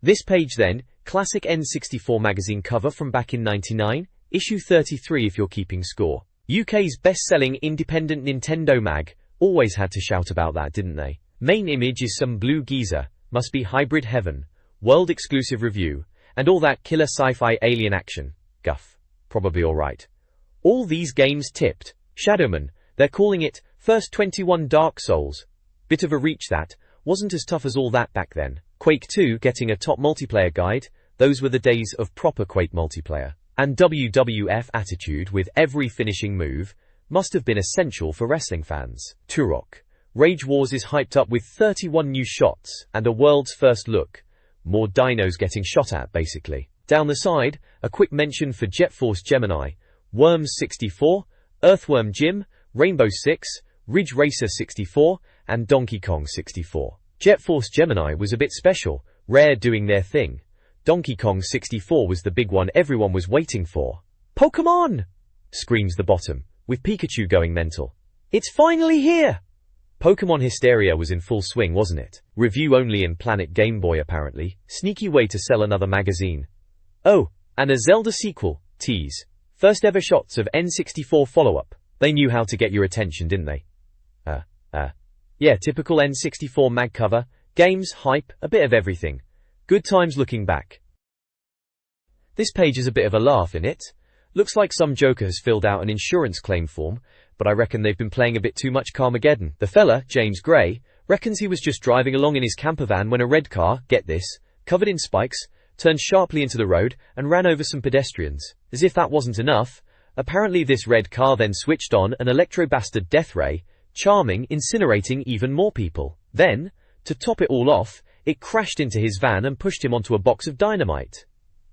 This page then, classic N64 magazine cover from back in '99, issue 33 if you're keeping score. UK's best-selling independent Nintendo mag, always had to shout about that, didn't they? Main image is some blue geezer, must be hybrid heaven, world exclusive review, and all that killer sci-fi alien action. Guff. Probably alright. All these games tipped. Shadowman, they're calling it, first 21 Dark Souls. Bit of a reach that, wasn't as tough as all that back then. Quake 2 getting a top multiplayer guide, those were the days of proper Quake multiplayer. And WWF attitude with every finishing move, must have been essential for wrestling fans. Turok. Rage Wars is hyped up with 31 new shots, and a world's first look. More dinos getting shot at, basically. Down the side, a quick mention for Jet Force Gemini, Worms 64, Earthworm Jim, Rainbow Six, Ridge Racer 64, and Donkey Kong 64. Jet Force Gemini was a bit special, Rare doing their thing. Donkey Kong 64 was the big one everyone was waiting for. Pokémon! Screams the bottom, with Pikachu going mental. It's finally here! Pokémon hysteria was in full swing, wasn't it? Review only in Planet Game Boy apparently. Sneaky way to sell another magazine. Oh, and a Zelda sequel, tease. First ever shots of N64 follow-up. They knew how to get your attention, didn't they? Yeah, typical N64 mag cover. Games, hype, a bit of everything. Good times looking back. This page is a bit of a laugh, innit? Looks like some joker has filled out an insurance claim form, but I reckon they've been playing a bit too much Carmageddon. The fella, James Gray, reckons he was just driving along in his camper van when a red car, get this, covered in spikes, turned sharply into the road and ran over some pedestrians. As if that wasn't enough, apparently this red car then switched on an electro-bastard death ray, charming, incinerating even more people. Then, to top it all off, it crashed into his van and pushed him onto a box of dynamite.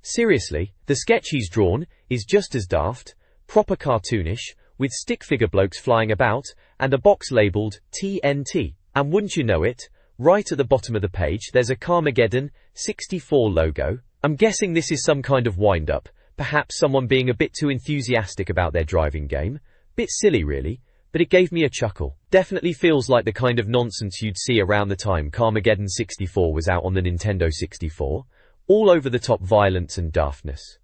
Seriously, the sketch he's drawn is just as daft, proper cartoonish, with stick figure blokes flying about, and a box labelled TNT. And wouldn't you know it, right at the bottom of the page there's a Carmageddon 64 logo. I'm guessing this is some kind of wind-up, perhaps someone being a bit too enthusiastic about their driving game. Bit silly really, but it gave me a chuckle. Definitely feels like the kind of nonsense you'd see around the time Carmageddon 64 was out on the Nintendo 64. All over the top violence and daftness.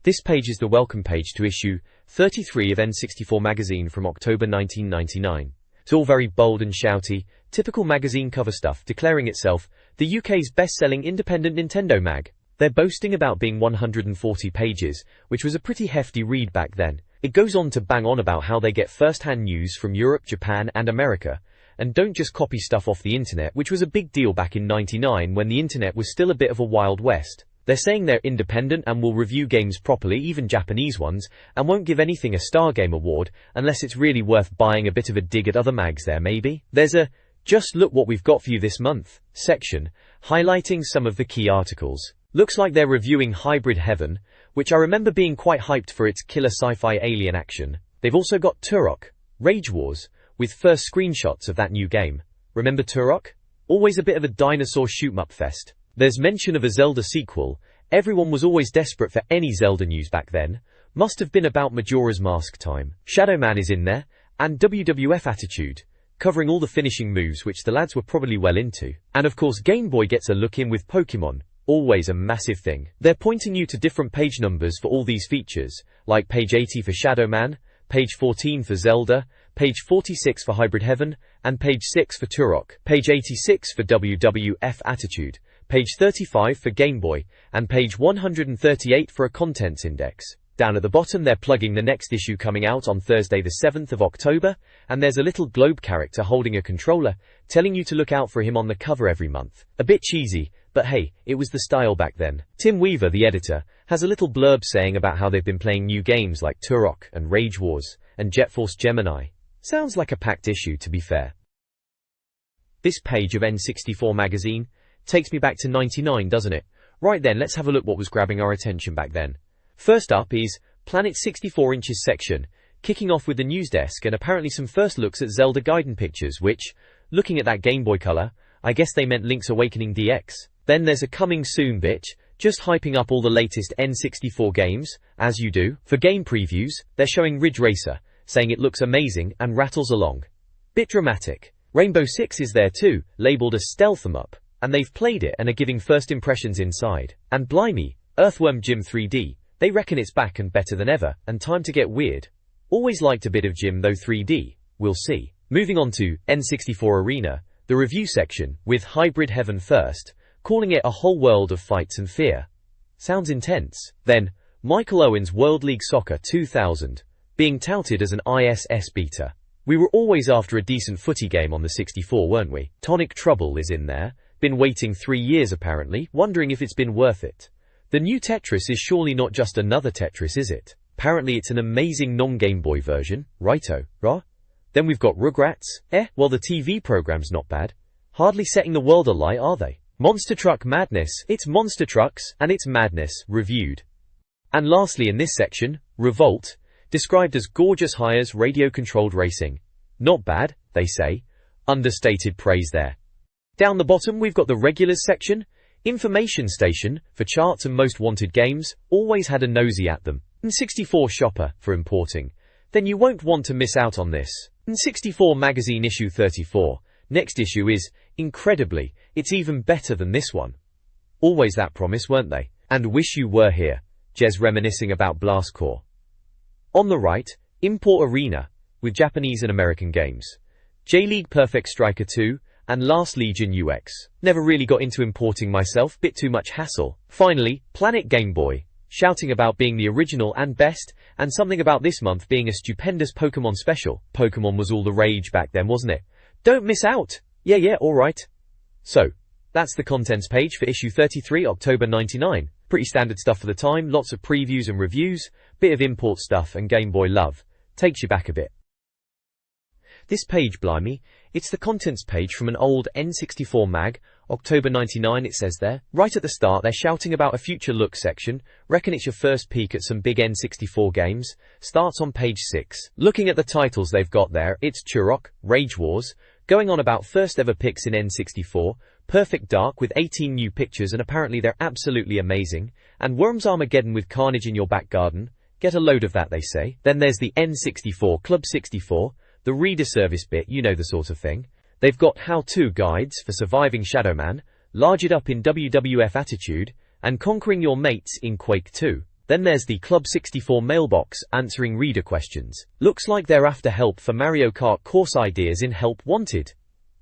This page is the welcome page to issue 33 of N64 Magazine from October 1999. It's all very bold and shouty, typical magazine cover stuff declaring itself the UK's best-selling independent Nintendo mag. They're boasting about being 140 pages, which was a pretty hefty read back then. It goes on to bang on about how they get first-hand news from Europe, Japan and America, and don't just copy stuff off the internet, which was a big deal back in '99 when the internet was still a bit of a wild west. They're saying they're independent and will review games properly, even Japanese ones, and won't give anything a Star Game award unless it's really worth buying. A bit of a dig at other mags there maybe. There's a "Just look what we've got for you this month" section, highlighting some of the key articles. Looks like they're reviewing Hybrid Heaven, which I remember being quite hyped for its killer sci-fi alien action. They've also got Turok, Rage Wars, with first screenshots of that new game. Remember Turok? Always a bit of a dinosaur shoot-'em-up fest. There's mention of a Zelda sequel. Everyone was always desperate for any Zelda news back then. Must have been about Majora's Mask time. Shadowman is in there, and WWF Attitude, covering all the finishing moves which the lads were probably well into. And of course Game Boy gets a look in with Pokemon. Always a massive thing. They're pointing you to different page numbers for all these features, like page 80 for Shadowman, page 14 for Zelda, page 46 for Hybrid Heaven, and page 6 for Turok, page 86 for WWF Attitude, page 35 for Game Boy, and page 138 for a contents index. Down at the bottom they're plugging the next issue coming out on Thursday the 7th of October, and there's a little globe character holding a controller, telling you to look out for him on the cover every month. A bit cheesy, but hey, it was the style back then. Tim Weaver, the editor, has a little blurb saying about how they've been playing new games like Turok and Rage Wars and Jet Force Gemini. Sounds like a packed issue, to be fair. This page of N64 Magazine takes me back to '99, doesn't it? Right then, let's have a look what was grabbing our attention back then. First up is Planet 64 Inches section, kicking off with the news desk and apparently some first looks at Zelda Gaiden pictures, which, looking at that Game Boy Color, I guess they meant Link's Awakening DX. Then there's a coming soon bitch, just hyping up all the latest N64 games, as you do. For game previews, they're showing Ridge Racer, saying it looks amazing and rattles along. Bit dramatic. Rainbow Six is there too, labelled as Stealth 'em Up, and they've played it and are giving first impressions inside. And blimey, Earthworm Jim 3D, they reckon it's back and better than ever, and time to get weird. Always liked a bit of Jim though 3D, we'll see. Moving on to N64 Arena, the review section, with Hybrid Heaven first, calling it a whole world of fights and fear. Sounds intense. Then, Michael Owen's World League Soccer 2000, being touted as an ISS beta. We were always after a decent footy game on the 64, weren't we? Tonic Trouble is in there, been waiting 3 years apparently, wondering if it's been worth it. The new Tetris is surely not just another Tetris, is it? Apparently it's an amazing non-Game Boy version, righto, rah? Then we've got Rugrats, well the TV program's not bad. Hardly setting the world alight, are they? Monster Truck Madness, it's Monster Trucks, and it's madness, reviewed. And lastly in this section, Revolt, described as gorgeous hires radio-controlled racing. Not bad, they say. Understated praise there. Down the bottom we've got the Regulars section, Information Station, for charts and most wanted games, always had a nosy at them. N64 Shopper, for importing. Then you won't want to miss out on this. N64 Magazine issue 34. Next issue is, incredibly, it's even better than this one. Always that promise, weren't they? And wish you were here. Jez reminiscing about Blast Corps. On the right, Import Arena, with Japanese and American games. J-League Perfect Striker 2, and Last Legion UX. Never really got into importing myself, bit too much hassle. Finally, Planet Game Boy, shouting about being the original and best, and something about this month being a stupendous Pokemon special. Pokemon was all the rage back then, wasn't it? Don't miss out! Yeah, alright. So, that's the contents page for issue 33, October 99. Pretty standard stuff for the time, lots of previews and reviews, bit of import stuff and Game Boy love. Takes you back a bit. This page, blimey, it's the contents page from an old N64 mag, October 99 it says there. Right at the start they're shouting about a future look section, reckon it's your first peek at some big N64 games, starts on page 6. Looking at the titles they've got there, it's Turok, Rage Wars, going on about first ever picks in N64, Perfect Dark with 18 new pictures and apparently they're absolutely amazing, and Worms Armageddon with Carnage in your back garden, get a load of that they say. Then there's the N64 Club 64, the reader service bit, you know the sort of thing. They've got how-to guides for surviving Shadow Man, Large It Up in WWF Attitude, and Conquering Your Mates in Quake 2. Then there's the Club 64 mailbox answering reader questions. Looks like they're after help for Mario Kart course ideas in Help Wanted.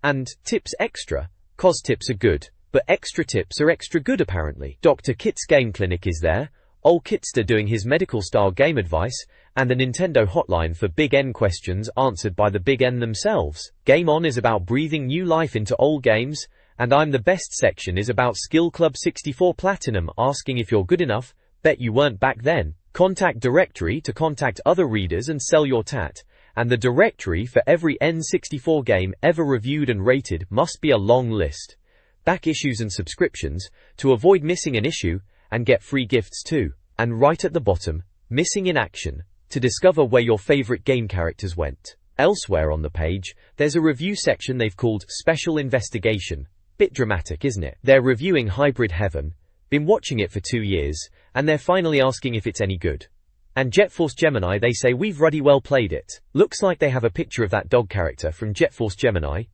And Tips Extra, 'cause tips are good, but extra tips are extra good apparently. Dr. Kit's Game Clinic is there, old Kitster doing his medical-style game advice, and the Nintendo hotline for Big N questions answered by the Big N themselves. Game On is about breathing new life into old games, and I'm the Best section is about Skill Club 64 Platinum asking if you're good enough, bet you weren't back then. Contact Directory to contact other readers and sell your tat, and the directory for every N64 game ever reviewed and rated must be a long list. Back issues and subscriptions, to avoid missing an issue, and get free gifts too. And right at the bottom, Missing in Action, to discover where your favorite game characters went. Elsewhere on the page, there's a review section they've called Special Investigation. Bit dramatic, isn't it? They're reviewing Hybrid Heaven, been watching it for 2 years, and they're finally asking if it's any good. And Jet Force Gemini, they say we've ruddy well played it. Looks like they have a picture of that dog character from Jet Force Gemini.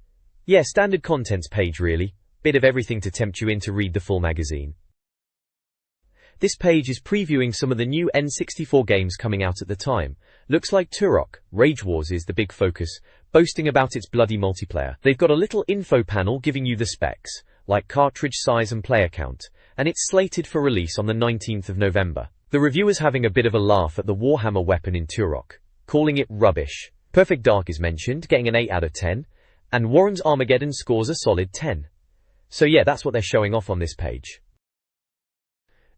Yeah, standard contents page really. Bit of everything to tempt you in to read the full magazine. This page is previewing some of the new N64 games coming out at the time. Looks like Turok, Rage Wars is the big focus, boasting about its bloody multiplayer. They've got a little info panel giving you the specs, like cartridge size and player count, and it's slated for release on the 19th of November. The reviewer's having a bit of a laugh at the Warhammer weapon in Turok, calling it rubbish. Perfect Dark is mentioned, getting an 8 out of 10, and Warren's Armageddon scores a solid 10. So yeah, that's what they're showing off on this page.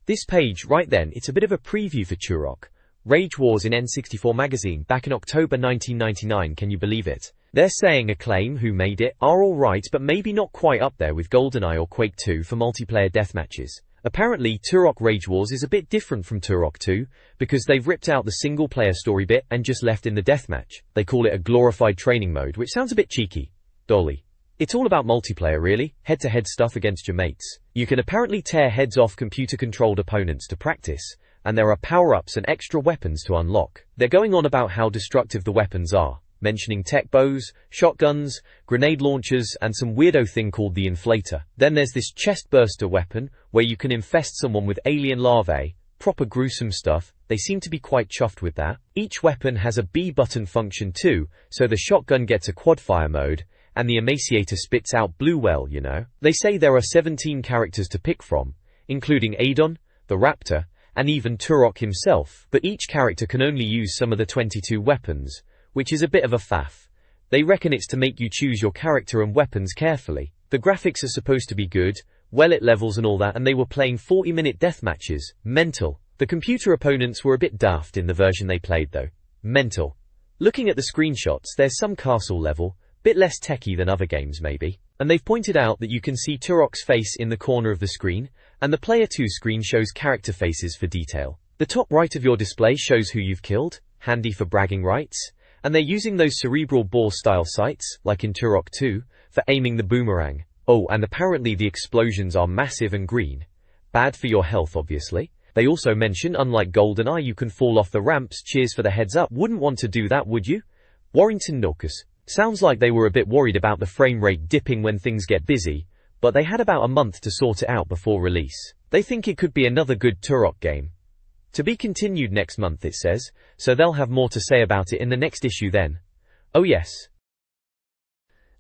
This page, right then, it's a bit of a preview for Turok, Rage Wars in N64 Magazine, back in October 1999, can you believe it? They're saying Acclaim, who made it, are alright but maybe not quite up there with GoldenEye or Quake 2 for multiplayer deathmatches. Apparently, Turok Rage Wars is a bit different from Turok 2, because they've ripped out the single-player story bit and just left in the deathmatch. They call it a glorified training mode, which sounds a bit cheeky. Dolly. It's all about multiplayer really, head-to-head stuff against your mates. You can apparently tear heads off computer-controlled opponents to practice, and there are power-ups and extra weapons to unlock. They're going on about how destructive the weapons are. mentioning tech bows, shotguns, grenade launchers, and some weirdo thing called the inflator. Then there's this chest burster weapon, where you can infest someone with alien larvae. Proper gruesome stuff. They seem to be quite chuffed with that. Each weapon has a B button function too, so the shotgun gets a quad fire mode, and the emaciator spits out blue well, you know. They say there are 17 characters to pick from, including Adon, the Raptor, and even Turok himself, but each character can only use some of the 22 weapons, which is a bit of a faff. They reckon it's to make you choose your character and weapons carefully. The graphics are supposed to be good, well-lit levels and all that, and they were playing 40-minute deathmatches. Mental. The computer opponents were a bit daft in the version they played though. Mental. Looking at the screenshots, there's some castle level, bit less techy than other games maybe, and they've pointed out that you can see Turok's face in the corner of the screen, and the Player 2 screen shows character faces for detail. The top right of your display shows who you've killed, handy for bragging rights, and they're using those cerebral ball style sights, like in Turok 2, for aiming the boomerang. Oh, and apparently the explosions are massive and green. Bad for your health, obviously. They also mention, unlike GoldenEye, you can fall off the ramps. Cheers for the heads up. Wouldn't want to do that, would you? Warrington Norcus. Sounds like they were a bit worried about the frame rate dipping when things get busy, but they had about a month to sort it out before release. They think it could be another good Turok game. To be continued next month, it says, so they'll have more to say about it in the next issue then. Oh yes.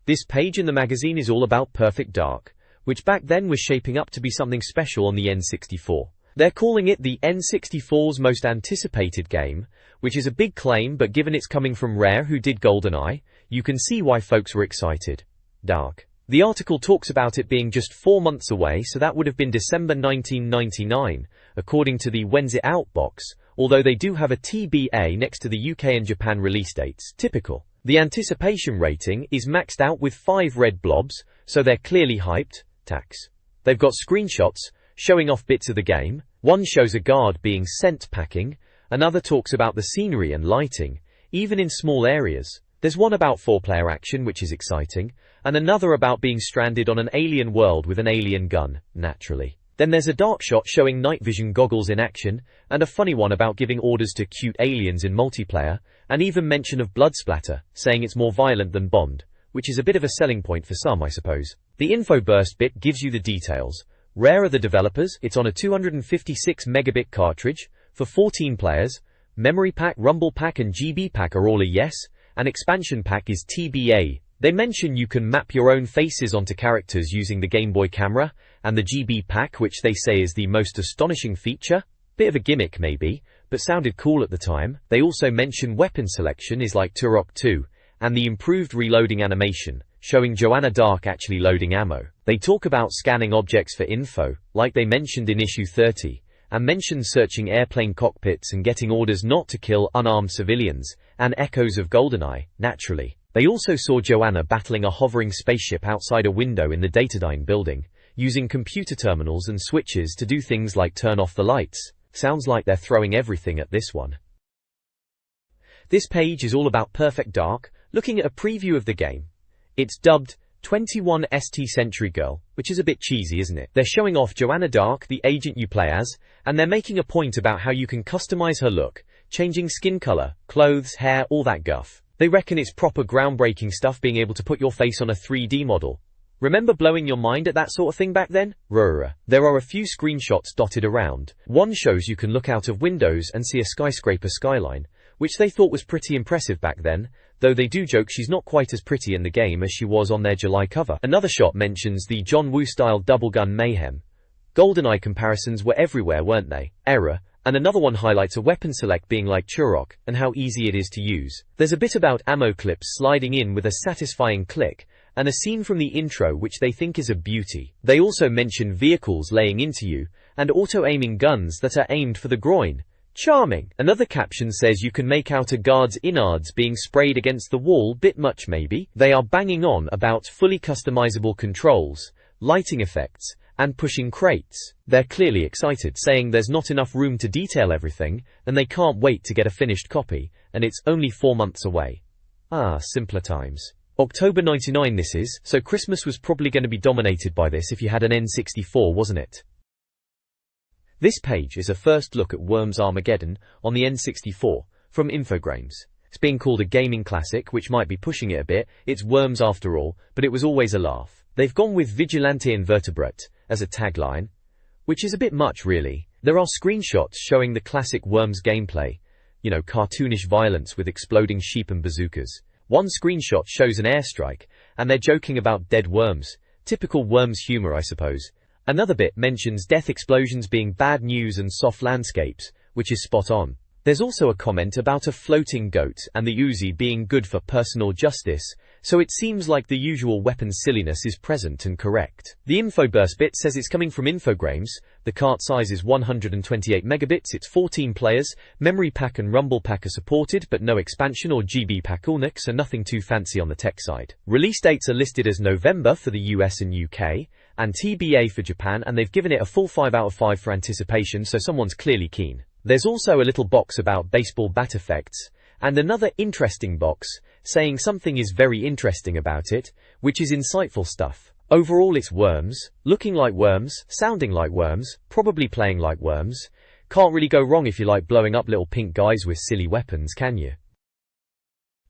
This page in the magazine is all about Perfect Dark, which back then was shaping up to be something special on the N64. They're calling it the N64's most anticipated game, which is a big claim, but given it's coming from Rare, who did GoldenEye, you can see why folks were excited. Dark. The article talks about it being just 4 months away, so that would have been December 1999, according to the When's It Out box, although they do have a TBA next to the UK and Japan release dates. Typical. The anticipation rating is maxed out with 5 red blobs, so they're clearly hyped. Tax. They've got screenshots showing off bits of the game. One shows a guard being sent packing, another talks about the scenery and lighting, even in small areas. There's one about 4-player action, which is exciting, and another about being stranded on an alien world with an alien gun, naturally. Then there's a dark shot showing night vision goggles in action, and a funny one about giving orders to cute aliens in multiplayer, and even mention of blood splatter, saying it's more violent than Bond, which is a bit of a selling point for some, I suppose. The info burst bit gives you the details. Rare are the developers. It's on a 256 megabit cartridge, for 14 players. Memory pack, rumble pack and GB pack are all a yes, and expansion pack is TBA. They mention you can map your own faces onto characters using the Game Boy camera, and the GB pack, which they say is the most astonishing feature. Bit of a gimmick maybe, but sounded cool at the time. They also mention weapon selection is like Turok 2, and the improved reloading animation, showing Joanna Dark actually loading ammo. They talk about scanning objects for info, like they mentioned in issue 30, and mention searching airplane cockpits and getting orders not to kill unarmed civilians, and echoes of GoldenEye, naturally. They also saw Joanna battling a hovering spaceship outside a window in the Datadyne building, using computer terminals and switches to do things like turn off the lights. Sounds like they're throwing everything at this one. This page is all about Perfect Dark, looking at a preview of the game. It's dubbed 21 ST Century Girl, which is a bit cheesy, isn't it? They're showing off Joanna Dark, the agent you play as, and they're making a point about how you can customize her look, changing skin color, clothes, hair, all that guff. They reckon it's proper groundbreaking stuff, being able to put your face on a 3D model. Remember blowing your mind at that sort of thing back then? There are a few screenshots dotted around. One shows you can look out of windows and see a skyscraper skyline, which they thought was pretty impressive back then, though they do joke she's not quite as pretty in the game as she was on their July cover. Another shot mentions the John Woo-style double-gun mayhem. GoldenEye comparisons were everywhere, weren't they? Error. And another one highlights a weapon select being like Turok, and how easy it is to use. There's a bit about ammo clips sliding in with a satisfying click, and a scene from the intro which they think is a beauty. They also mention vehicles laying into you, and auto-aiming guns that are aimed for the groin. Charming. Another caption says you can make out a guard's innards being sprayed against the wall, bit much maybe. They are banging on about fully customizable controls, lighting effects, and pushing crates. They're clearly excited, saying there's not enough room to detail everything, and they can't wait to get a finished copy, and it's only 4 months away. Ah, simpler times. October 99 this is, so Christmas was probably going to be dominated by this if you had an N64, wasn't it? This page is a first look at Worms Armageddon on the N64, from Infogrames. It's being called a gaming classic, which might be pushing it a bit. It's Worms after all, but it was always a laugh. They've gone with Vigilante Invertebrate as a tagline, which is a bit much really. There are screenshots showing the classic Worms gameplay. You know, cartoonish violence with exploding sheep and bazookas. One screenshot shows an airstrike, and they're joking about dead worms. Typical Worms humor, I suppose. Another bit mentions death explosions being bad news and soft landscapes, which is spot on. There's also a comment about a floating goat and the Uzi being good for personal justice, so it seems like the usual weapon silliness is present and correct. The infoburst bit says it's coming from Infogrames. The cart size is 128 megabits, it's 14 players, memory pack and rumble pack are supported but no expansion or GB pack Ulnix, so nothing too fancy on the tech side. Release dates are listed as November for the US and UK, and TBA for Japan, and they've given it a full 5 out of 5 for anticipation, so someone's clearly keen. There's also a little box about baseball bat effects, and another interesting box saying something is very interesting about it, which is insightful stuff. Overall it's Worms, looking like Worms, sounding like Worms, probably playing like Worms. Can't really go wrong if you like blowing up little pink guys with silly weapons, can you?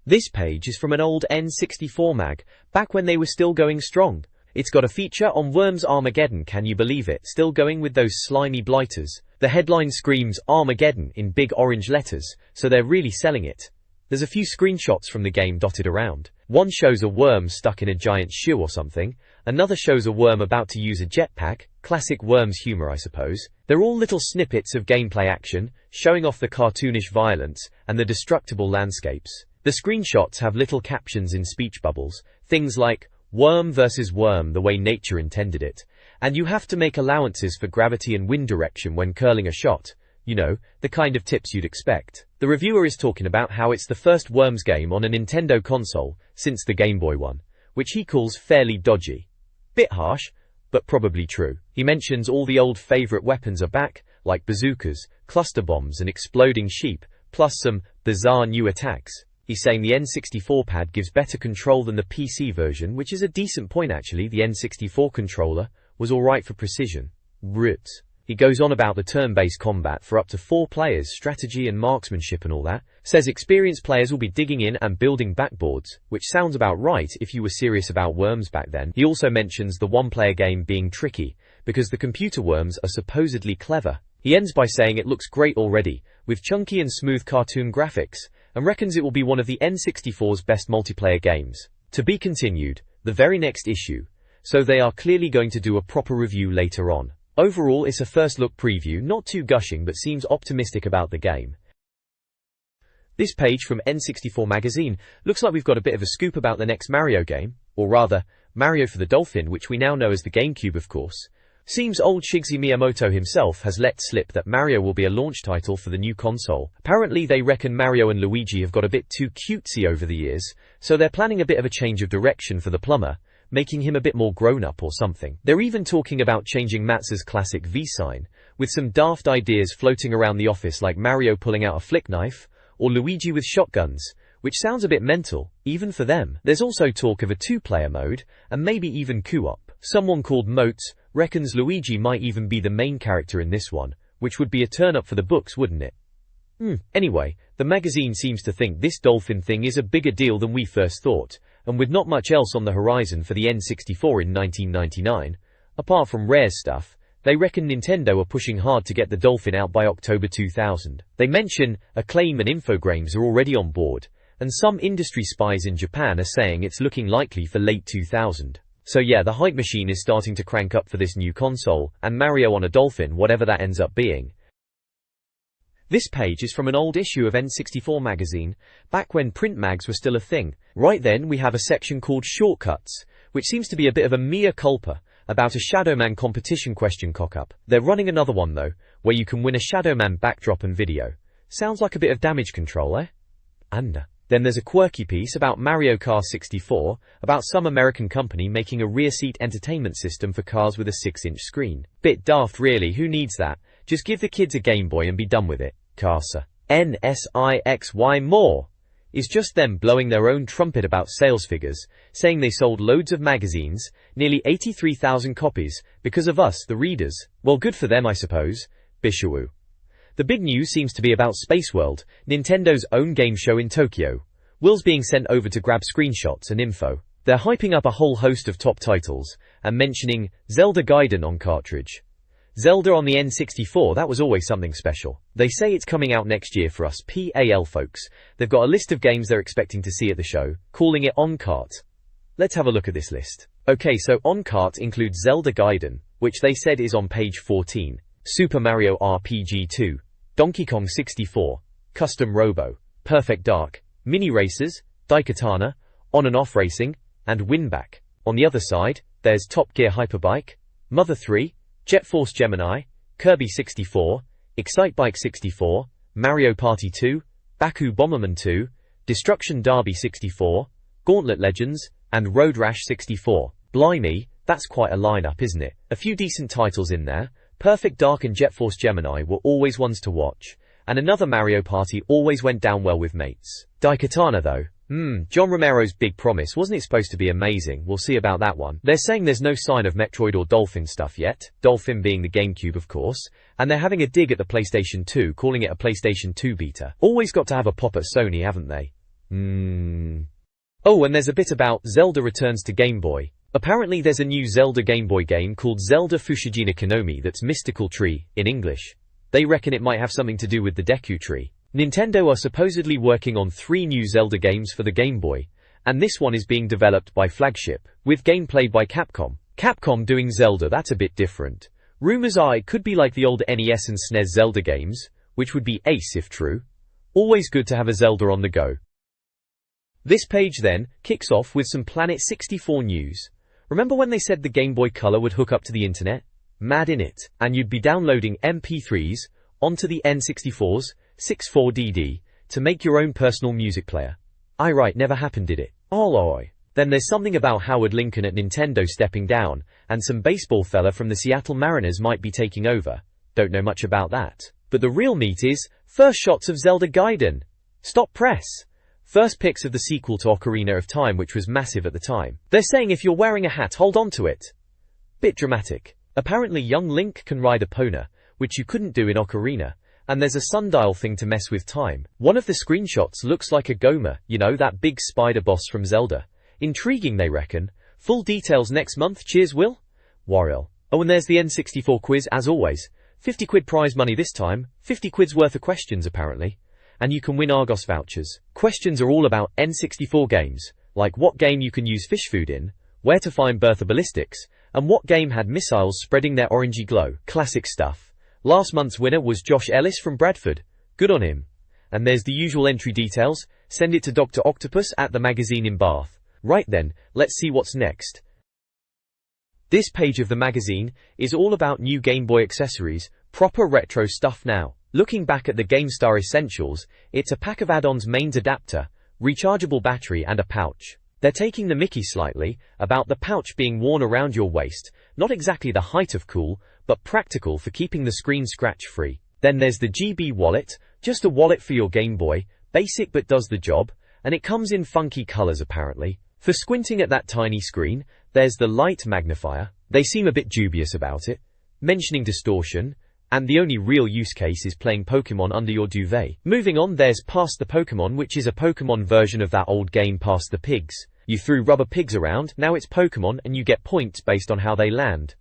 This page is from an old N64 mag, back when they were still going strong. It's got a feature on Worms Armageddon, can you believe it, still going with those slimy blighters. The headline screams Armageddon in big orange letters, so they're really selling it. There's a few screenshots from the game dotted around. One shows a worm stuck in a giant shoe or something, another shows a worm about to use a jetpack, classic Worms humor I suppose. They're all little snippets of gameplay action, showing off the cartoonish violence and the destructible landscapes. The screenshots have little captions in speech bubbles, things like, worm versus worm the way nature intended it. And you have to make allowances for gravity and wind direction when curling a shot. You know, the kind of tips you'd expect. The reviewer is talking about how it's the first Worms game on a Nintendo console since the Game Boy one, which he calls fairly dodgy. Bit harsh, but probably true. He mentions all the old favorite weapons are back, like bazookas, cluster bombs and exploding sheep, plus some bizarre new attacks. He's saying the N64 pad gives better control than the PC version, which is a decent point actually. The N64 controller was alright for precision. Roots. He goes on about the turn-based combat for up to 4 players, strategy and marksmanship and all that. Says experienced players will be digging in and building backboards, which sounds about right if you were serious about Worms back then. He also mentions the one-player game being tricky, because the computer worms are supposedly clever. He ends by saying it looks great already, with chunky and smooth cartoon graphics, and reckons it will be one of the N64's best multiplayer games. To be continued, the very next issue, so they are clearly going to do a proper review later on. Overall, it's a first look preview, not too gushing but seems optimistic about the game. This page from N64 Magazine looks like we've got a bit of a scoop about the next Mario game, or rather, Mario for the Dolphin, which we now know as the GameCube of course. Seems old Shigeru Miyamoto himself has let slip that Mario will be a launch title for the new console. Apparently they reckon Mario and Luigi have got a bit too cutesy over the years, so they're planning a bit of a change of direction for the plumber, making him a bit more grown-up or something. They're even talking about changing Matz's classic V sign, with some daft ideas floating around the office like Mario pulling out a flick knife, or Luigi with shotguns, which sounds a bit mental, even for them. There's also talk of a 2-player mode, and maybe even co-op. Someone called Motes reckons Luigi might even be the main character in this one, which would be a turn-up for the books, wouldn't it? Anyway, the magazine seems to think this dolphin thing is a bigger deal than we first thought, and with not much else on the horizon for the N64 in 1999, apart from rare stuff, they reckon Nintendo are pushing hard to get the Dolphin out by October 2000. They mention Acclaim and Infogrames are already on board, and some industry spies in Japan are saying it's looking likely for late 2000. So yeah, the hype machine is starting to crank up for this new console, and Mario on a Dolphin, whatever that ends up being. This page is from an old issue of N64 Magazine, back when print mags were still a thing. Right then we have a section called Shortcuts, which seems to be a bit of a mea culpa about a Shadowman competition question cock-up. They're running another one though, where you can win a Shadowman backdrop and video. Sounds like a bit of damage control, eh? And then there's a quirky piece about Mario Kart 64, about some American company making a rear seat entertainment system for cars with a 6-inch screen. Bit daft really, who needs that? Just give the kids a Game Boy and be done with it. Carsa. NSIXY more is just them blowing their own trumpet about sales figures, saying they sold loads of magazines, nearly 83,000 copies, because of us, the readers. Well, good for them I suppose. Bishawoo. The big news seems to be about Space World, Nintendo's own game show in Tokyo. Will's being sent over to grab screenshots and info. They're hyping up a whole host of top titles, and mentioning Zelda Gaiden on cartridge. Zelda on the N64, that was always something special. They say it's coming out next year for us PAL folks. They've got a list of games they're expecting to see at the show, calling it On Cart. Let's have a look at this list. Okay, so On Cart includes Zelda Gaiden, which they said is on page 14, Super Mario RPG 2, Donkey Kong 64, Custom Robo, Perfect Dark, Mini Racers, Daikatana, On and Off Racing, and Winback. On the other side, there's Top Gear Hyperbike, Mother 3, Jet Force Gemini, Kirby 64, Excitebike 64, Mario Party 2, Baku Bomberman 2, Destruction Derby 64, Gauntlet Legends, and Road Rash 64. Blimey, that's quite a lineup, isn't it? A few decent titles in there. Perfect Dark and Jet Force Gemini were always ones to watch, and another Mario Party always went down well with mates. Daikatana though, John Romero's big promise, wasn't it supposed to be amazing? We'll see about that one. They're saying there's no sign of Metroid or Dolphin stuff yet, Dolphin being the GameCube of course, and they're having a dig at the PlayStation 2, calling it a PlayStation 2 beta. Always got to have a pop at Sony, haven't they? Oh, and there's a bit about Zelda returns to Game Boy. Apparently there's a new Zelda Game Boy game called Zelda Fushigina Konomi that's Mystical Tree, in English. They reckon it might have something to do with the Deku Tree. Nintendo are supposedly working on 3 new Zelda games for the Game Boy, and this one is being developed by Flagship, with gameplay by Capcom. Capcom doing Zelda, that's a bit different. Rumors are it could be like the old NES and SNES Zelda games, which would be ace if true. Always good to have a Zelda on the go. This page then kicks off with some Planet 64 news. Remember when they said the Game Boy Color would hook up to the internet? Mad in it. And you'd be downloading MP3s onto the N64's 64DD to make your own personal music player. Right, never happened, did it? Oh. Then there's something about Howard Lincoln at Nintendo stepping down, and some baseball fella from the Seattle Mariners might be taking over. Don't know much about that. But the real meat is, first shots of Zelda Gaiden. Stop press. First pics of the sequel to Ocarina of Time, which was massive at the time. They're saying if you're wearing a hat, hold on to it. Bit dramatic. Apparently young Link can ride a Epona, which you couldn't do in Ocarina. And there's a sundial thing to mess with time. One of the screenshots looks like a Goma, you know, that big spider boss from Zelda. Intriguing, they reckon. Full details next month, cheers Will? Warrior. Oh, and there's the N64 quiz as always. 50 quid prize money this time, 50 quid's worth of questions apparently. And you can win Argos vouchers. Questions are all about N64 games, like what game you can use fish food in, where to find Bertha Ballistics, and what game had missiles spreading their orangey glow. Classic stuff. Last month's winner was Josh Ellis from Bradford. Good on him. And there's the usual entry details. Send it to Dr. Octopus at the magazine in Bath. Right then, let's see what's next. This page of the magazine is all about new Game Boy accessories, proper retro stuff now. Looking back at the GameStar Essentials, it's a pack of add-ons, mains adapter, rechargeable battery and a pouch. They're taking the mickey slightly about the pouch being worn around your waist, not exactly the height of cool, but practical for keeping the screen scratch-free. Then there's the GB wallet, just a wallet for your Game Boy, basic but does the job, and it comes in funky colors apparently. For squinting at that tiny screen, there's the light magnifier. They seem a bit dubious about it, mentioning distortion, and the only real use case is playing Pokemon under your duvet. Moving on, there's Pass the Pokemon, which is a Pokemon version of that old game Pass the Pigs. You threw rubber pigs around, now it's Pokemon and you get points based on how they land.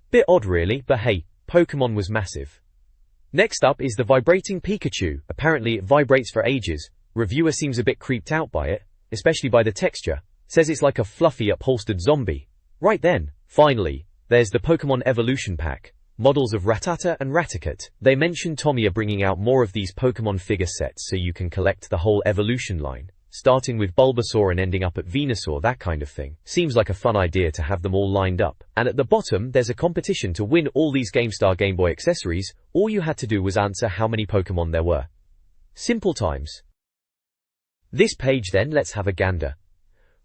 Bit odd really, but hey, Pokemon was massive. Next up is the vibrating Pikachu. Apparently it vibrates for ages. Reviewer seems a bit creeped out by it, especially by the texture. Says it's like a fluffy upholstered zombie. Right then, finally, there's the Pokemon Evolution Pack. Models of Rattata and Raticat. They mentioned Tommy are bringing out more of these Pokemon figure sets so you can collect the whole evolution line. Starting with Bulbasaur and ending up at Venusaur, that kind of thing. Seems like a fun idea to have them all lined up. And at the bottom, there's a competition to win all these GameStar Game Boy accessories. All you had to do was answer how many Pokemon there were. Simple times. This page then, let's have a gander.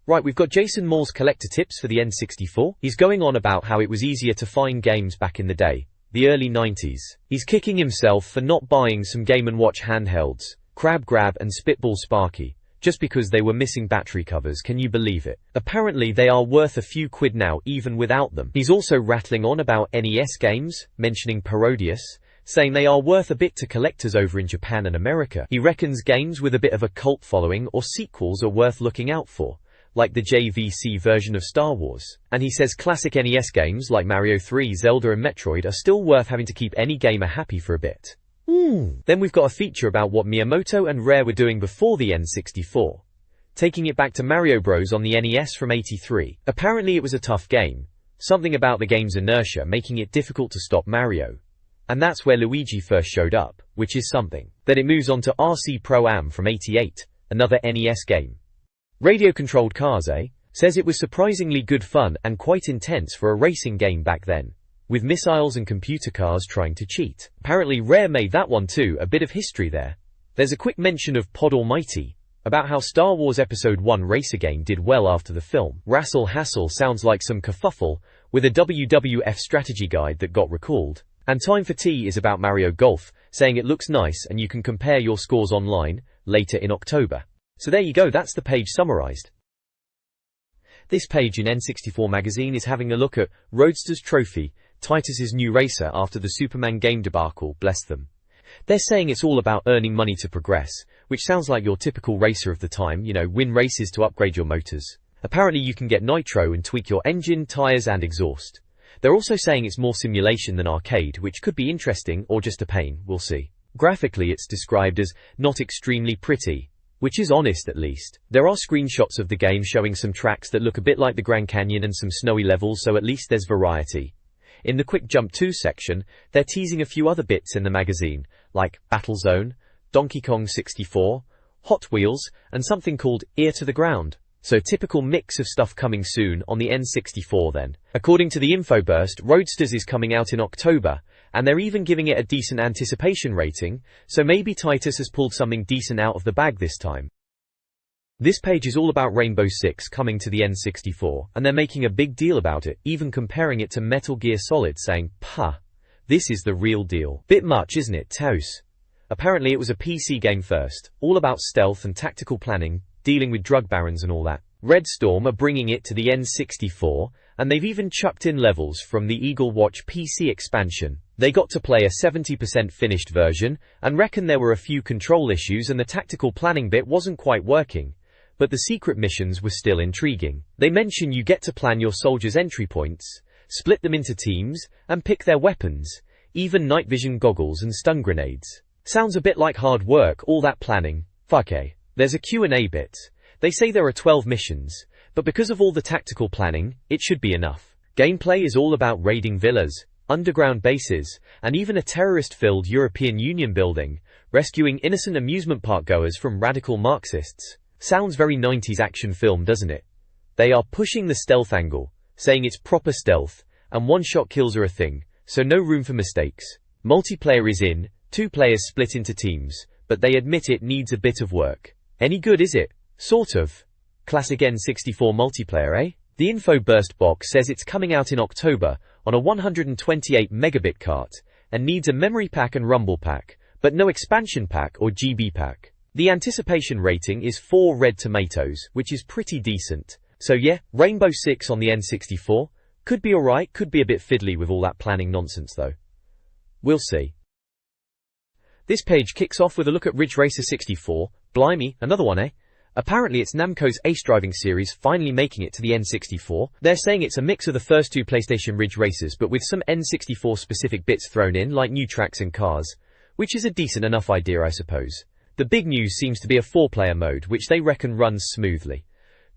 Right, we've got Jason Moore's collector tips for the N64. He's going on about how it was easier to find games back in the day, the early 90s. He's kicking himself for not buying some Game & Watch handhelds, Crab Grab and Spitball Sparky, just because they were missing battery covers. Can you believe it? Apparently they are worth a few quid now even without them. He's also rattling on about NES games, mentioning Parodius, saying they are worth a bit to collectors over in Japan and America. He reckons games with a bit of a cult following or sequels are worth looking out for, like the JVC version of Star Wars. And he says classic NES games like Mario 3, Zelda and Metroid are still worth having to keep any gamer happy for a bit. Then we've got a feature about what Miyamoto and Rare were doing before the N64. Taking it back to Mario Bros on the NES from '83. Apparently it was a tough game. Something about the game's inertia making it difficult to stop Mario. And that's where Luigi first showed up, which is something. Then it moves on to RC Pro-Am from '88, another NES game. Radio-controlled cars, says it was surprisingly good fun and quite intense for a racing game back then, with missiles and computer cars trying to cheat. Apparently Rare made that one too, a bit of history there. There's a quick mention of Pod Almighty, about how Star Wars Episode 1 Racer game did well after the film. Rassle Hassle sounds like some kerfuffle, with a WWF strategy guide that got recalled. And Time for Tea is about Mario Golf, saying it looks nice and you can compare your scores online, later in October. So there you go, that's the page summarized. This page in N64 Magazine is having a look at Roadster's Trophy, Titus's new racer after the Superman game debacle, bless them. They're saying it's all about earning money to progress, which sounds like your typical racer of the time, win races to upgrade your motors. Apparently you can get nitro and tweak your engine, tires and exhaust. They're also saying it's more simulation than arcade, which could be interesting or just a pain, we'll see. Graphically it's described as not extremely pretty, which is honest at least. There are screenshots of the game showing some tracks that look a bit like the Grand Canyon and some snowy levels, so at least there's variety. In the Quick Jump 2 section, they're teasing a few other bits in the magazine, like Battlezone, Donkey Kong 64, Hot Wheels, and something called Ear to the Ground. So typical mix of stuff coming soon on the N64 then. According to the info burst, Roadsters is coming out in October, and they're even giving it a decent anticipation rating, so maybe Titus has pulled something decent out of the bag this time. This page is all about Rainbow Six coming to the N64, and they're making a big deal about it, even comparing it to Metal Gear Solid, saying, "Pah, this is the real deal." Bit much, isn't it, Taos? Apparently it was a PC game first, all about stealth and tactical planning, dealing with drug barons and all that. Red Storm are bringing it to the N64, and they've even chucked in levels from the Eagle Watch PC expansion. They got to play a 70% finished version, and reckon there were a few control issues and the tactical planning bit wasn't quite working. But the secret missions were still intriguing. They mention you get to plan your soldiers' entry points, split them into teams, and pick their weapons, even night vision goggles and stun grenades. Sounds a bit like hard work, all that planning. Fuck eh. There's a Q&A bit. They say there are 12 missions, but because of all the tactical planning, it should be enough. Gameplay is all about raiding villas, underground bases, and even a terrorist-filled European Union building, rescuing innocent amusement park goers from radical Marxists. Sounds very 90s action film, doesn't it? They are pushing the stealth angle, saying it's proper stealth, and one-shot kills are a thing, so no room for mistakes. Multiplayer is in, 2 players split into teams, but they admit it needs a bit of work. Any good is it? Sort of. Classic N64 multiplayer, eh? The info burst box says it's coming out in October on a 128 megabit cart, and needs a memory pack and rumble pack, but no expansion pack or GB pack. The anticipation rating is 4 red tomatoes, which is pretty decent. So yeah, Rainbow Six on the N64. Could be alright, could be a bit fiddly with all that planning nonsense though. We'll see. This page kicks off with a look at Ridge Racer 64. Blimey, another one, eh? Apparently it's Namco's Ace Driving series finally making it to the N64. They're saying it's a mix of the first 2 PlayStation Ridge Racers but with some N64 specific bits thrown in like new tracks and cars, which is a decent enough idea I suppose. The big news seems to be a 4-player mode which they reckon runs smoothly.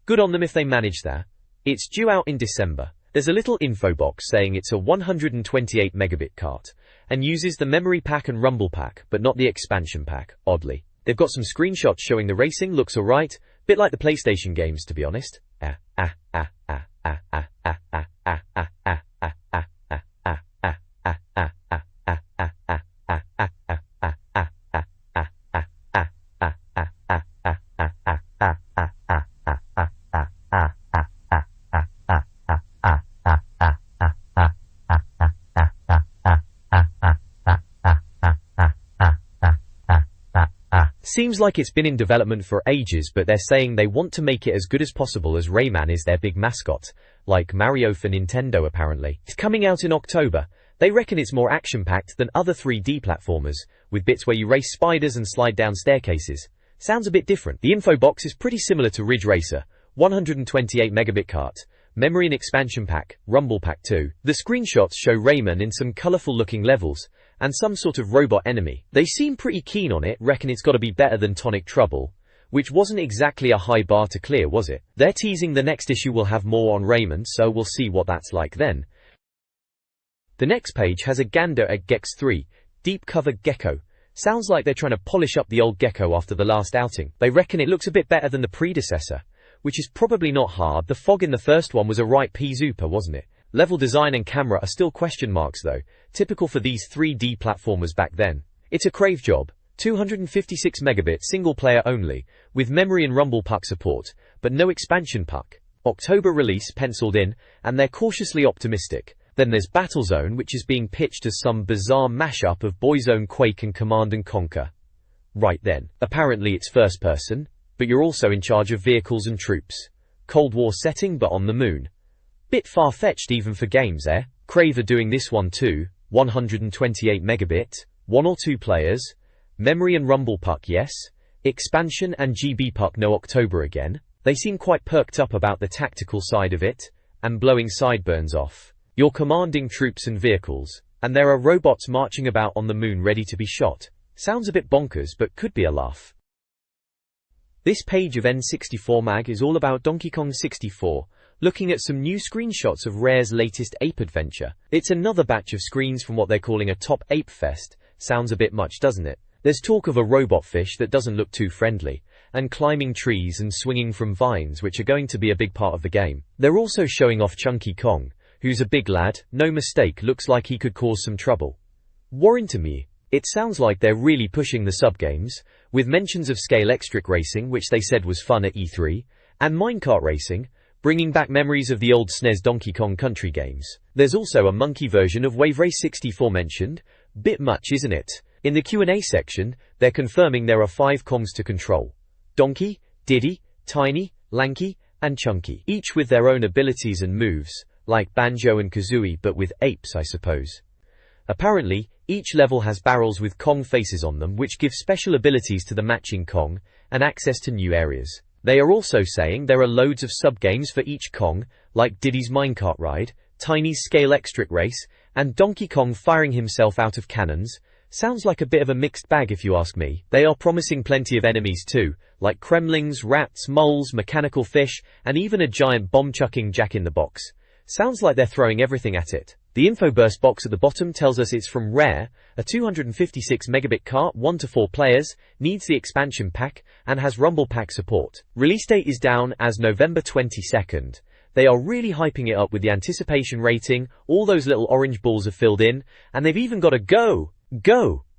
Good on them if they manage that. It's due out in December. There's a little info box saying it's a 128 megabit cart, and uses the memory pack and rumble pack, but not the expansion pack, oddly. They've got some screenshots showing the racing looks alright, bit like the PlayStation games to be honest. Seems like it's been in development for ages, but they're saying they want to make it as good as possible as Rayman is their big mascot, like Mario for Nintendo apparently. It's coming out in October. They reckon it's more action-packed than other 3D platformers, with bits where you race spiders and slide down staircases. Sounds a bit different. The info box is pretty similar to Ridge Racer, 128 megabit cart, memory and expansion pack, Rumble Pack 2. The screenshots show Rayman in some colourful looking levels, and some sort of robot enemy. They seem pretty keen on it, reckon it's gotta be better than Tonic Trouble, which wasn't exactly a high bar to clear, was it? They're teasing the next issue will have more on Rayman, so we'll see what that's like then. The next page has a gander at Gex 3, Deep Cover Gecko. Sounds like they're trying to polish up the old Gecko after the last outing. They reckon it looks a bit better than the predecessor, which is probably not hard. The fog in the first one was a right pea-zooper, wasn't it? Level design and camera are still question marks though, typical for these 3D platformers back then. It's a Crave job, 256 megabit single player only, with memory and Rumble Pack support, but no expansion pack. October release penciled in, and they're cautiously optimistic. Then there's Battlezone, which is being pitched as some bizarre mashup of Boyzone, Quake and Command & Conquer. Right then, apparently it's first person, but you're also in charge of vehicles and troops. Cold War setting but on the moon. Bit far-fetched even for games, eh? Crave are doing this one too, 128 megabit, 1 or 2 players, memory and Rumble Pack yes, expansion and GB Pack no. October again. They seem quite perked up about the tactical side of it, and blowing sideburns off. You're commanding troops and vehicles, and there are robots marching about on the moon ready to be shot. Sounds a bit bonkers but could be a laugh. This page of N64 Mag is all about Donkey Kong 64, looking at some new screenshots of Rare's latest ape adventure. It's another batch of screens from what they're calling a Top Ape Fest. Sounds a bit much, doesn't it? There's talk of a robot fish that doesn't look too friendly, and climbing trees and swinging from vines, which are going to be a big part of the game. They're also showing off Chunky Kong, who's a big lad, no mistake, looks like he could cause some trouble. Warren me. It sounds like they're really pushing the sub-games, with mentions of Scale Extric Racing, which they said was fun at E3, and Minecart Racing, bringing back memories of the old SNES Donkey Kong Country games. There's also a monkey version of Wave Race 64 mentioned. Bit much, isn't it? In the Q&A section, they're confirming there are 5 Kongs to control. Donkey, Diddy, Tiny, Lanky, and Chunky, each with their own abilities and moves, like Banjo and Kazooie but with apes, I suppose. Apparently, each level has barrels with Kong faces on them which give special abilities to the matching Kong, and access to new areas. They are also saying there are loads of sub-games for each Kong, like Diddy's Minecart Ride, Tiny's Scale Extric Race, and Donkey Kong firing himself out of cannons. Sounds like a bit of a mixed bag if you ask me. They are promising plenty of enemies too, like Kremlings, rats, moles, mechanical fish, and even a giant bomb-chucking Jack-in-the-Box. Sounds like they're throwing everything at it. The infoburst box at the bottom tells us it's from Rare, a 256 megabit cart, 1 to 4 players, needs the expansion pack, and has Rumble Pack support. Release date is down as November 22nd. They are really hyping it up with the anticipation rating, all those little orange balls are filled in, and they've even got a go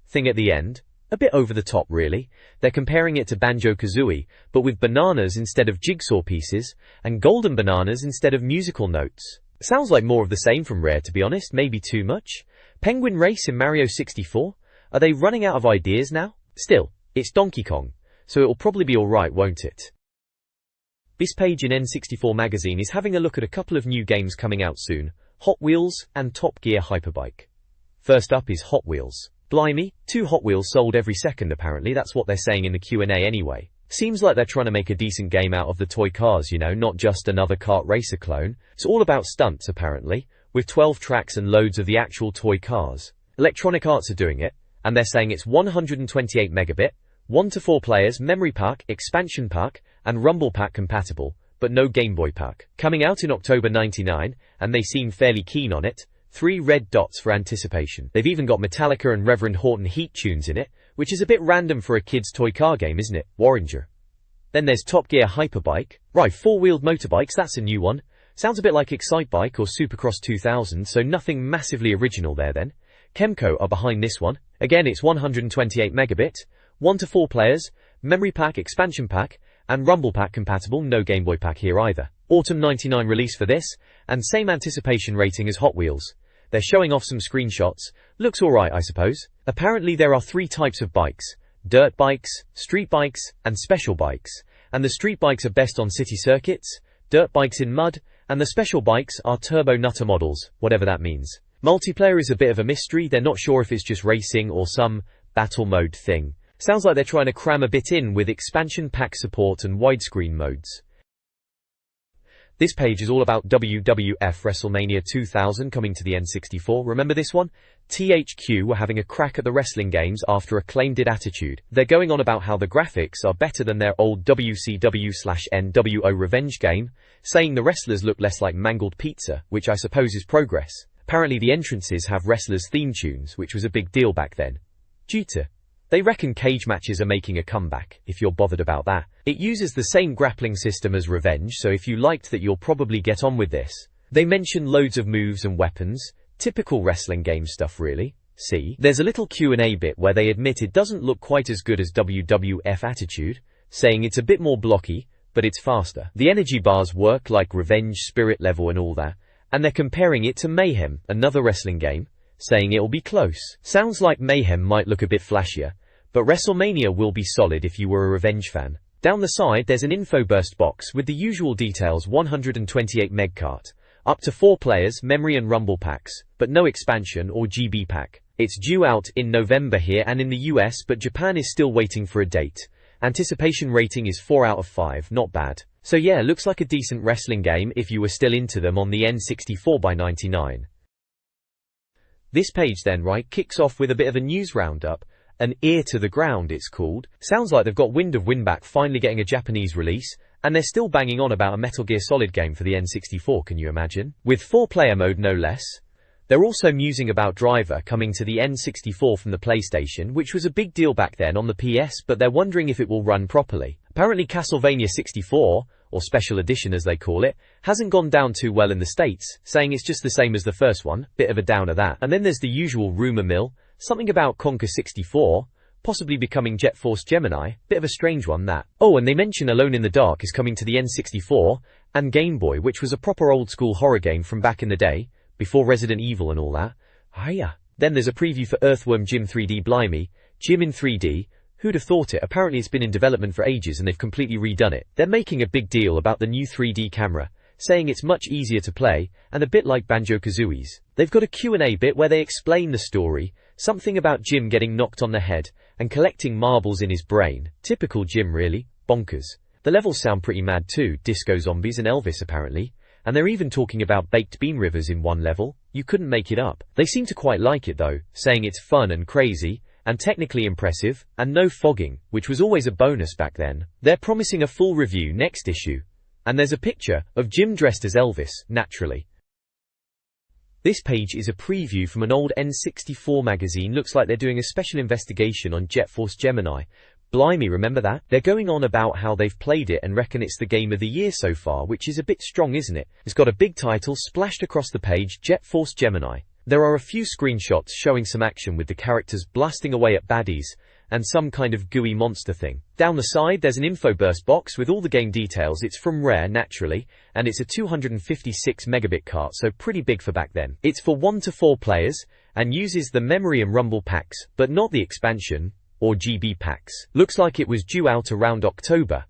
thing at the end. A bit over the top really. They're comparing it to Banjo-Kazooie, but with bananas instead of jigsaw pieces, and golden bananas instead of musical notes. Sounds like more of the same from Rare, to be honest, maybe too much. Penguin Race in Mario 64? Are they running out of ideas now? Still, it's Donkey Kong, so it'll probably be alright, won't it? This page in N64 Magazine is having a look at a couple of new games coming out soon, Hot Wheels and Top Gear Hyperbike. First up is Hot Wheels. Blimey, 2 Hot Wheels sold every second apparently, that's what they're saying in the Q&A anyway. Seems like they're trying to make a decent game out of the toy cars, you know, not just another kart racer clone. It's all about stunts apparently, with 12 tracks and loads of the actual toy cars. Electronic Arts are doing it, and they're saying it's 128 megabit, 1 to 4 players, memory pack, expansion pack, and Rumble Pack compatible, but no Game Boy pack. Coming out in October 99, and they seem fairly keen on it. 3 red dots for anticipation. They've even got Metallica and Reverend Horton Heat tunes in it, which is a bit random for a kid's toy car game, isn't it? Warringer. Then there's Top Gear Hyperbike. Right, 4-wheeled motorbikes, that's a new one. Sounds a bit like Excitebike or Supercross 2000, so nothing massively original there then. Kemco are behind this one. Again, it's 128 megabit, 1 to 4 players, memory pack, expansion pack, and Rumble Pack compatible, no Game Boy pack here either. Autumn 99 release for this, and same anticipation rating as Hot Wheels. They're showing off some screenshots. Looks alright, I suppose. Apparently there are 3 types of bikes: dirt bikes, street bikes, and special bikes. And the street bikes are best on city circuits, dirt bikes in mud, and the special bikes are turbo nutter models, whatever that means. Multiplayer is a bit of a mystery. They're not sure if it's just racing or some battle mode thing. Sounds like they're trying to cram a bit in with expansion pack support and widescreen modes. This page is all about WWF WrestleMania 2000 coming to the N64. Remember this one? THQ were having a crack at the wrestling games after Acclaim did Attitude. They're going on about how the graphics are better than their old WCW/NWO Revenge game, saying the wrestlers look less like mangled pizza, which I suppose is progress. Apparently the entrances have wrestlers' theme tunes, which was a big deal back then. They reckon cage matches are making a comeback, if you're bothered about that. It uses the same grappling system as Revenge, so if you liked that you'll probably get on with this. They mention loads of moves and weapons, typical wrestling game stuff really. See, there's a little Q&A bit where they admit it doesn't look quite as good as WWF Attitude, saying it's a bit more blocky, but it's faster. The energy bars work like Revenge, Spirit Level and all that, and they're comparing it to Mayhem, another wrestling game, saying it'll be close. Sounds like Mayhem might look a bit flashier, but WrestleMania will be solid if you were a Revenge fan. Down the side there's an info burst box with the usual details: 128 meg cart, up to 4 players, memory and rumble packs, but no expansion or GB pack. It's due out in November here and in the US, but Japan is still waiting for a date. Anticipation rating is 4 out of 5, not bad. So yeah, looks like a decent wrestling game if you were still into them on the N64 by '99. This page then, right, kicks off with a bit of a news roundup. An Ear to the Ground it's called. Sounds like they've got wind of Winback finally getting a Japanese release, and they're still banging on about a Metal Gear Solid game for the N64, can you imagine? With 4-player mode no less. They're also musing about Driver coming to the N64 from the PlayStation, which was a big deal back then on the PS, but they're wondering if it will run properly. Apparently Castlevania 64, or Special Edition as they call it, hasn't gone down too well in the States, saying it's just the same as the first one, bit of a downer that. And then there's the usual rumour mill, something about Conquer 64, possibly becoming Jet Force Gemini, bit of a strange one that. Oh, and they mention Alone in the Dark is coming to the N64, and Game Boy, which was a proper old school horror game from back in the day, before Resident Evil and all that. Then there's a preview for Earthworm Jim 3D. Blimey, Jim in 3D, who'd have thought it? Apparently it's been in development for ages and they've completely redone it. They're making a big deal about the new 3D camera, saying it's much easier to play, and a bit like Banjo-Kazooie's. They've got a Q&A bit where they explain the story, something about Jim getting knocked on the head, and collecting marbles in his brain. Typical Jim really, bonkers. The levels sound pretty mad too, disco zombies and Elvis apparently. And they're even talking about baked bean rivers in one level. You couldn't make it up. They seem to quite like it though, saying it's fun and crazy, and technically impressive, and no fogging, which was always a bonus back then. They're promising a full review next issue. And there's a picture of Jim dressed as Elvis, naturally. This page is a preview from an old N64 magazine. Looks like they're doing a special investigation on Jet Force Gemini. Blimey, remember that? They're going on about how they've played it and reckon it's the game of the year so far, which is a bit strong, isn't it? It's got a big title splashed across the page, Jet Force Gemini. There are a few screenshots showing some action with the characters blasting away at baddies, and some kind of gooey monster thing. Down the side there's an info burst box with all the game details. It's from Rare, naturally, and it's a 256 megabit cart, so pretty big for back then. It's for 1 to 4 players, and uses the memory and rumble packs, but not the expansion or GB packs. Looks like it was due out around October.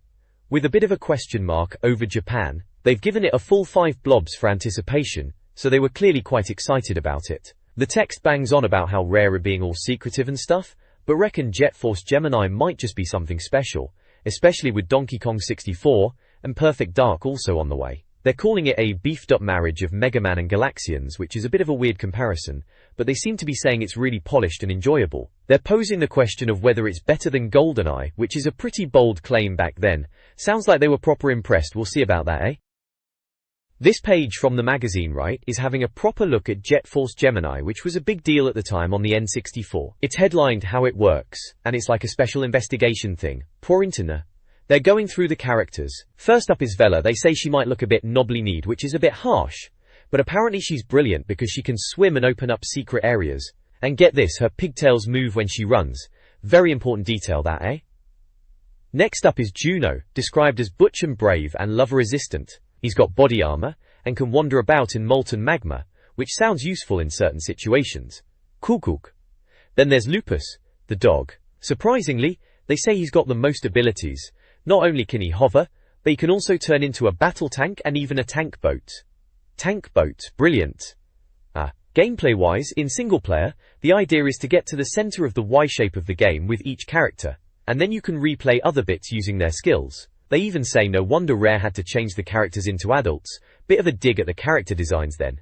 With a bit of a question mark over Japan, they've given it a full 5 blobs for anticipation, so they were clearly quite excited about it. The text bangs on about how Rare are being all secretive and stuff, but reckon Jet Force Gemini might just be something special, especially with Donkey Kong 64 and Perfect Dark also on the way. They're calling it a beefed-up marriage of Mega Man and Galaxians, which is a bit of a weird comparison, but they seem to be saying it's really polished and enjoyable. They're posing the question of whether it's better than GoldenEye, which is a pretty bold claim back then. Sounds like they were proper impressed. We'll see about that, eh? This page from the magazine, right, is having a proper look at Jet Force Gemini, which was a big deal at the time on the N64. It's headlined How It Works, and it's like a special investigation thing. Poor internet. They're going through the characters. First up is Vela. They say she might look a bit knobbly-kneed, which is a bit harsh, but apparently she's brilliant because she can swim and open up secret areas. And get this, her pigtails move when she runs. Very important detail that, eh? Next up is Juno, described as butch and brave and love-resistant. He's got body armor, and can wander about in molten magma, which sounds useful in certain situations. Kukuk. Then there's Lupus, the dog. Surprisingly, they say he's got the most abilities. Not only can he hover, but he can also turn into a battle tank and even a tank boat. Tank boat, brilliant. Gameplay-wise, in single-player, the idea is to get to the center of the Y shape of the game with each character, and then you can replay other bits using their skills. They even say no wonder Rare had to change the characters into adults. Bit of a dig at the character designs then.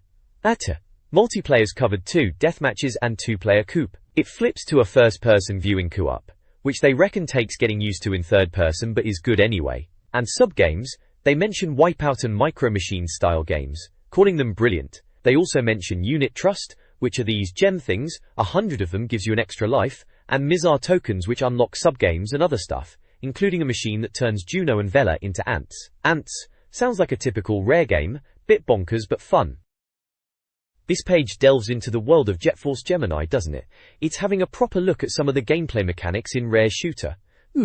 Multiplayer's covered 2 deathmatches and 2-player coupe. It flips to a first-person viewing co-op, which they reckon takes getting used to in third person but is good anyway. And sub-games, they mention Wipeout and Micro Machines style games, calling them brilliant. They also mention Unit Trust, which are these gem things, 100 of them gives you an extra life, and Mizar tokens which unlock sub-games and other stuff, including a machine that turns Juno and Vela into ants. Ants sounds like a typical Rare game, bit bonkers but fun. This page delves into the world of Jet Force Gemini, doesn't it? It's having a proper look at some of the gameplay mechanics in Rare's shooter.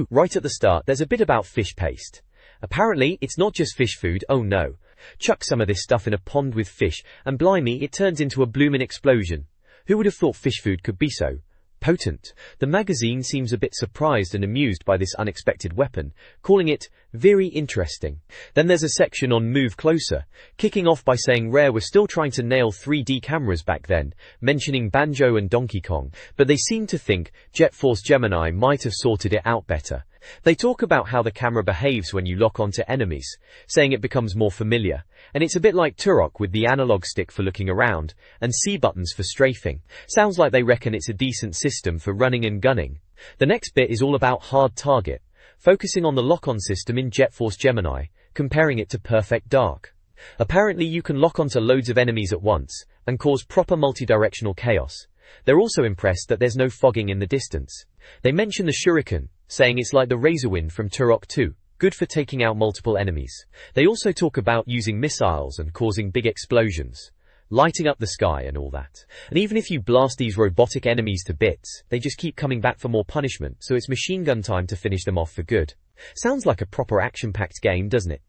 Right at the start there's a bit about fish paste. Apparently it's not just fish food, oh no. Chuck some of this stuff in a pond with fish, and blimey, it turns into a bloomin' explosion. Who would have thought fish food could be so potent? The magazine seems a bit surprised and amused by this unexpected weapon, calling it very interesting. Then there's a section on Move Closer, kicking off by saying Rare was still trying to nail 3D cameras back then, mentioning Banjo and Donkey Kong, but they seem to think Jet Force Gemini might have sorted it out better. They talk about how the camera behaves when you lock onto enemies, saying it becomes more familiar, and it's a bit like Turok with the analog stick for looking around, and C buttons for strafing. Sounds like they reckon it's a decent system for running and gunning. The next bit is all about Hard Target, focusing on the lock-on system in Jet Force Gemini, comparing it to Perfect Dark. Apparently you can lock onto loads of enemies at once, and cause proper multi-directional chaos. They're also impressed that there's no fogging in the distance. They mention the Shuriken, saying it's like the Razorwind from Turok 2, good for taking out multiple enemies. They also talk about using missiles and causing big explosions, lighting up the sky and all that. And even if you blast these robotic enemies to bits, they just keep coming back for more punishment, so it's machine gun time to finish them off for good. Sounds like a proper action-packed game, doesn't it?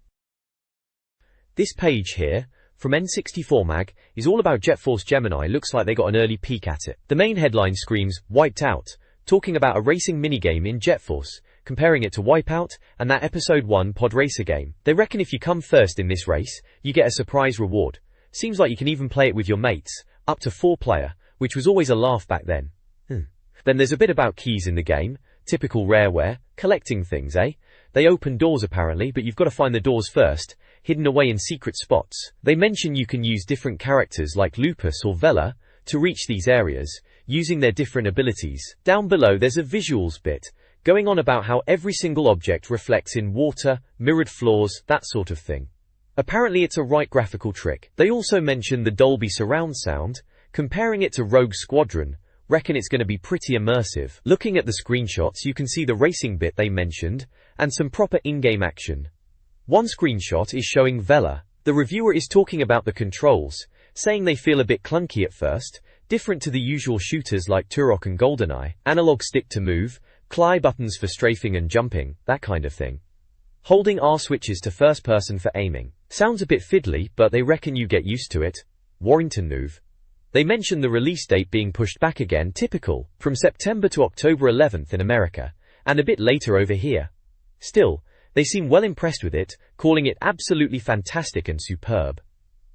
This page here, from N64 Mag, is all about Jet Force Gemini. Looks like they got an early peek at it. The main headline screams, Wiped Out, talking about a racing minigame in Jet Force, comparing it to Wipeout and that Episode 1 pod racer game. They reckon if you come first in this race, you get a surprise reward. Seems like you can even play it with your mates, up to 4-player, which was always a laugh back then. Then there's a bit about keys in the game, typical Rareware, collecting things, eh? They open doors apparently, but you've got to find the doors first, hidden away in secret spots. They mention you can use different characters like Lupus or Vela to reach these areas, using their different abilities. Down below there's a visuals bit, going on about how every single object reflects in water, mirrored floors, that sort of thing. Apparently it's a right graphical trick. They also mention the Dolby surround sound, comparing it to Rogue Squadron, reckon it's going to be pretty immersive. Looking at the screenshots you can see the racing bit they mentioned, and some proper in-game action. One screenshot is showing Vela. The reviewer is talking about the controls, saying they feel a bit clunky at first, different to the usual shooters like Turok and GoldenEye. Analog stick to move, CLI buttons for strafing and jumping, that kind of thing. Holding R switches to first person for aiming. Sounds a bit fiddly, but they reckon you get used to it. Warrington move. They mention the release date being pushed back again, typical, from September to October 11th in America, and a bit later over here. Still, they seem well impressed with it, calling it absolutely fantastic and superb.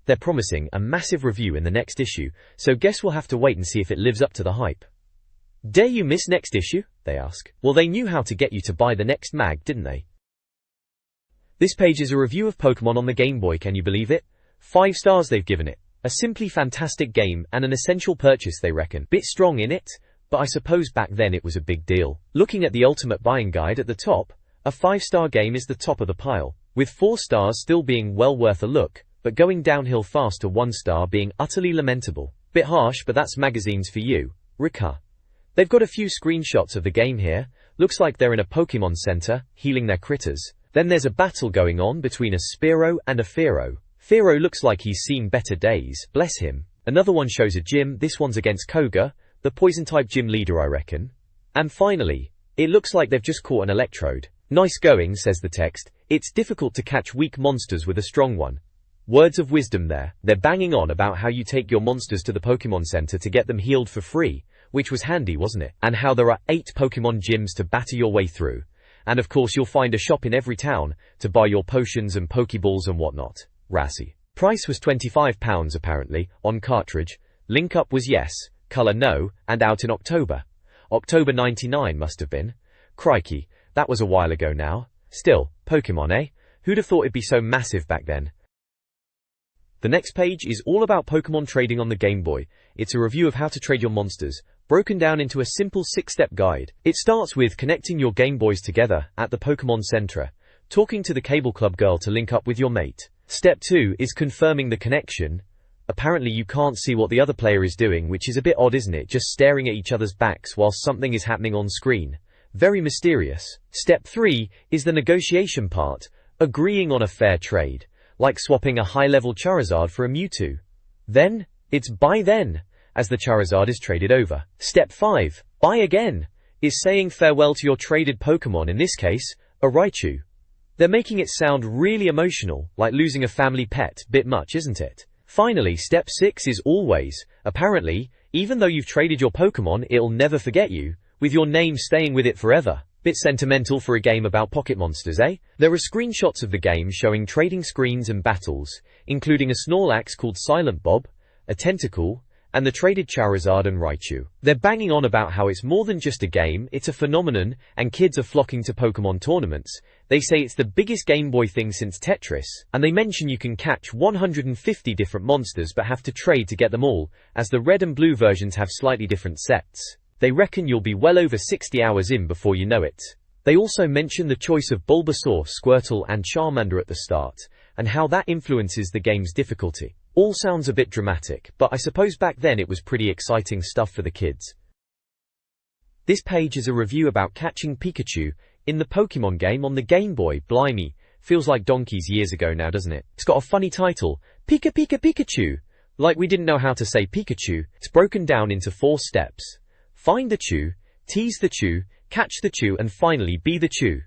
They're promising a massive review in the next issue, so guess we'll have to wait and see if it lives up to the hype. Dare you miss next issue? They ask. Well, they knew how to get you to buy the next mag, didn't they? This page is a review of Pokemon on the Game Boy, can you believe it? 5 stars they've given it. A simply fantastic game and an essential purchase they reckon. Bit strong in it, but I suppose back then it was a big deal. Looking at the ultimate buying guide at the top, a 5-star game is the top of the pile, with 4 stars still being well worth a look, but going downhill fast to 1 star being utterly lamentable. Bit harsh, but that's magazines for you. Rika. They've got a few screenshots of the game here. Looks like they're in a Pokemon Center, healing their critters. Then there's a battle going on between a Spearow and a Fearow. Fearow looks like he's seen better days, bless him. Another one shows a gym, this one's against Koga, the poison-type gym leader I reckon. And finally, it looks like they've just caught an Electrode. Nice going, says the text. It's difficult to catch weak monsters with a strong one. Words of wisdom there. They're banging on about how you take your monsters to the Pokemon Center to get them healed for free, which was handy, wasn't it? And how there are 8 Pokemon gyms to batter your way through. And of course you'll find a shop in every town to buy your potions and Pokeballs and whatnot. Rassy. Price was £25 apparently, on cartridge. Link up was yes, color no, and out in October. October 99 must have been. Crikey, that was a while ago now. Still, Pokemon, eh? Who'd have thought it'd be so massive back then? The next page is all about Pokemon trading on the Game Boy. It's a review of how to trade your monsters, broken down into a simple 6-step guide. It starts with connecting your Game Boys together at the Pokemon Center, talking to the Cable Club girl to link up with your mate. Step 2 is confirming the connection. Apparently you can't see what the other player is doing, which is a bit odd, isn't it? Just staring at each other's backs whilst something is happening on screen. Very mysterious. Step 3 is the negotiation part, agreeing on a fair trade, like swapping a high-level Charizard for a Mewtwo. Then, it's buy then, as the Charizard is traded over. Step 5, buy again, is saying farewell to your traded Pokemon, in this case, a Raichu. They're making it sound really emotional, like losing a family pet. Bit much, isn't it? Finally, step 6 is always, apparently, even though you've traded your Pokemon, it'll never forget you, with your name staying with it forever. Bit sentimental for a game about pocket monsters, eh? There are screenshots of the game showing trading screens and battles, including a Snorlax called Silent Bob, a Tentacle, and the traded Charizard and Raichu. They're banging on about how it's more than just a game, it's a phenomenon, and kids are flocking to Pokemon tournaments. They say it's the biggest Game Boy thing since Tetris, and they mention you can catch 150 different monsters but have to trade to get them all, as the red and blue versions have slightly different sets. They reckon you'll be well over 60 hours in before you know it. They also mention the choice of Bulbasaur, Squirtle and Charmander at the start, and how that influences the game's difficulty. All sounds a bit dramatic, but I suppose back then it was pretty exciting stuff for the kids. This page is a review about catching Pikachu in the Pokemon game on the Game Boy. Blimey, feels like donkeys years ago now, doesn't it? It's got a funny title, Pika Pika Pikachu. Like we didn't know how to say Pikachu. It's broken down into 4 steps. Find the Chew, tease the Chew, catch the Chew, and finally be the Chew.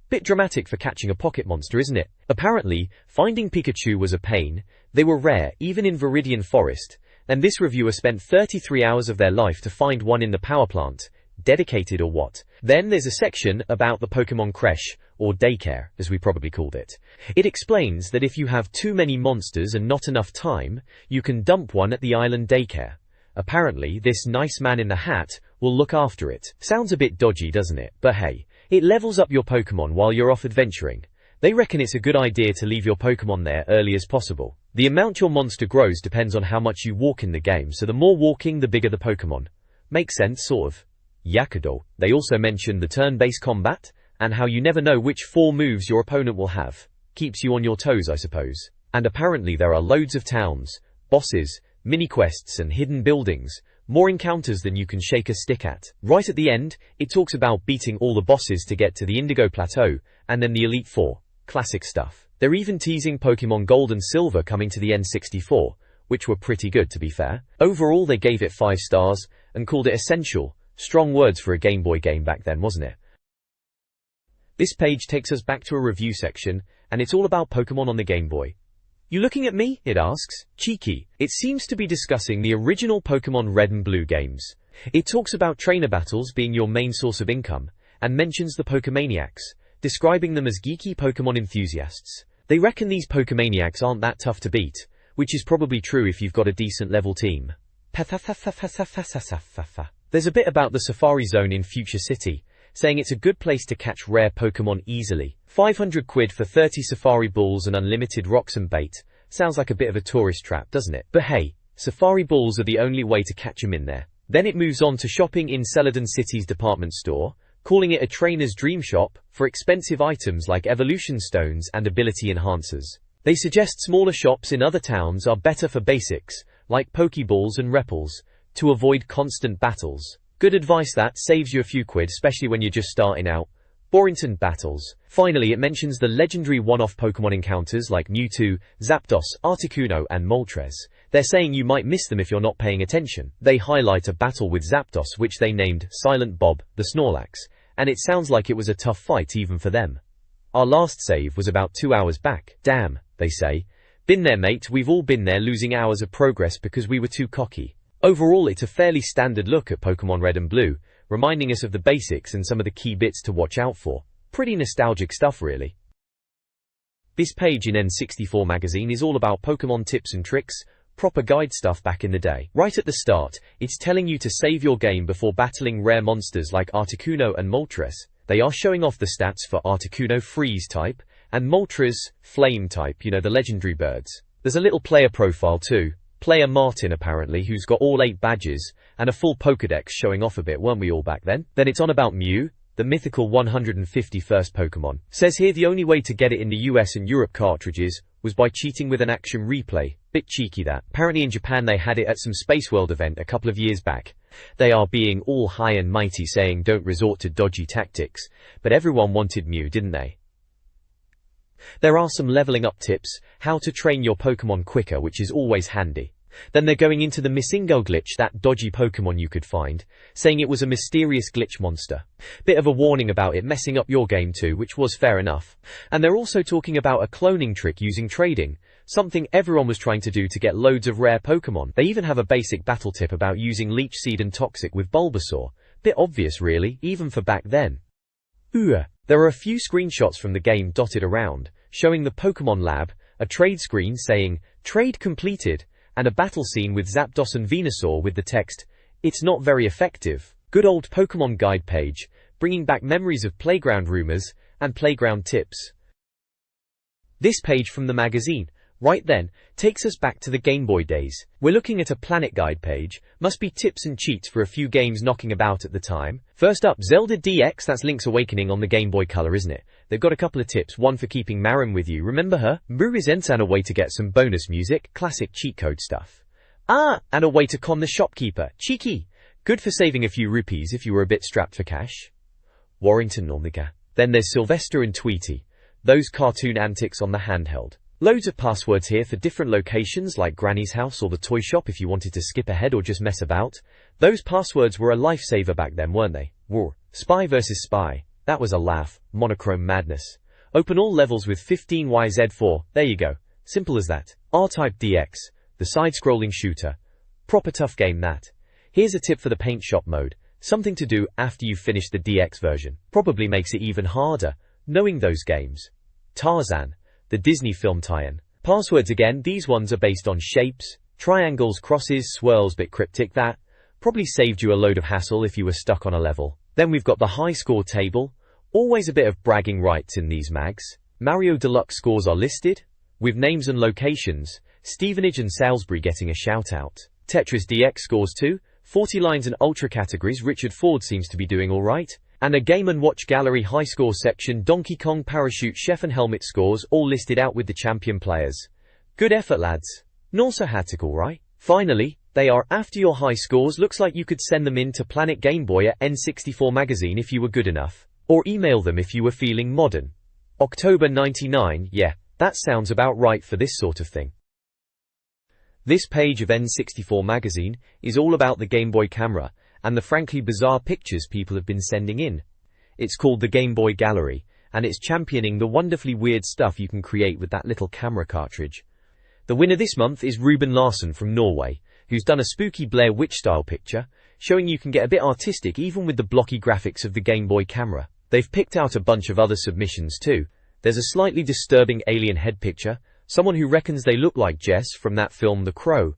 Bit dramatic for catching a pocket monster, isn't it? Apparently, finding Pikachu was a pain. They were rare, even in Viridian Forest, and this reviewer spent 33 hours of their life to find one in the power plant. Dedicated or what? Then there's a section about the Pokemon creche, or daycare, as we probably called it. It explains that if you have too many monsters and not enough time, you can dump one at the island daycare. Apparently, this nice man in the hat will look after it. Sounds a bit dodgy, doesn't it? But hey, it levels up your Pokemon while you're off adventuring. They reckon it's a good idea to leave your Pokemon there early as possible. The amount your monster grows depends on how much you walk in the game, so the more walking, the bigger the Pokemon. Makes sense, sort of. Yakudo. They also mention the turn-based combat, and how you never know which 4 moves your opponent will have. Keeps you on your toes, I suppose. And apparently there are loads of towns, bosses, mini-quests and hidden buildings, more encounters than you can shake a stick at. Right at the end, it talks about beating all the bosses to get to the Indigo Plateau, and then the Elite Four. Classic stuff. They're even teasing Pokemon Gold and Silver coming to the N64, which were pretty good to be fair. Overall they gave it 5 stars, and called it essential. Strong words for a Game Boy game back then, wasn't it? This page takes us back to a review section, and it's all about Pokemon on the Game Boy. You looking at me? It asks. Cheeky. It seems to be discussing the original Pokemon Red and Blue games. It talks about trainer battles being your main source of income, and mentions the Pokemaniacs, describing them as geeky Pokemon enthusiasts. They reckon these Pokemaniacs aren't that tough to beat, which is probably true if you've got a decent level team. There's a bit about the Safari Zone in Future City, saying it's a good place to catch rare Pokemon easily. 500 quid for 30 Safari Balls and unlimited rocks and bait. Sounds like a bit of a tourist trap, doesn't it? But hey, Safari Balls are the only way to catch 'em in there. Then it moves on to shopping in Celadon City's department store, calling it a trainer's dream shop, for expensive items like evolution stones and ability enhancers. They suggest smaller shops in other towns are better for basics, like Pokeballs and Repels, to avoid constant battles. Good advice that saves you a few quid, especially when you're just starting out. Borington battles. Finally, it mentions the legendary one-off Pokemon encounters like Mewtwo, Zapdos, Articuno, and Moltres. They're saying you might miss them if you're not paying attention. They highlight a battle with Zapdos which they named Silent Bob, the Snorlax, and it sounds like it was a tough fight even for them. Our last save was about 2 hours back. Damn, they say. Been there, mate, we've all been there, losing hours of progress because we were too cocky. Overall, it's a fairly standard look at Pokemon Red and Blue, reminding us of the basics and some of the key bits to watch out for. Pretty nostalgic stuff, really. This page in N64 Magazine is all about Pokemon tips and tricks, proper guide stuff back in the day. Right at the start, it's telling you to save your game before battling rare monsters like Articuno and Moltres. They are showing off the stats for Articuno freeze type, and Moltres flame type, you know, the legendary birds. There's a little player profile too. Player Martin apparently, who's got all 8 badges, and a full Pokédex showing off a bit, weren't we all back then? Then it's on about Mew, the mythical 151st Pokemon. Says here the only way to get it in the US and Europe cartridges was by cheating with an action replay. Bit cheeky that. Apparently in Japan they had it at some Space World event a couple of years back. They are being all high and mighty saying don't resort to dodgy tactics, but everyone wanted Mew, didn't they? There are some leveling up tips, how to train your Pokemon quicker, which is always handy. Then they're going into the Missingo glitch, that dodgy Pokemon you could find, saying it was a mysterious glitch monster. Bit of a warning about it messing up your game too, which was fair enough. And they're also talking about a cloning trick using trading, something everyone was trying to do to get loads of rare Pokemon. They even have a basic battle tip about using Leech Seed and Toxic with Bulbasaur. Bit obvious really, even for back then. There are a few screenshots from the game dotted around, showing the Pokemon Lab, a trade screen saying, "Trade completed," and a battle scene with Zapdos and Venusaur with the text, "It's not very effective." Good old Pokemon guide page, bringing back memories of playground rumors and playground tips. This page from the magazine, right then, takes us back to the Game Boy days. We're looking at a Planet Guide page, must be tips and cheats for a few games knocking about at the time. First up, Zelda DX, that's Link's Awakening on the Game Boy Color, isn't it? They've got a couple of tips, one for keeping Marin with you, remember her? And a way to get some bonus music, classic cheat code stuff. And a way to con the shopkeeper, cheeky. Good for saving a few rupees if you were a bit strapped for cash. Warrington Normiga. Then there's Sylvester and Tweety, those cartoon antics on the handheld. Loads of passwords here for different locations like Granny's house or the toy shop if you wanted to skip ahead or just mess about. Those passwords were a lifesaver back then, weren't they? War. Spy vs Spy. That was a laugh. Monochrome madness. Open all levels with 15YZ4. There you go. Simple as that. R-Type DX. The side-scrolling shooter. Proper tough game that. Here's a tip for the paint shop mode. Something to do after you've finished the DX version. Probably makes it even harder, knowing those games. Tarzan. The Disney film tie-in. Passwords again, these ones are based on shapes, triangles, crosses, swirls, bit cryptic that. Probably saved you a load of hassle if you were stuck on a level. Then we've got the high score table. Always a bit of bragging rights in these mags. Mario Deluxe scores are listed, with names and locations, Stevenage and Salisbury getting a shout out. Tetris DX scores too, 40 lines and ultra categories, Richard Ford seems to be doing alright. And a Game & Watch Gallery high score section, Donkey Kong Parachute Chef and Helmet scores, all listed out with the champion players. Good effort lads. Not so hectic alright. Finally, they are after your high scores, looks like you could send them in to Planet Game Boy at N64 Magazine if you were good enough. Or email them if you were feeling modern. October 99, yeah, that sounds about right for this sort of thing. This page of N64 Magazine is all about the Game Boy camera, and the frankly bizarre pictures people have been sending in. It's called the Game Boy Gallery, and it's championing the wonderfully weird stuff you can create with that little camera cartridge. The winner this month is Ruben Larsen from Norway, who's done a spooky Blair Witch style picture, showing you can get a bit artistic even with the blocky graphics of the Game Boy camera. They've picked out a bunch of other submissions too. There's a slightly disturbing alien head picture, someone who reckons they look like Jess from that film The Crow,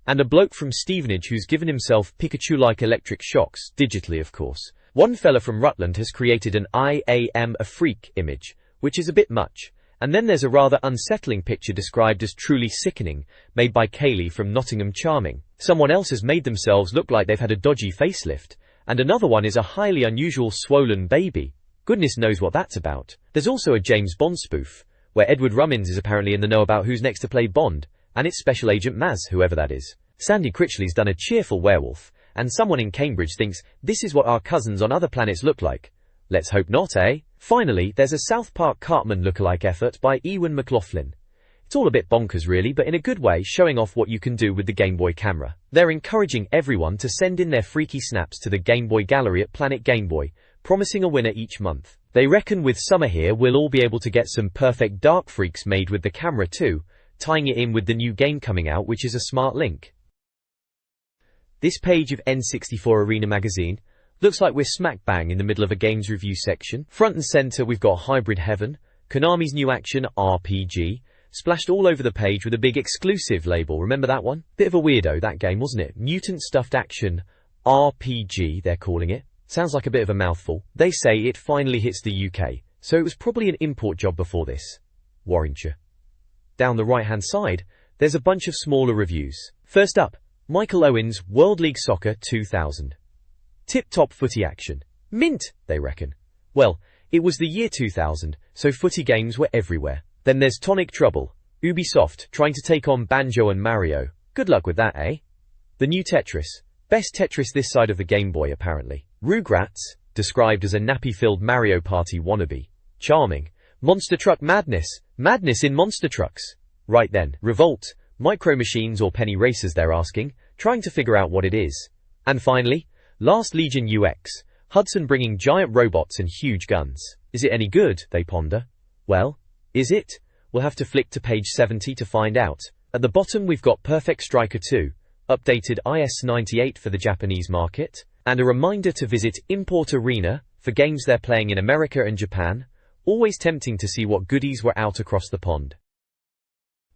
and a bloke from Stevenage who's given himself Pikachu-like electric shocks, digitally of course. One fella from Rutland has created an I am a freak image, which is a bit much. And then there's a rather unsettling picture described as truly sickening, made by Kaylee from Nottingham Charming. Someone else has made themselves look like they've had a dodgy facelift. And another one is a highly unusual swollen baby. Goodness knows what that's about. There's also a James Bond spoof, where Edward Rummins is apparently in the know about who's next to play Bond. And it's Special Agent Maz, whoever that is. Sandy Critchley's done a cheerful werewolf, and someone in Cambridge thinks, this is what our cousins on other planets look like. Let's hope not, eh? Finally, there's a South Park Cartman lookalike effort by Ewan McLaughlin. It's all a bit bonkers really, but in a good way, showing off what you can do with the Game Boy camera. They're encouraging everyone to send in their freaky snaps to the Game Boy Gallery at Planet Game Boy, promising a winner each month. They reckon with summer here we'll all be able to get some perfect dark freaks made with the camera too, tying it in with the new game coming out, which is a smart link. This page of N64 Arena magazine looks like we're smack bang in the middle of a games review section. Front and center we've got Hybrid Heaven, Konami's new action RPG, splashed all over the page with a big exclusive label. Remember that one? Bit of a weirdo, that game, wasn't it? Mutant Stuffed Action RPG, they're calling it. Sounds like a bit of a mouthful. They say it finally hits the UK, so it was probably an import job before this. Warringshire. Down the right-hand side, there's a bunch of smaller reviews. First up, Michael Owen's World League Soccer 2000. Tip-top footy action. Mint, they reckon. Well, it was the year 2000, so footy games were everywhere. Then there's Tonic Trouble. Ubisoft, trying to take on Banjo and Mario. Good luck with that, eh? The new Tetris. Best Tetris this side of the Game Boy, apparently. Rugrats, described as a nappy-filled Mario Party wannabe. Charming. Monster Truck Madness. Madness in monster trucks. Right then. Revolt. Micro Machines or Penny Racers, they're asking, trying to figure out what it is. And finally, Last Legion UX. Hudson bringing giant robots and huge guns. Is it any good, they ponder? Well, is it? We'll have to flick to page 70 to find out. At the bottom we've got Perfect Striker 2, updated IS-98 for the Japanese market, and a reminder to visit Import Arena for games they're playing in America and Japan. Always tempting to see what goodies were out across the pond.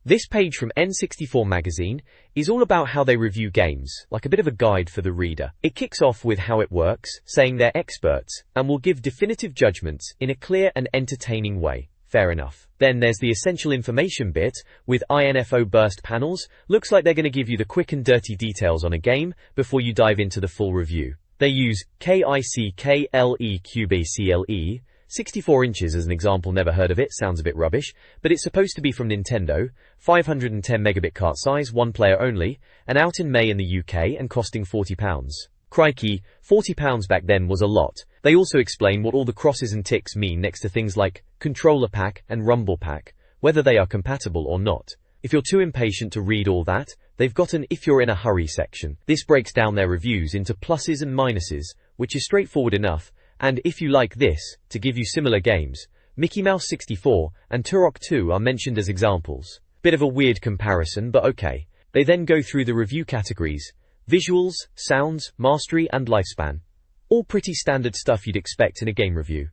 This page from N64 Magazine is all about how they review games, like a bit of a guide for the reader. It kicks off with how it works, saying they're experts, and will give definitive judgments in a clear and entertaining way. Fair enough. Then there's the essential information bit, with INFO burst panels. Looks like they're going to give you the quick and dirty details on a game before you dive into the full review. They use KICKLEQBCLE, 64 inches as an example. Never heard of it, sounds a bit rubbish, but it's supposed to be from Nintendo, 510 megabit cart size, one player only, and out in May in the UK and costing £40. Crikey, £40 back then was a lot. They also explain what all the crosses and ticks mean next to things like Controller Pack and Rumble Pack, whether they are compatible or not. If you're too impatient to read all that, they've got an If You're in a Hurry section. This breaks down their reviews into pluses and minuses, which is straightforward enough, and if you like this, to give you similar games, Mickey Mouse 64 and Turok 2 are mentioned as examples. Bit of a weird comparison, but okay. They then go through the review categories: visuals, sounds, mastery, and lifespan. All pretty standard stuff you'd expect in a game review.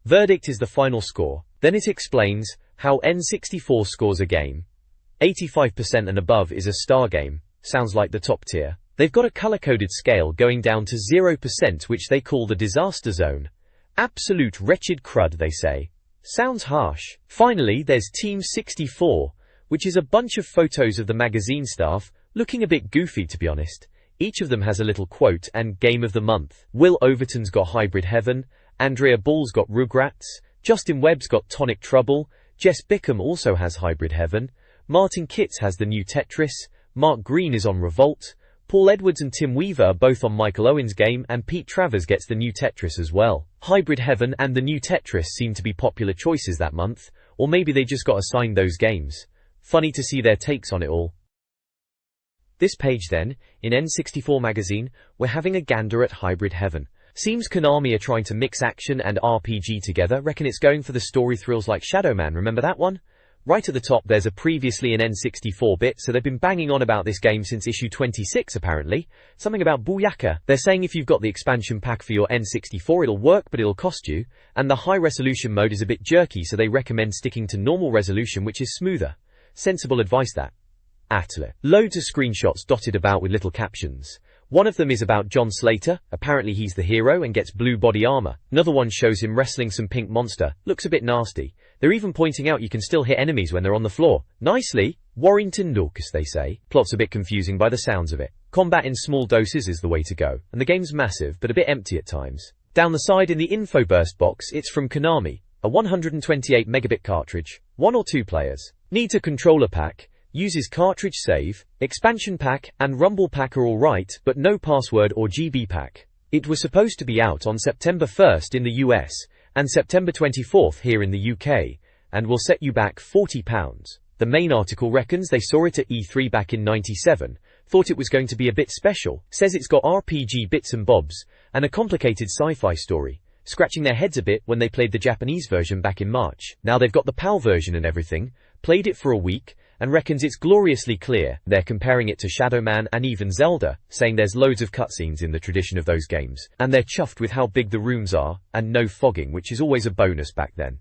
Verdict is the final score. Then it explains how N64 scores a game. 85% and above is a star game. Sounds like the top tier. They've got a color-coded scale going down to 0%, which they call the disaster zone. Absolute wretched crud, they say. Sounds harsh. Finally, there's Team 64, which is a bunch of photos of the magazine staff, looking a bit goofy to be honest. Each of them has a little quote and Game of the Month. Will Overton's got Hybrid Heaven, Andrea Ball's got Rugrats, Justin Webb's got Tonic Trouble, Jess Bickham also has Hybrid Heaven, Martin Kitts has the new Tetris, Mark Green is on Revolt, Paul Edwards and Tim Weaver are both on Michael Owen's game, and Pete Travers gets the new Tetris as well. Hybrid Heaven and the new Tetris seem to be popular choices that month, or maybe they just got assigned those games. Funny to see their takes on it all. This page then, in N64 Magazine, we're having a gander at Hybrid Heaven. Seems Konami are trying to mix action and RPG together. Reckon it's going for the story thrills like Shadow Man, remember that one? Right at the top there's a previously an N64 bit, so they've been banging on about this game since issue 26 apparently. Something about Booyaka. They're saying if you've got the expansion pack for your N64 it'll work, but it'll cost you. And the high resolution mode is a bit jerky, so they recommend sticking to normal resolution, which is smoother. Sensible advice that. Atla. Loads of screenshots dotted about with little captions. One of them is about John Slater. Apparently he's the hero and gets blue body armor. Another one shows him wrestling some pink monster. Looks a bit nasty. They're even pointing out you can still hit enemies when they're on the floor. Nicely. Warrington Dorcas, they say. Plot's a bit confusing by the sounds of it. Combat in small doses is the way to go, and the game's massive but a bit empty at times. Down the side in the info burst box, it's from Konami. A 128 megabit cartridge. 1 or 2 players. Needs a controller pack. Uses cartridge save, expansion pack, and rumble pack are alright, but no password or GB pack. It was supposed to be out on September 1st in the US, and September 24th here in the UK, and will set you back £40. The main article reckons they saw it at E3 back in '97, thought it was going to be a bit special, says it's got RPG bits and bobs, and a complicated sci-fi story, scratching their heads a bit when they played the Japanese version back in March. Now they've got the PAL version and everything, played it for a week, and reckons it's gloriously clear. They're comparing it to Shadow Man and even Zelda, saying there's loads of cutscenes in the tradition of those games, and they're chuffed with how big the rooms are, and no fogging, which is always a bonus back then.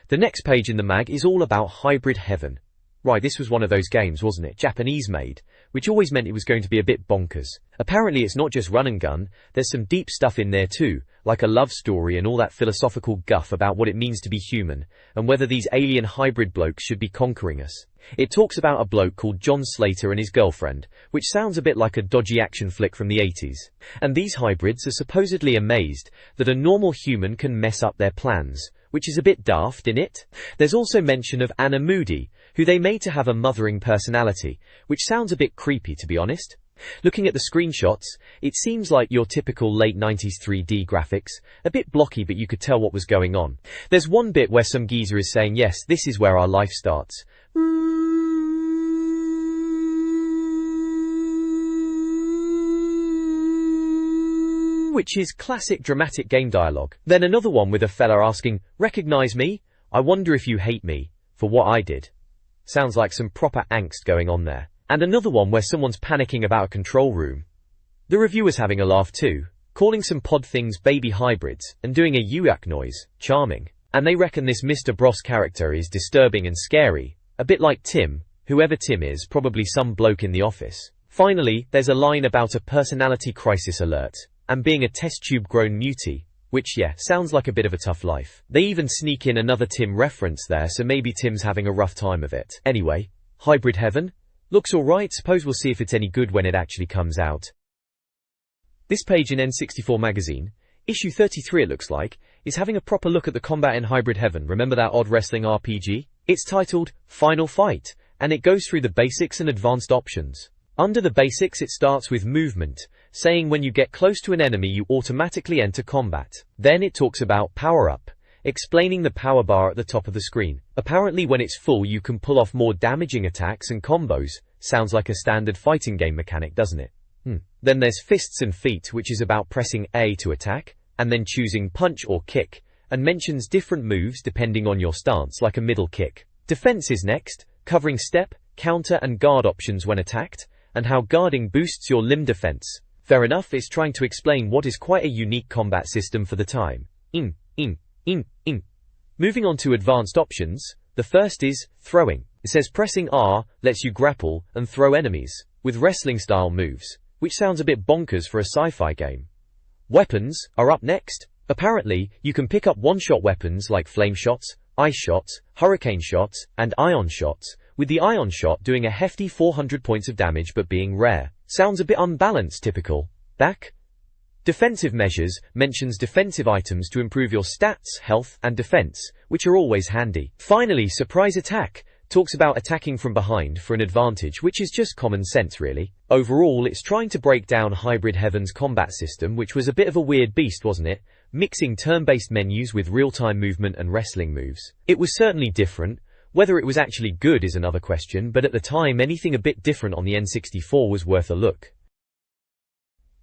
The next page in the mag is all about Hybrid Heaven. Right, this was one of those games, wasn't it? Japanese made, which always meant it was going to be a bit bonkers. Apparently it's not just run and gun, there's some deep stuff in there too, like a love story and all that philosophical guff about what it means to be human, and whether these alien hybrid blokes should be conquering us. It talks about a bloke called John Slater and his girlfriend, which sounds a bit like a dodgy action flick from the 80s. And these hybrids are supposedly amazed that a normal human can mess up their plans, which is a bit daft, innit? There's also mention of Anna Moody, who they made to have a mothering personality, which sounds a bit creepy to be honest. Looking at the screenshots, it seems like your typical late 90s 3D graphics, a bit blocky but you could tell what was going on. There's one bit where some geezer is saying, yes, this is where our life starts. Which is classic dramatic game dialogue. Then another one with a fella asking, "Recognize me? I wonder if you hate me for what I did." Sounds like some proper angst going on there. And another one where someone's panicking about a control room. The reviewer's having a laugh too, calling some pod things baby hybrids and doing a yuck noise. Charming. And they reckon this Mr. Bros character is disturbing and scary, a bit like Tim, whoever Tim is, probably some bloke in the office. Finally, there's a line about a personality crisis alert and being a test tube grown mutie, which sounds like a bit of a tough life. They even sneak in another Tim reference there, so maybe Tim's having a rough time of it. Anyway, Hybrid Heaven? Looks alright, suppose we'll see if it's any good when it actually comes out. This page in N64 Magazine, issue 33 it looks like, is having a proper look at the combat in Hybrid Heaven. Remember that odd wrestling RPG? It's titled Final Fight, and it goes through the basics and advanced options. Under the basics it starts with movement, saying when you get close to an enemy you automatically enter combat. Then it talks about power up, explaining the power bar at the top of the screen. Apparently when it's full you can pull off more damaging attacks and combos. Sounds like a standard fighting game mechanic, doesn't it? Then there's fists and feet, which is about pressing A to attack, and then choosing punch or kick, and mentions different moves depending on your stance, like a middle kick. Defense is next, covering step, counter and guard options when attacked, and how guarding boosts your limb defense. Fair enough, it's trying to explain what is quite a unique combat system for the time. Moving on to advanced options, the first is throwing. It says pressing R lets you grapple and throw enemies with wrestling style moves, which sounds a bit bonkers for a sci-fi game. Weapons are up next. Apparently, you can pick up one-shot weapons like flame shots, ice shots, hurricane shots, and ion shots, with the ion shot doing a hefty 400 points of damage but being rare. Sounds a bit unbalanced, typical. Back. Defensive measures mentions defensive items to improve your stats, health, and defense, which are always handy. Finally, surprise attack talks about attacking from behind for an advantage, which is just common sense really. Overall, it's trying to break down Hybrid Heaven's combat system, which was a bit of a weird beast, wasn't it? Mixing turn-based menus with real-time movement and wrestling moves. It was certainly different. Whether it was actually good is another question, but at the time anything a bit different on the N64 was worth a look.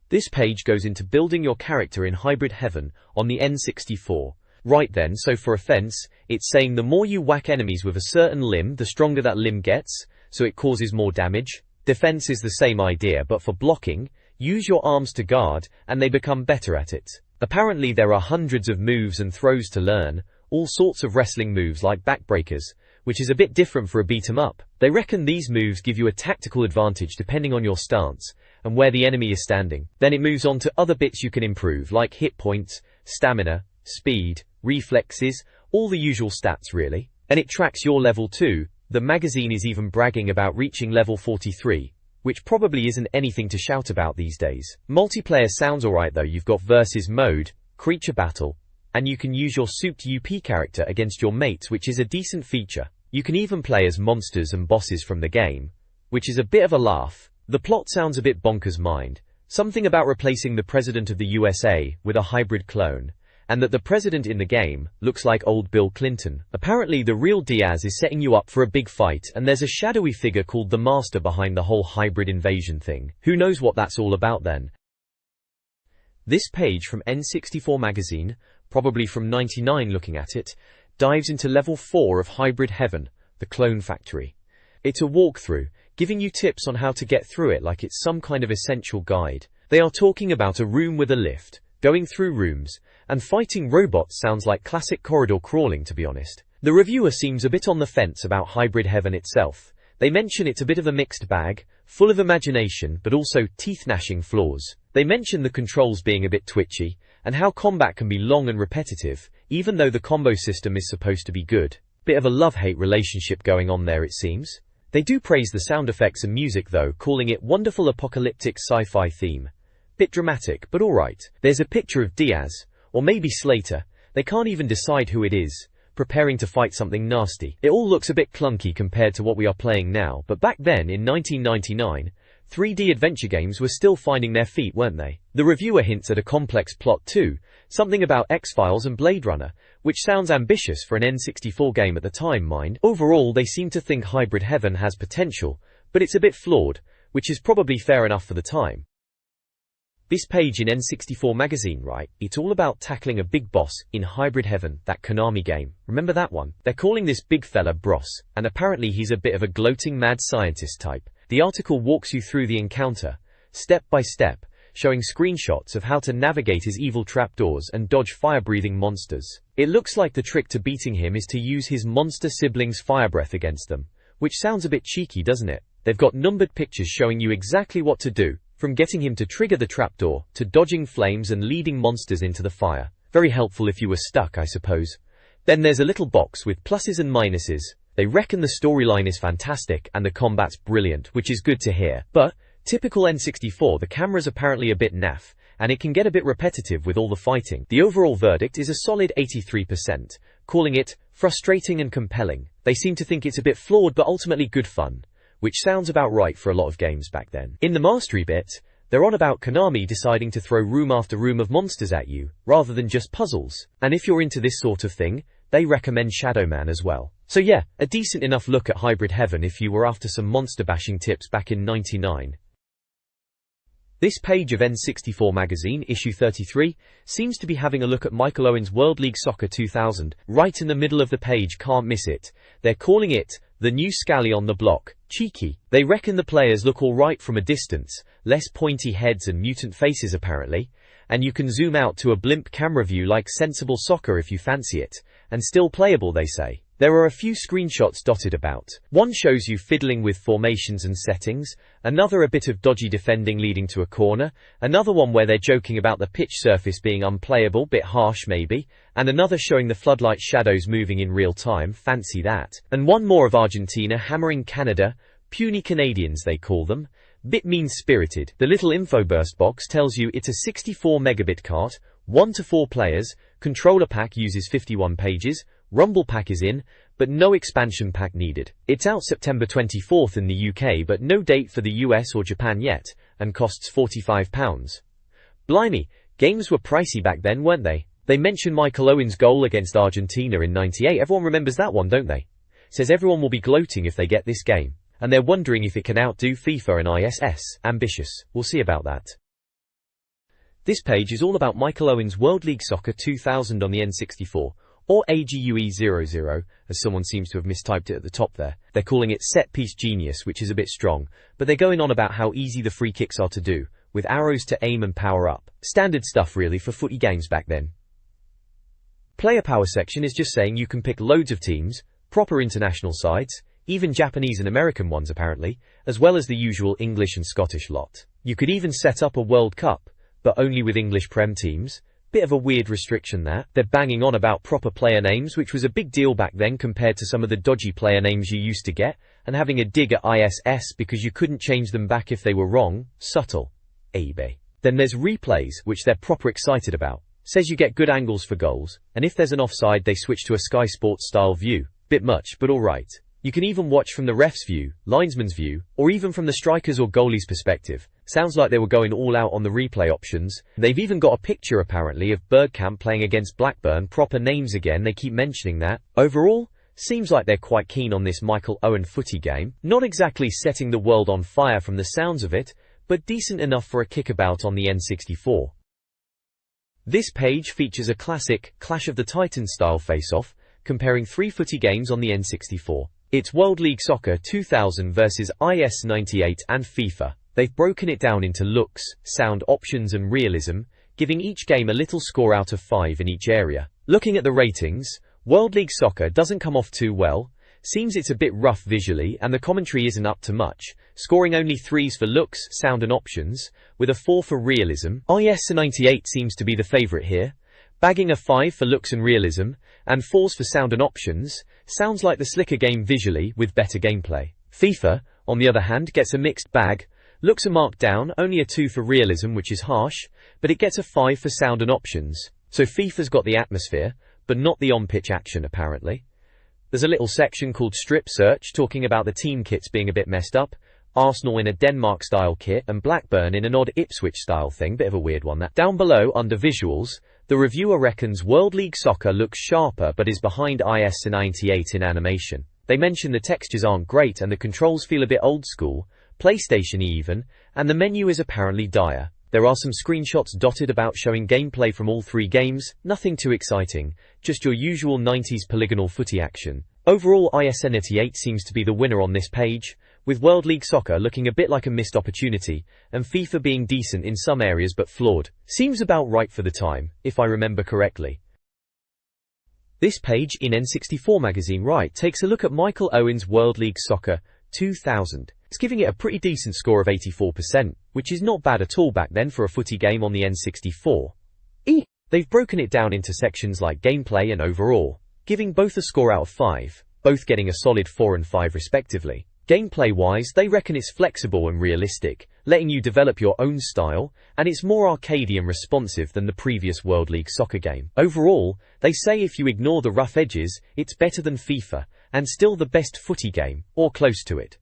This page goes into building your character in Hybrid Heaven on the N64. Right then, so for offense, it's saying the more you whack enemies with a certain limb, the stronger that limb gets, so it causes more damage. Defense is the same idea, but for blocking, use your arms to guard, and they become better at it. Apparently there are hundreds of moves and throws to learn, all sorts of wrestling moves like backbreakers, which is a bit different for a beat-em-up. They reckon these moves give you a tactical advantage depending on your stance and where the enemy is standing. Then it moves on to other bits you can improve, like hit points, stamina, speed, reflexes, all the usual stats really. And it tracks your level too. The magazine is even bragging about reaching level 43, which probably isn't anything to shout about these days. Multiplayer sounds alright though. You've got versus mode, creature battle, and you can use your souped UP character against your mates, which is a decent feature. You can even play as monsters and bosses from the game, which is a bit of a laugh. The plot sounds a bit bonkers mind. Something about replacing the president of the USA with a hybrid clone, and that the president in the game looks like old Bill Clinton. Apparently the real Diaz is setting you up for a big fight, and there's a shadowy figure called the Master behind the whole hybrid invasion thing. Who knows what that's all about then? This page from N64 Magazine, probably from '99 looking at it, dives into level 4 of Hybrid Heaven, the Clone Factory. It's a walkthrough, giving you tips on how to get through it like it's some kind of essential guide. They are talking about a room with a lift, going through rooms, and fighting robots. Sounds like classic corridor crawling to be honest. The reviewer seems a bit on the fence about Hybrid Heaven itself. They mention it's a bit of a mixed bag, full of imagination but also teeth-gnashing flaws. They mention the controls being a bit twitchy, and how combat can be long and repetitive, even though the combo system is supposed to be good. Bit of a love-hate relationship going on there, it seems. They do praise the sound effects and music though, calling it wonderful apocalyptic sci-fi theme. Bit dramatic, but alright. There's a picture of Diaz, or maybe Slater, they can't even decide who it is, preparing to fight something nasty. It all looks a bit clunky compared to what we are playing now, but back then in 1999, 3D adventure games were still finding their feet, weren't they? The reviewer hints at a complex plot too, something about X-Files and Blade Runner, which sounds ambitious for an N64 game at the time, mind. Overall, they seem to think Hybrid Heaven has potential, but it's a bit flawed, which is probably fair enough for the time. This page in N64 Magazine, right? It's all about tackling a big boss in Hybrid Heaven, that Konami game. Remember that one? They're calling this big fella Bros, and apparently he's a bit of a gloating mad scientist type. The article walks you through the encounter, step by step, showing screenshots of how to navigate his evil trapdoors and dodge fire-breathing monsters. It looks like the trick to beating him is to use his monster siblings' fire breath against them, which sounds a bit cheeky, doesn't it? They've got numbered pictures showing you exactly what to do, from getting him to trigger the trapdoor, to dodging flames and leading monsters into the fire. Very helpful if you were stuck, I suppose. Then there's a little box with pluses and minuses. They reckon the storyline is fantastic and the combat's brilliant, which is good to hear. But, typical N64, the camera's apparently a bit naff, and it can get a bit repetitive with all the fighting. The overall verdict is a solid 83%, calling it frustrating and compelling. They seem to think it's a bit flawed but ultimately good fun, which sounds about right for a lot of games back then. In the mastery bit, they're on about Konami deciding to throw room after room of monsters at you, rather than just puzzles. And if you're into this sort of thing, they recommend Shadow Man as well. So yeah, a decent enough look at Hybrid Heaven if you were after some monster bashing tips back in '99. This page of N64 Magazine, issue 33, seems to be having a look at Michael Owen's World League Soccer 2000. Right in the middle of the page, can't miss it. They're calling it the new Scally on the block. Cheeky. They reckon the players look alright from a distance, less pointy heads and mutant faces apparently, and you can zoom out to a blimp camera view like sensible soccer if you fancy it, and still playable, they say. There are a few screenshots dotted about. One shows you fiddling with formations and settings, another a bit of dodgy defending leading to a corner, another one where they're joking about the pitch surface being unplayable, bit harsh maybe, and another showing the floodlight shadows moving in real time, fancy that. And one more of Argentina hammering Canada, puny Canadians they call them, bit mean-spirited. The little info burst box tells you it's a 64 megabit cart, 1 to 4 players, controller pack uses 51 pages, Rumble pack is in, but no expansion pack needed. It's out September 24th in the UK but no date for the US or Japan yet, and costs £45. Blimey, games were pricey back then, weren't they? They mention Michael Owen's goal against Argentina in '98, everyone remembers that one, don't they? Says everyone will be gloating if they get this game, and they're wondering if it can outdo FIFA and ISS. Ambitious, we'll see about that. This page is all about Michael Owen's World League Soccer 2000 on the N64. Or AGUE00, as someone seems to have mistyped it at the top there. They're calling it Set Piece Genius, which is a bit strong, but they're going on about how easy the free kicks are to do, with arrows to aim and power up. Standard stuff really for footy games back then. Player power section is just saying you can pick loads of teams, proper international sides, even Japanese and American ones apparently, as well as the usual English and Scottish lot. You could even set up a World Cup, but only with English Prem teams. Bit of a weird restriction there. They're banging on about proper player names, which was a big deal back then compared to some of the dodgy player names you used to get, and having a dig at ISS because you couldn't change them back if they were wrong. Subtle. eBay. Then there's replays, which they're proper excited about. Says you get good angles for goals, and if there's an offside they switch to a Sky Sports style view. Bit much, but alright. You can even watch from the ref's view, linesman's view, or even from the striker's or goalie's perspective. Sounds like they were going all out on the replay options. They've even got a picture apparently of Bergkamp playing against Blackburn. Proper names again, they keep mentioning that. Overall, seems like they're quite keen on this Michael Owen footy game. Not exactly setting the world on fire from the sounds of it, but decent enough for a kickabout on the N64. This page features a classic Clash of the Titans style face-off, comparing 3 footy games on the N64. It's World League Soccer 2000 versus IS 98 and FIFA. They've broken it down into looks, sound options and realism, giving each game a little score out of 5 in each area. Looking at the ratings, World League Soccer doesn't come off too well. Seems it's a bit rough visually, and the commentary isn't up to much, scoring only 3s for looks, sound and options, with a 4 for realism. N98 seems to be the favourite here, bagging a 5 for looks and realism, and 4s for sound and options. Sounds like the slicker game visually, with better gameplay. FIFA, on the other hand, gets a mixed bag. Looks are marked down, only a 2 for realism, which is harsh, but it gets a 5 for sound and options. So FIFA's got the atmosphere, but not the on-pitch action apparently. There's a little section called Strip Search talking about the team kits being a bit messed up. Arsenal in a Denmark-style kit and Blackburn in an odd Ipswich-style thing, bit of a weird one that. Down below, under visuals, the reviewer reckons World League Soccer looks sharper but is behind N98 in animation. They mention the textures aren't great and the controls feel a bit old school, PlayStation-y even, and the menu is apparently dire. There are some screenshots dotted about showing gameplay from all 3 games, nothing too exciting, just your usual 90s polygonal footy action. Overall, N98 seems to be the winner on this page, with World League Soccer looking a bit like a missed opportunity, and FIFA being decent in some areas but flawed. Seems about right for the time, if I remember correctly. This page in N64 Magazine takes a look at Michael Owen's World League Soccer 2000. It's giving it a pretty decent score of 84%, which is not bad at all back then for a footy game on the N64. They've broken it down into sections like gameplay and overall, giving both a score out of 5, both getting a solid 4 and 5 respectively. Gameplay-wise, they reckon it's flexible and realistic, letting you develop your own style, and it's more arcadey and responsive than the previous World League Soccer game. Overall, they say if you ignore the rough edges, it's better than FIFA, and still the best footy game, or close to it.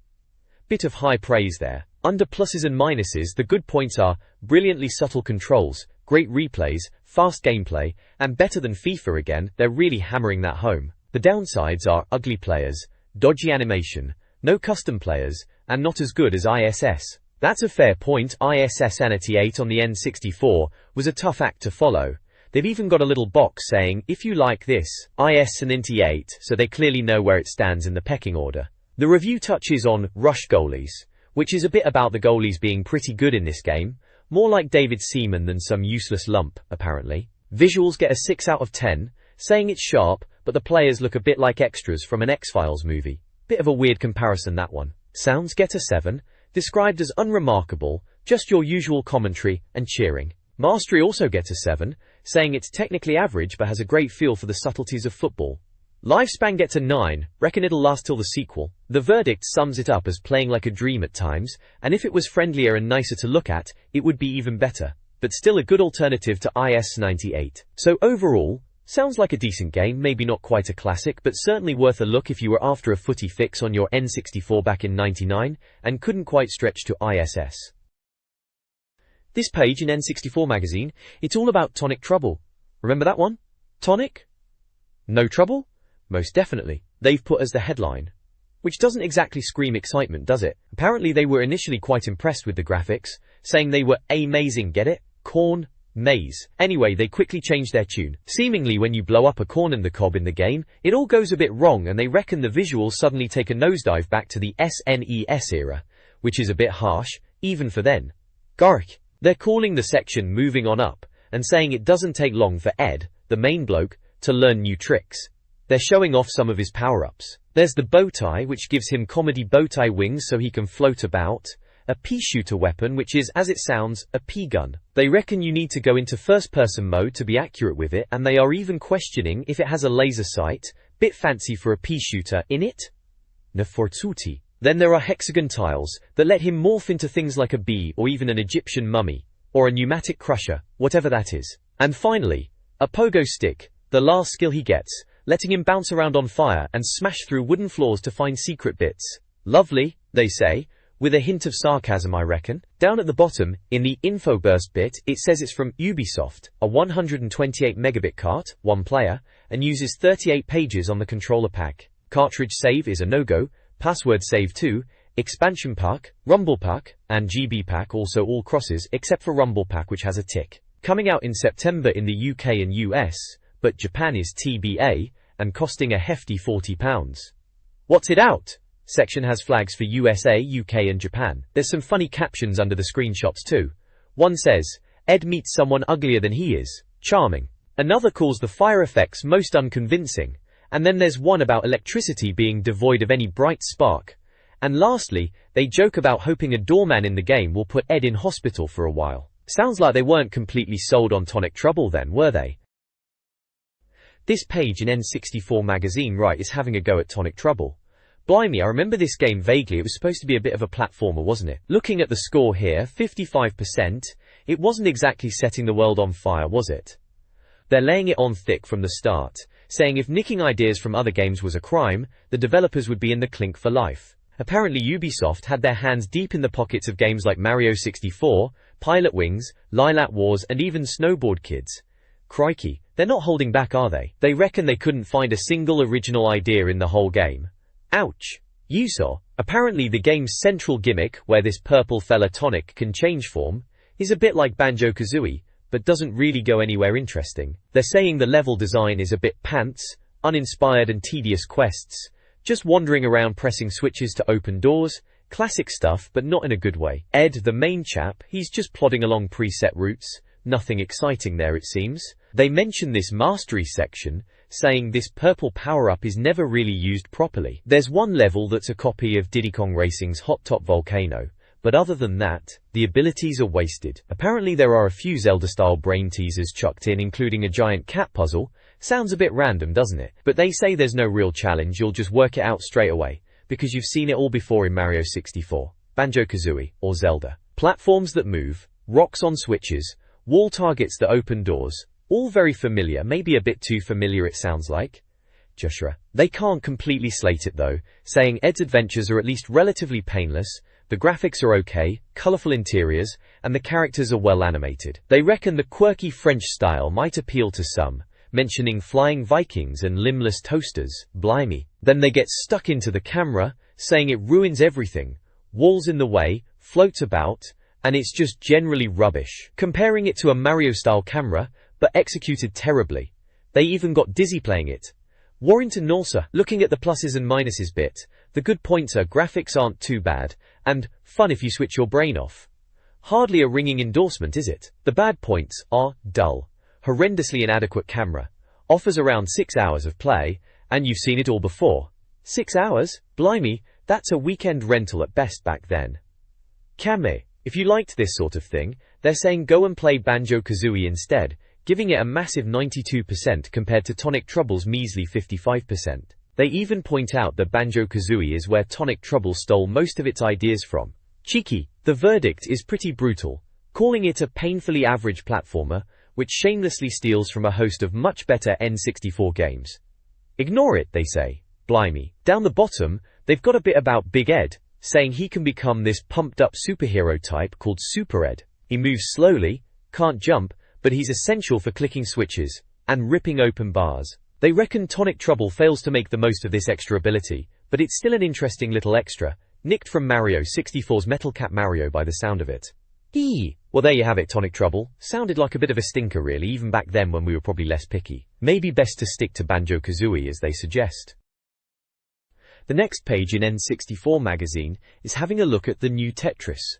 Bit of high praise there. Under pluses and minuses, the good points are brilliantly subtle controls, great replays, fast gameplay, and better than FIFA again. They're really hammering that home. The downsides are ugly players, dodgy animation, no custom players, and not as good as ISS. That's a fair point. N98 on the N64 was a tough act to follow. They've even got a little box saying, if you like this, N98, so they clearly know where it stands in the pecking order. The review touches on rush goalies, which is a bit about the goalies being pretty good in this game, more like David Seaman than some useless lump, apparently. Visuals get a 6 out of 10, saying it's sharp, but the players look a bit like extras from an X-Files movie. Bit of a weird comparison, that one. Sounds get a 7, described as unremarkable, just your usual commentary and cheering. Mastery also gets a 7, saying it's technically average but has a great feel for the subtleties of football. Lifespan gets a 9, reckon it'll last till the sequel. The verdict sums it up as playing like a dream at times, and if it was friendlier and nicer to look at, it would be even better. But still a good alternative to N98. So overall, sounds like a decent game, maybe not quite a classic, but certainly worth a look if you were after a footy fix on your N64 back in '99, and couldn't quite stretch to ISS. This page in N64 Magazine, it's all about Tonic Trouble. Remember that one? Tonic? No trouble? Most definitely. They've put as the headline. Which doesn't exactly scream excitement, does it? Apparently they were initially quite impressed with the graphics, saying they were amazing, get it? Corn, maze. Anyway, they quickly changed their tune. Seemingly when you blow up a corn on the cob in the game, it all goes a bit wrong and they reckon the visuals suddenly take a nosedive back to the SNES era, which is a bit harsh, even for then. Gark. They're calling the section Moving On Up, and saying it doesn't take long for Ed, the main bloke, to learn new tricks. They're showing off some of his power-ups. There's the bow tie, which gives him comedy bow tie wings so he can float about. A pea-shooter weapon, which is, as it sounds, a pea gun. They reckon you need to go into first-person mode to be accurate with it, and they are even questioning if it has a laser sight. Bit fancy for a pea-shooter, in it? Nefortsuti. Then there are hexagon tiles that let him morph into things like a bee or even an Egyptian mummy, or a pneumatic crusher, whatever that is. And finally, a pogo stick, the last skill he gets, letting him bounce around on fire and smash through wooden floors to find secret bits. Lovely, they say, with a hint of sarcasm I reckon. Down at the bottom, in the info burst bit, it says it's from Ubisoft, a 128 megabit cart, one player, and uses 38 pages on the controller pack. Cartridge save is a no-go, password save too, expansion pack, rumble pack, and GB pack also all crosses except for rumble pack which has a tick. Coming out in September in the UK and US, but Japan is TBA, and costing a hefty £40. What's it out? Section has flags for USA, UK and Japan. There's some funny captions under the screenshots too. One says, Ed meets someone uglier than he is. Charming. Another calls the fire effects most unconvincing, And then there's one about electricity being devoid of any bright spark. And lastly, they joke about hoping a doorman in the game will put Ed in hospital for a while. Sounds like they weren't completely sold on Tonic Trouble then, were they? This page in N64 Magazine is having a go at Tonic Trouble. Blimey, I remember this game vaguely. It was supposed to be a bit of a platformer, wasn't it? Looking at the score here, 55%, it wasn't exactly setting the world on fire, was it? They're laying it on thick from the start, saying if nicking ideas from other games was a crime, the developers would be in the clink for life. Apparently Ubisoft had their hands deep in the pockets of games like Mario 64, Pilot Wings, Lilac Wars and even Snowboard Kids. Crikey, they're not holding back, are they? They reckon they couldn't find a single original idea in the whole game. Ouch. You saw. Apparently the game's central gimmick, where this purple fella Tonic can change form, is a bit like Banjo-Kazooie, but doesn't really go anywhere interesting. They're saying the level design is a bit pants, uninspired and tedious quests, just wandering around pressing switches to open doors, classic stuff but not in a good way. Ed, the main chap, he's just plodding along preset routes, nothing exciting there it seems. They mention this mastery section, saying this purple power-up is never really used properly. There's one level that's a copy of Diddy Kong Racing's Hot Top Volcano, but other than that, the abilities are wasted. Apparently there are a few Zelda-style brain teasers chucked in, including a giant cat puzzle. Sounds a bit random, doesn't it? But they say there's no real challenge, you'll just work it out straight away, because you've seen it all before in Mario 64, Banjo-Kazooie, or Zelda. Platforms that move, rocks on switches, wall targets that open doors, all very familiar, maybe a bit too familiar it sounds like. Joshua. They can't completely slate it though, saying Ed's adventures are at least relatively painless, the graphics are okay, colourful interiors, and the characters are well animated. They reckon the quirky French style might appeal to some, mentioning flying Vikings and limbless toasters. Blimey. Then they get stuck into the camera, saying it ruins everything, walls in the way, floats about, and it's just generally rubbish. Comparing it to a Mario-style camera, but executed terribly. They even got dizzy playing it. Warrington Nalsa, looking at the pluses and minuses bit, the good points are graphics aren't too bad, and fun if you switch your brain off. Hardly a ringing endorsement, is it? The bad points are dull, horrendously inadequate camera, offers around 6 hours of play, and you've seen it all before. 6 hours? Blimey, that's a weekend rental at best back then. Kame, if you liked this sort of thing, they're saying go and play Banjo-Kazooie instead, giving it a massive 92% compared to Tonic Trouble's measly 55%. They even point out that Banjo-Kazooie is where Tonic Trouble stole most of its ideas from. Cheeky. The verdict is pretty brutal, calling it a painfully average platformer, which shamelessly steals from a host of much better N64 games. Ignore it, they say. Blimey. Down the bottom, they've got a bit about Big Ed, saying he can become this pumped-up superhero type called Super Ed. He moves slowly, can't jump, but he's essential for clicking switches and ripping open bars. They reckon Tonic Trouble fails to make the most of this extra ability, but it's still an interesting little extra, nicked from Mario 64's Metal Cat Mario by the sound of it. Well, there you have it, Tonic Trouble. Sounded like a bit of a stinker really, even back then when we were probably less picky. Maybe best to stick to Banjo-Kazooie as they suggest. The next page in N64 Magazine is having a look at the new Tetris.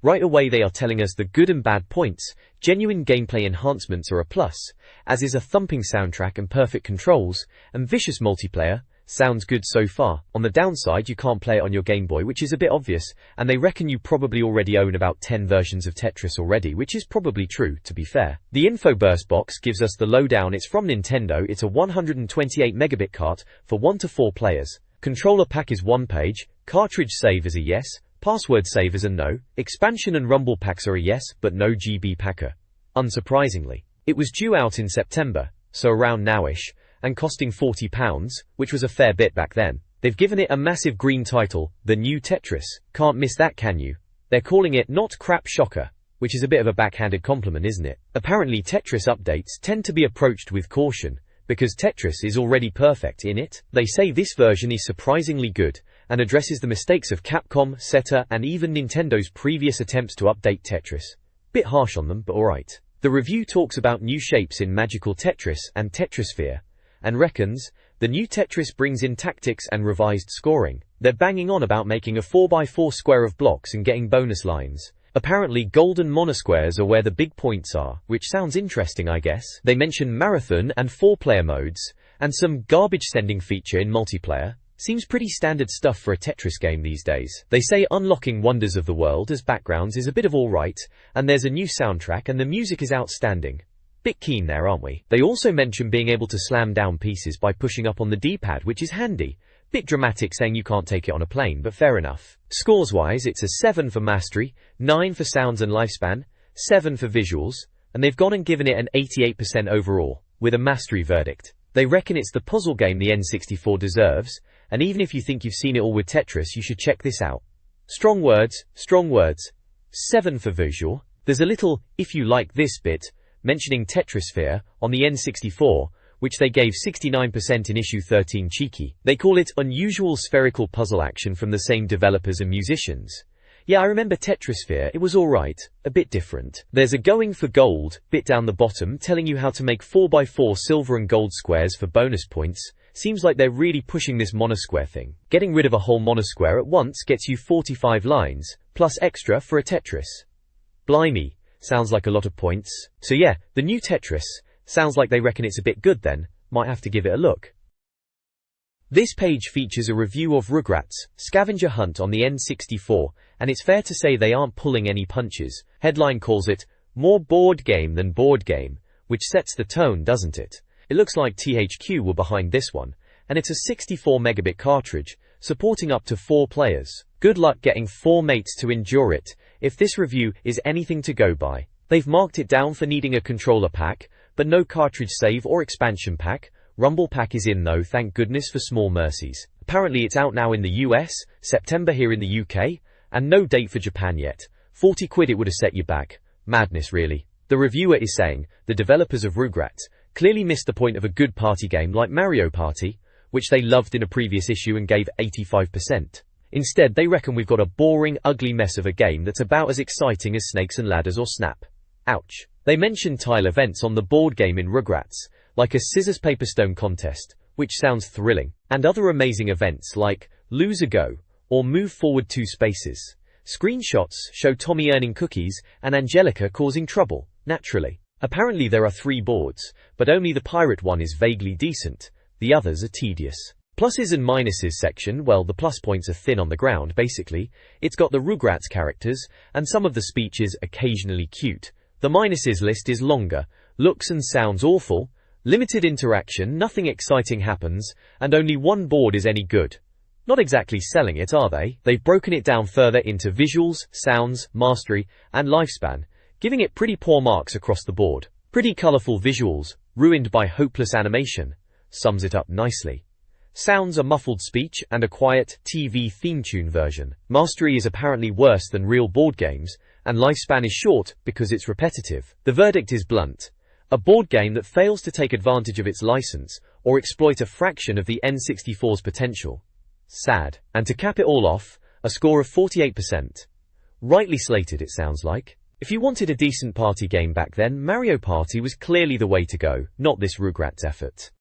Right away they are telling us the good and bad points. Genuine gameplay enhancements are a plus, as is a thumping soundtrack and perfect controls, and vicious multiplayer. Sounds good so far. On the downside, you can't play it on your Game Boy, which is a bit obvious, and they reckon you probably already own about 10 versions of Tetris already, which is probably true, to be fair. The info burst box gives us the lowdown. It's from Nintendo. It's a 128 megabit cart for 1 to 4 players. Controller pack is 1 page, cartridge save is a yes, password save is a no, expansion and rumble packs are a yes, but no GB packer. Unsurprisingly. It was due out in September, so around nowish, and costing £40, which was a fair bit back then. They've given it a massive green title, The New Tetris. Can't miss that, can you? They're calling it Not Crap Shocker, which is a bit of a backhanded compliment, isn't it? Apparently Tetris updates tend to be approached with caution, because Tetris is already perfect in it. They say this version is surprisingly good, and addresses the mistakes of Capcom, Seta, and even Nintendo's previous attempts to update Tetris. Bit harsh on them, but alright. The review talks about new shapes in Magical Tetris and Tetrisphere, and reckons, the new Tetris brings in tactics and revised scoring. They're banging on about making a 4x4 square of blocks and getting bonus lines. Apparently golden monosquares are where the big points are, which sounds interesting I guess. They mention marathon and 4-player modes, And some garbage sending feature in multiplayer. Seems pretty standard stuff for a Tetris game these days. They say unlocking wonders of the world as backgrounds is a bit of alright, and there's a new soundtrack and the music is outstanding. Bit keen there, aren't we? They also mention being able to slam down pieces by pushing up on the D-pad, which is handy. Bit dramatic saying you can't take it on a plane, but fair enough. Scores-wise, it's a 7 for mastery, 9 for sounds and lifespan, 7 for visuals, and they've gone and given it an 88% overall, with a mastery verdict. They reckon it's the puzzle game the N64 deserves, and even if you think you've seen it all with Tetris, you should check this out. Strong words, 7 for visual. There's a little, if you like this bit, mentioning Tetrisphere on the N64, which they gave 69% in issue 13 cheeky. They call it unusual spherical puzzle action from the same developers and musicians. Yeah, I remember Tetrisphere, it was alright, a bit different. There's a going for gold bit down the bottom telling you how to make 4x4 silver and gold squares for bonus points. Seems like they're really pushing this monosquare thing. Getting rid of a whole monosquare at once gets you 45 lines, plus extra for a Tetris. Blimey, sounds like a lot of points. So yeah, the new Tetris, sounds like they reckon it's a bit good then, might have to give it a look. This page features a review of Rugrats, Scavenger Hunt on the N64, and it's fair to say they aren't pulling any punches. Headline calls it, more board game than board game, which sets the tone, doesn't it? It looks like THQ were behind this one, and it's a 64 megabit cartridge, supporting up to 4 players. Good luck getting 4 mates to endure it, if this review is anything to go by. They've marked it down for needing a controller pack, but no cartridge save or expansion pack. Rumble pack is in though, thank goodness for small mercies. Apparently it's out now in the US, September here in the UK, and no date for Japan yet. 40 quid it would have set you back. Madness really. The reviewer is saying, the developers of Rugrats clearly missed the point of a good party game like Mario Party, which they loved in a previous issue and gave 85%. Instead they reckon we've got a boring, ugly mess of a game that's about as exciting as Snakes and Ladders or Snap. Ouch. They mention tile events on the board game in Rugrats, like a scissors paper stone contest, which sounds thrilling, and other amazing events like Lose a Go or Move Forward 2 Spaces. Screenshots show Tommy earning cookies and Angelica causing trouble, naturally. Apparently there are 3 boards, but only the pirate one is vaguely decent, the others are tedious. Pluses and minuses section, well, the plus points are thin on the ground basically. It's got the Rugrats characters, and some of the speech is occasionally cute. The minuses list is longer, looks and sounds awful, limited interaction, nothing exciting happens, and only 1 board is any good. Not exactly selling it, are they? They've broken it down further into visuals, sounds, mastery, and lifespan, giving it pretty poor marks across the board. Pretty colourful visuals, ruined by hopeless animation, sums it up nicely. Sounds a muffled speech and a quiet TV theme tune version. Mastery is apparently worse than real board games, and lifespan is short because it's repetitive. The verdict is blunt. A board game that fails to take advantage of its license or exploit a fraction of the N64's potential. Sad. And to cap it all off, a score of 48%. Rightly slated it sounds like. If you wanted a decent party game back then, Mario Party was clearly the way to go, not this Rugrats effort.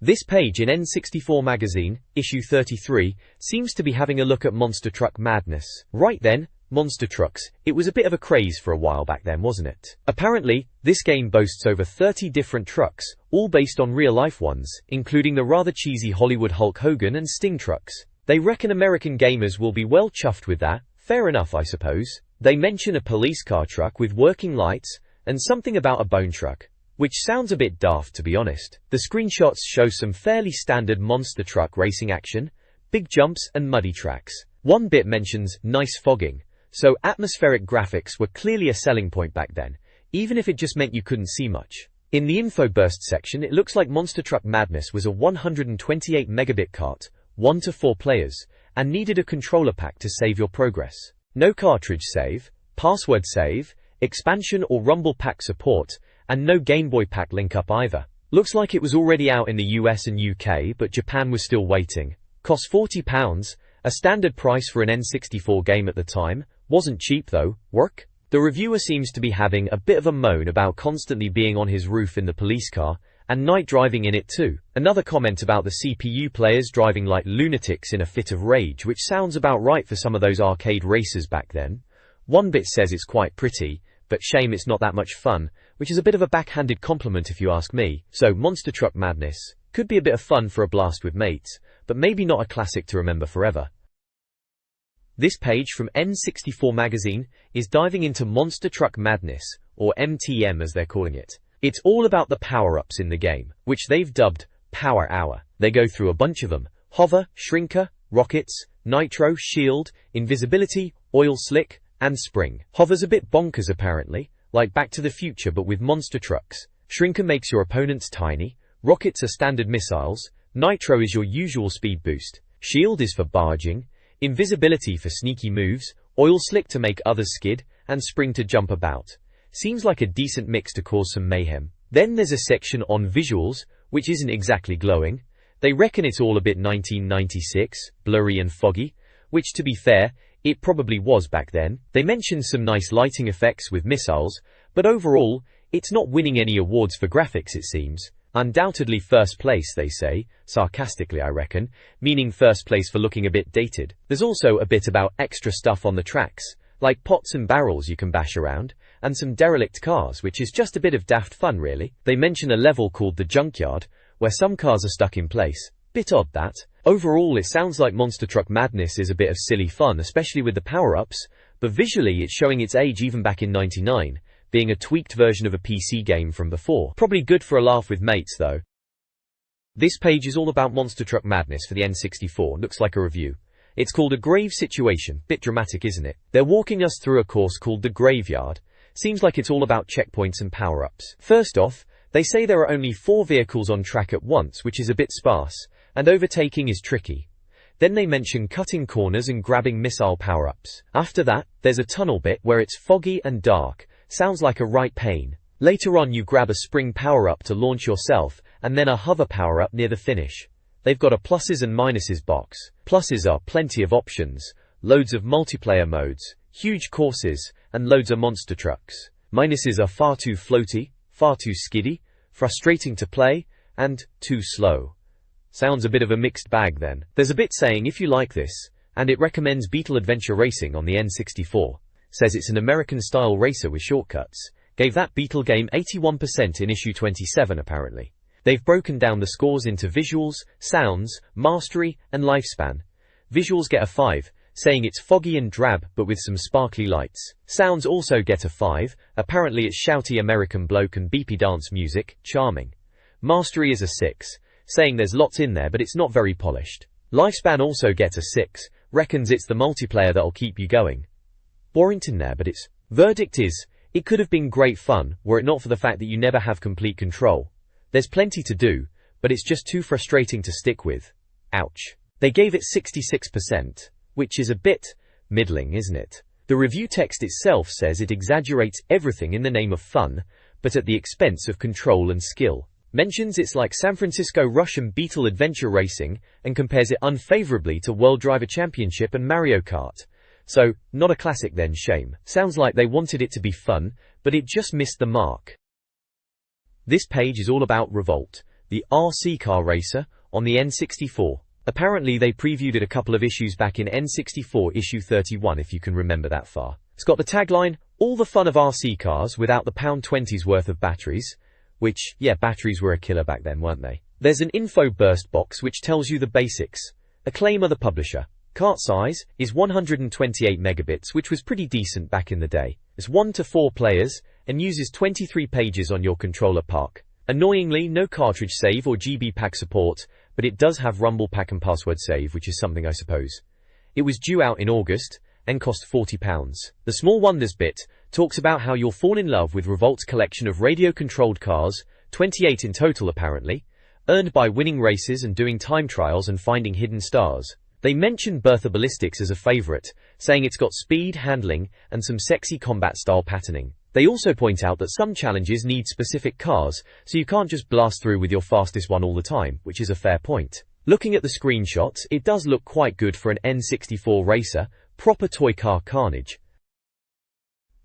This page in N64 Magazine, issue 33, seems to be having a look at monster truck madness. Right then, monster trucks, it was a bit of a craze for a while back then, wasn't it? Apparently, this game boasts over 30 different trucks, all based on real-life ones, including the rather cheesy Hollywood Hulk Hogan and Sting trucks. They reckon American gamers will be well chuffed with that, fair enough I suppose. They mention a police car truck with working lights, and something about a bone truck, which sounds a bit daft to be honest. The screenshots show some fairly standard monster truck racing action, big jumps and muddy tracks. One bit mentions nice fogging, so atmospheric graphics were clearly a selling point back then, even if it just meant you couldn't see much. In the info burst section it looks like Monster Truck Madness was a 128 megabit cart, 1 to 4 players, and needed a controller pack to save your progress. No cartridge save, password save, expansion or rumble pack support, and no Game Boy pack link up either. Looks like it was already out in the US and UK, but Japan was still waiting. Cost £40, a standard price for an N64 game at the time. Wasn't cheap though. Work? The reviewer seems to be having a bit of a moan about constantly being on his roof in the police car, and night driving in it too. Another comment about the CPU players driving like lunatics in a fit of rage, which sounds about right for some of those arcade racers back then. One bit says it's quite pretty, but shame it's not that much fun, which is a bit of a backhanded compliment if you ask me. So Monster Truck Madness could be a bit of fun for a blast with mates, but maybe not a classic to remember forever. This page from N64 Magazine is diving into Monster Truck Madness, or MTM as they're calling it. It's all about the power-ups in the game, which they've dubbed Power Hour. They go through a bunch of them: hover, shrinker, rockets, nitro, shield, invisibility, oil slick, and spring. Hover's a bit bonkers apparently, like Back to the Future but with monster trucks. Shrinker makes your opponents tiny, rockets are standard missiles, nitro is your usual speed boost, shield is for barging, invisibility for sneaky moves, oil slick to make others skid, and spring to jump about. Seems like a decent mix to cause some mayhem. Then there's a section on visuals, which isn't exactly glowing. They reckon it's all a bit 1996, blurry and foggy, which to be fair, it probably was back then. They mention some nice lighting effects with missiles, but overall, it's not winning any awards for graphics it seems. Undoubtedly first place, they say, sarcastically I reckon, meaning first place for looking a bit dated. There's also a bit about extra stuff on the tracks, like pots and barrels you can bash around, and some derelict cars, which is just a bit of daft fun really. They mention a level called the Junkyard, where some cars are stuck in place. Bit odd that. Overall it sounds like Monster Truck Madness is a bit of silly fun, especially with the power-ups, but visually it's showing its age even back in '99, being a tweaked version of a PC game from before. Probably good for a laugh with mates though. This page is all about Monster Truck Madness for the N64, looks like a review. It's called A Grave Situation, bit dramatic isn't it? They're walking us through a course called the Graveyard. Seems like it's all about checkpoints and power-ups. First off, they say there are only 4 vehicles on track at once, which is a bit sparse, and overtaking is tricky. Then they mention cutting corners and grabbing missile power-ups. After that, there's a tunnel bit where it's foggy and dark. Sounds like a right pain. Later on you grab a spring power-up to launch yourself, and then a hover power-up near the finish. They've got a pluses and minuses box. Pluses are plenty of options, loads of multiplayer modes, huge courses, and loads of monster trucks. Minuses are far too floaty, far too skiddy, frustrating to play, and too slow. Sounds a bit of a mixed bag then. There's a bit saying if you like this, and it recommends Beetle Adventure Racing on the N64. Says it's an American-style racer with shortcuts. Gave that Beetle game 81% in issue 27 apparently. They've broken down the scores into visuals, sounds, mastery, and lifespan. Visuals get a 5, saying it's foggy and drab but with some sparkly lights. Sounds also get a 5, apparently it's shouty American bloke and beepy dance music, charming. Mastery is a 6, saying there's lots in there but it's not very polished. Lifespan also gets a 6, reckons it's the multiplayer that'll keep you going. Boring in there but it's. Verdict is, it could have been great fun were it not for the fact that you never have complete control. There's plenty to do, but it's just too frustrating to stick with. Ouch. They gave it 66%, which is a bit middling, isn't it? The review text itself says it exaggerates everything in the name of fun, but at the expense of control and skill. Mentions it's like San Francisco Rush and Beetle Adventure Racing, and compares it unfavorably to World Driver Championship and Mario Kart. So, not a classic then, shame. Sounds like they wanted it to be fun, but it just missed the mark. This page is all about Revolt, the RC car racer, on the N64. Apparently they previewed it a couple of issues back in N64 issue 31 if you can remember that far. It's got the tagline, all the fun of RC cars without the £20's worth of batteries. Which, yeah, batteries were a killer back then, weren't they? There's an info burst box which tells you the basics. Acclaim are the publisher. Cart size is 128 megabits, which was pretty decent back in the day. It's 1 to 4 players, and uses 23 pages on your controller pack. Annoyingly, no cartridge save or GB pack support, but it does have Rumble pack and password save, which is something I suppose. It was due out in August, and cost £40. The Small Wonders bit talks about how you'll fall in love with Revolt's collection of radio-controlled cars, 28 in total apparently, earned by winning races and doing time trials and finding hidden stars. They mention Bertha Ballistics as a favourite, saying it's got speed, handling, and some sexy combat-style patterning. They also point out that some challenges need specific cars, so you can't just blast through with your fastest one all the time, which is a fair point. Looking at the screenshots, it does look quite good for an N64 racer, proper toy car carnage.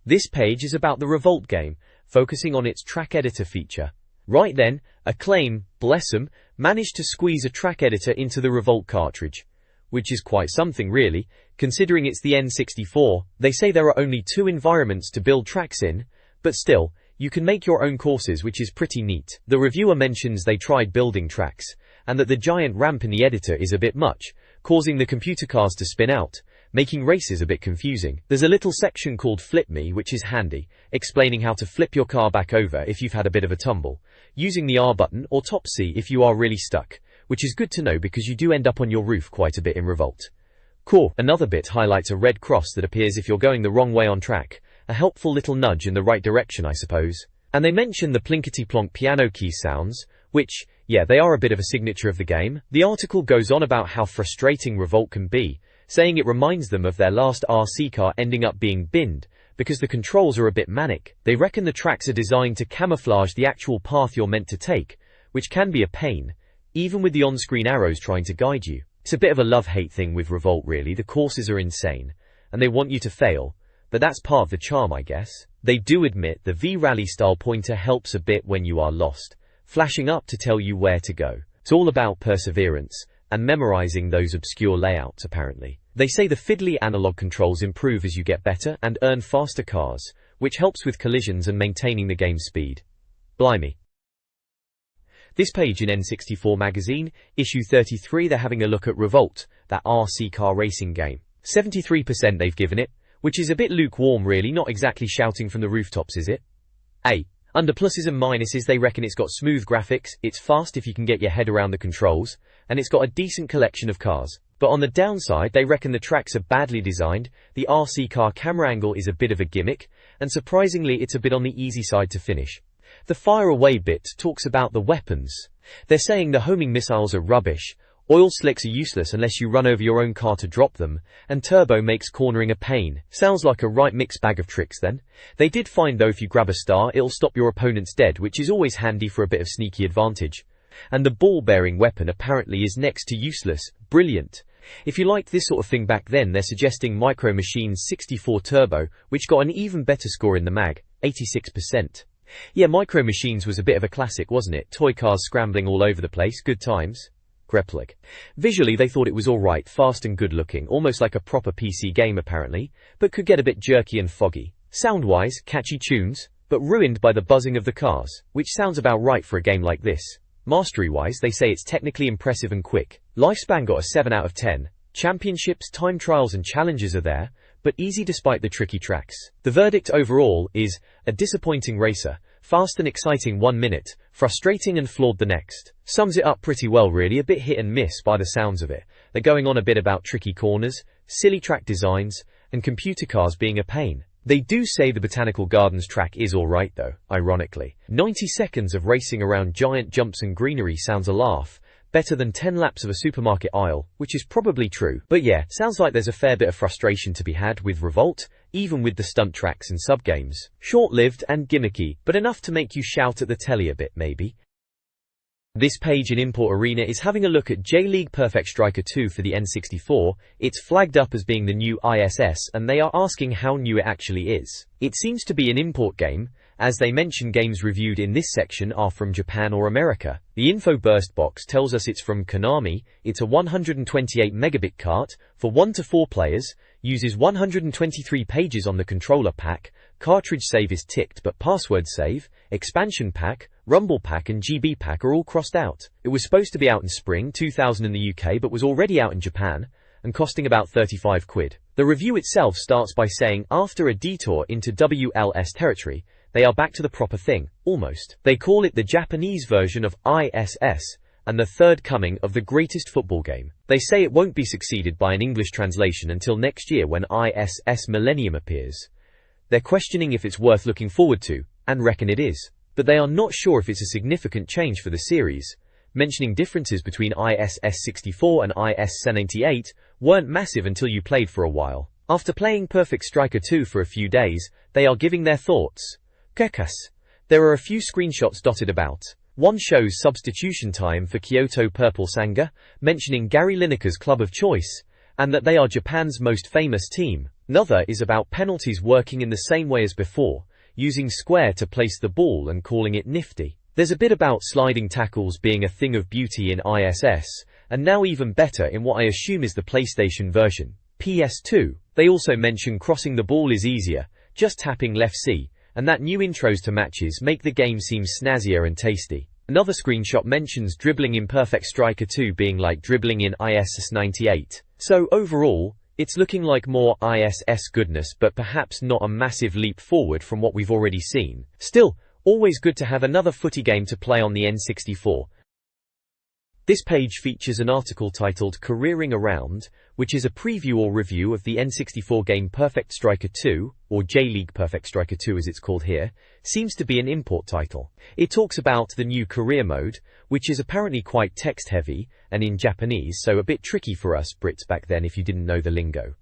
This page is about the Revolt game, focusing on its track editor feature. Right then, Acclaim, bless 'em, managed to squeeze a track editor into the Revolt cartridge. which is quite something really, considering it's the N64. They say there are only 2 environments to build tracks in, but still, you can make your own courses, which is pretty neat. The reviewer mentions they tried building tracks, and that the giant ramp in the editor is a bit much, causing the computer cars to spin out, making races a bit confusing. There's a little section called Flip Me, which is handy, explaining how to flip your car back over if you've had a bit of a tumble, using the R button or top C if you are really stuck, which is good to know because you do end up on your roof quite a bit in Revolt. Cool. Another bit highlights a red cross that appears if you're going the wrong way on track, a helpful little nudge in the right direction, I suppose. And they mention the plinkety-plonk piano key sounds, which, yeah, they are a bit of a signature of the game. The article goes on about how frustrating Revolt can be, saying it reminds them of their last RC car ending up being binned, because the controls are a bit manic. They reckon the tracks are designed to camouflage the actual path you're meant to take, which can be a pain, even with the on-screen arrows trying to guide you. It's a bit of a love-hate thing with Revolt really. The courses are insane, and they want you to fail, but that's part of the charm, I guess. They do admit the V-Rally style pointer helps a bit when you are lost, flashing up to tell you where to go. It's all about perseverance, and memorizing those obscure layouts apparently. They say the fiddly analog controls improve as you get better and earn faster cars, which helps with collisions and maintaining the game's speed. Blimey. This page in N64 Magazine, issue 33, they're having a look at Revolt, that RC car racing game. 73% they've given it, which is a bit lukewarm really, not exactly shouting from the rooftops, is it? Under pluses and minuses, they reckon it's got smooth graphics, it's fast if you can get your head around the controls, and it's got a decent collection of cars. But on the downside, they reckon the tracks are badly designed, the RC car camera angle is a bit of a gimmick, and surprisingly it's a bit on the easy side to finish. The fire away bit talks about the weapons. They're saying the homing missiles are rubbish, oil slicks are useless unless you run over your own car to drop them, and turbo makes cornering a pain. Sounds like a right mixed bag of tricks then. They did find though if you grab a star it'll stop your opponents dead, which is always handy for a bit of sneaky advantage. And the ball-bearing weapon apparently is next to useless. Brilliant. If you liked this sort of thing back then, they're suggesting Micro Machines 64 Turbo, which got an even better score in the mag, 86%. Yeah, Micro Machines was a bit of a classic, wasn't it? Toy cars scrambling all over the place, good times. Greplik. Visually they thought it was alright, fast and good looking, almost like a proper PC game apparently, but could get a bit jerky and foggy. Sound-wise, catchy tunes, but ruined by the buzzing of the cars, which sounds about right for a game like this. Mastery-wise, they say it's technically impressive and quick. Lifespan got a 7 out of 10. Championships, time trials and challenges are there, but easy despite the tricky tracks. The verdict overall is, a disappointing racer, fast and exciting 1 minute, frustrating and flawed the next. Sums it up pretty well really, a bit hit and miss by the sounds of it. They're going on a bit about tricky corners, silly track designs, and computer cars being a pain. They do say the Botanical Gardens track is alright though, ironically. 90 seconds of racing around giant jumps and greenery sounds a laugh, better than 10 laps of a supermarket aisle, which is probably true. But yeah, sounds like there's a fair bit of frustration to be had with Revolt, even with the stunt tracks and sub-games. Short-lived and gimmicky, but enough to make you shout at the telly a bit maybe. This page in Import Arena is having a look at J-League Perfect Striker 2 for the N64. It's flagged up as being the new ISS, and they are asking how new it actually is. It seems to be an import game, as they mention games reviewed in this section are from Japan or America. The info burst box tells us it's from Konami, it's a 128 megabit cart, for 1 to 4 players, uses 123 pages on the controller pack, cartridge save is ticked but password save, expansion pack, rumble pack and GB pack are all crossed out. It was supposed to be out in spring 2000 in the UK but was already out in Japan, and costing about 35 quid. The review itself starts by saying, after a detour into WLS territory, they are back to the proper thing, almost. They call it the Japanese version of ISS, and the third coming of the greatest football game. They say it won't be succeeded by an English translation until next year when ISS Millennium appears. They're questioning if it's worth looking forward to, and reckon it is. But they are not sure if it's a significant change for the series, mentioning differences between ISS 64 and IS 98 weren't massive until you played for a while. After playing Perfect Striker 2 for a few days, they are giving their thoughts. Kekas. There are a few screenshots dotted about. One shows substitution time for Kyoto Purple Sanga, mentioning Gary Lineker's club of choice, and that they are Japan's most famous team. Another is about penalties working in the same way as before, using square to place the ball and calling it nifty. There's a bit about sliding tackles being a thing of beauty in ISS, and now even better in what I assume is the PlayStation version. PS2. They also mention crossing the ball is easier, just tapping left C, and that new intros to matches make the game seem snazzier and tasty. Another screenshot mentions dribbling in Perfect Striker 2 being like dribbling in ISS 98. So overall, it's looking like more ISS goodness, but perhaps not a massive leap forward from what we've already seen. Still, always good to have another footy game to play on the N64. This page features an article titled Careering Around, which is a preview or review of the N64 game Perfect Striker 2, or J-League Perfect Striker 2 as it's called here. Seems to be an import title. It talks about the new career mode, which is apparently quite text-heavy, and in Japanese, so a bit tricky for us Brits back then if you didn't know the lingo.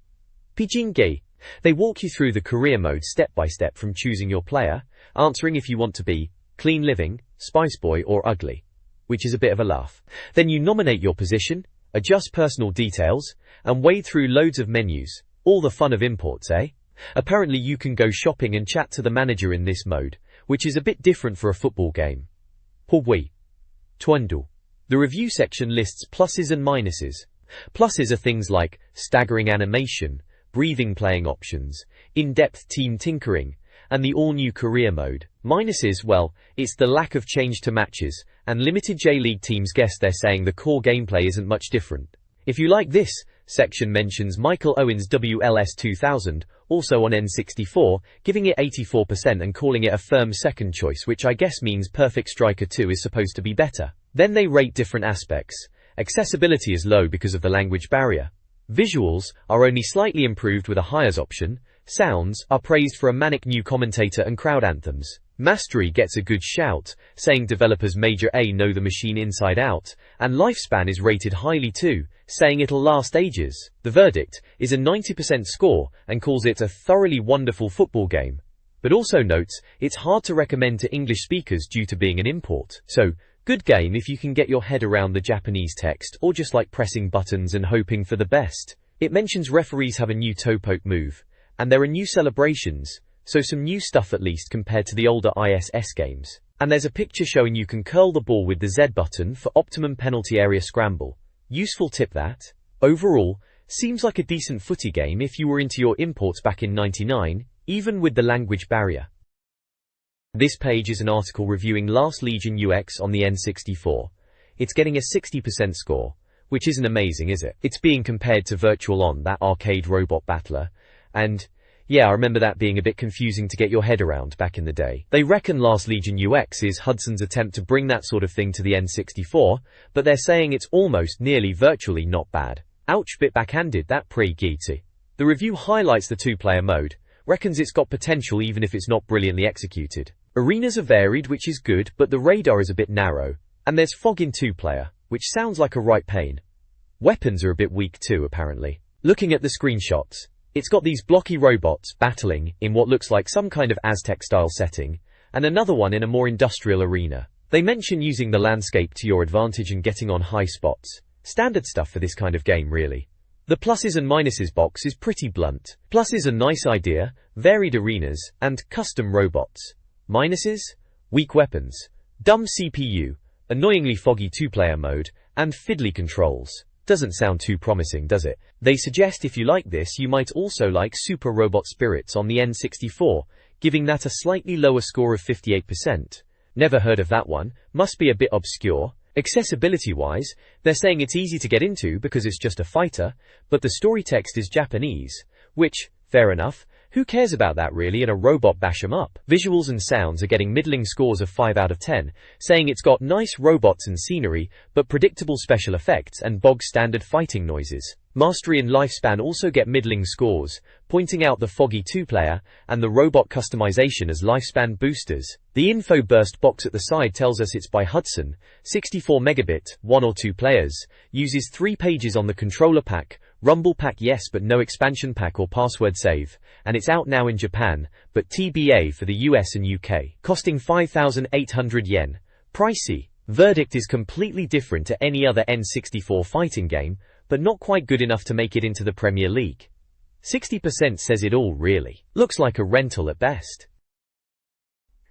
Pijinge. They walk you through the career mode step by step from choosing your player, answering if you want to be clean living, spice boy or ugly, which is a bit of a laugh. Then you nominate your position, adjust personal details, and wade through loads of menus. All the fun of imports, eh? Apparently you can go shopping and chat to the manager in this mode, which is a bit different for a football game. Hobby. Twundle. The review section lists pluses and minuses. Pluses are things like staggering animation, breathing playing options, in-depth team tinkering, and the all-new career mode. Minuses, well, it's the lack of change to matches, and limited J-League teams guess they're saying the core gameplay isn't much different. If you like this, section mentions Michael Owen's WLS 2000, also on N64, giving it 84% and calling it a firm second choice, which I guess means Perfect Striker 2 is supposed to be better. Then they rate different aspects. Accessibility is low because of the language barrier. Visuals are only slightly improved with a highs option. Sounds are praised for a manic new commentator and crowd anthems. Mastery gets a good shout, saying developers Major A know the machine inside out, and lifespan is rated highly too, saying it'll last ages. The verdict is a 90% score and calls it a thoroughly wonderful football game, but also notes it's hard to recommend to English speakers due to being an import. So, good game if you can get your head around the Japanese text or just like pressing buttons and hoping for the best. It mentions referees have a new toe poke move, and there are new celebrations, so some new stuff at least compared to the older ISS games. And there's a picture showing you can curl the ball with the Z button for optimum penalty area scramble. Useful tip that. Overall, seems like a decent footy game if you were into your imports back in '99, even with the language barrier. This page is an article reviewing Last Legion UX on the N64. It's getting a 60% score, which isn't amazing, is it? It's being compared to Virtual On, that arcade robot battler, and yeah, I remember that being a bit confusing to get your head around back in the day. They reckon Last Legion UX is Hudson's attempt to bring that sort of thing to the N64, but they're saying it's almost nearly virtually not bad. Ouch, bit backhanded, that pretty geeky. The review highlights the two-player mode, reckons it's got potential even if it's not brilliantly executed. Arenas are varied, which is good, but the radar is a bit narrow, and there's fog in two-player, which sounds like a right pain. Weapons are a bit weak too, apparently. Looking at the screenshots, it's got these blocky robots battling in what looks like some kind of Aztec-style setting, and another one in a more industrial arena. They mention using the landscape to your advantage and getting on high spots. Standard stuff for this kind of game, really. The pluses and minuses box is pretty blunt. Pluses a nice idea, varied arenas, and custom robots. Minuses? Weak weapons, dumb CPU, annoyingly foggy two-player mode, and fiddly controls. Doesn't sound too promising, does it? They suggest if you like this you might also like Super Robot Spirits on the N64, giving that a slightly lower score of 58%. Never heard of that one, must be a bit obscure. Accessibility-wise, they're saying it's easy to get into because it's just a fighter, but the story text is Japanese, which, fair enough, who cares about that really in a robot bash 'em up? Visuals and sounds are getting middling scores of 5 out of 10, saying it's got nice robots and scenery, but predictable special effects and bog-standard fighting noises. Mastery and lifespan also get middling scores, pointing out the foggy two-player and the robot customization as lifespan boosters. The info burst box at the side tells us it's by Hudson, 64 megabit, 1 or 2 players, uses 3 pages on the controller pack, Rumble pack yes but no expansion pack or password save, and it's out now in Japan, but TBA for the US and UK. Costing 5,800 yen. Pricey. Verdict is completely different to any other N64 fighting game, but not quite good enough to make it into the Premier League. 60% says it all really. Looks like a rental at best.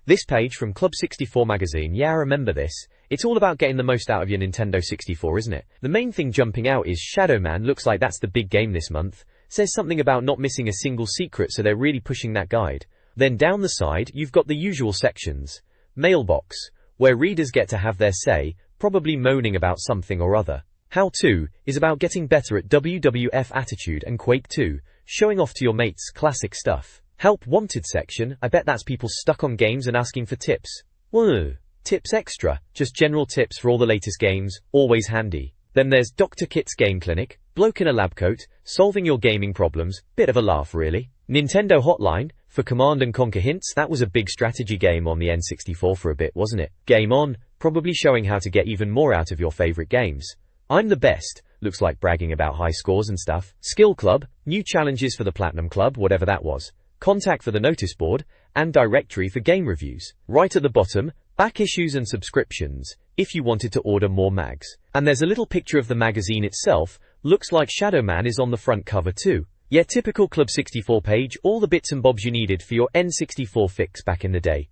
This page from Club 64 Magazine, yeah I remember this, It's all about getting the most out of your Nintendo 64, isn't it? The main thing jumping out is Shadow Man looks like that's the big game this month. Says something about not missing a single secret, so they're really pushing that guide. Then down the side, you've got the usual sections. Mailbox, where readers get to have their say, probably moaning about something or other. How To is about getting better at WWF Attitude and Quake 2, showing off to your mates classic stuff. Help Wanted section, I bet that's people stuck on games and asking for tips. Whoa. Tips Extra, just general tips for all the latest games, always handy. Then there's Dr. Kit's Game Clinic, bloke in a lab coat, solving your gaming problems, bit of a laugh really. Nintendo Hotline, for Command and Conquer hints, that was a big strategy game on the N64 for a bit, wasn't it? Game On, probably showing how to get even more out of your favorite games. I'm the best, looks like bragging about high scores and stuff. Skill Club, new challenges for the Platinum Club, whatever that was. Contact for the notice board, and directory for game reviews. Right at the bottom, back issues and subscriptions, if you wanted to order more mags. And there's a little picture of the magazine itself, looks like Shadow Man is on the front cover too. Yeah, typical Club 64 page, all the bits and bobs you needed for your N64 fix back in the day.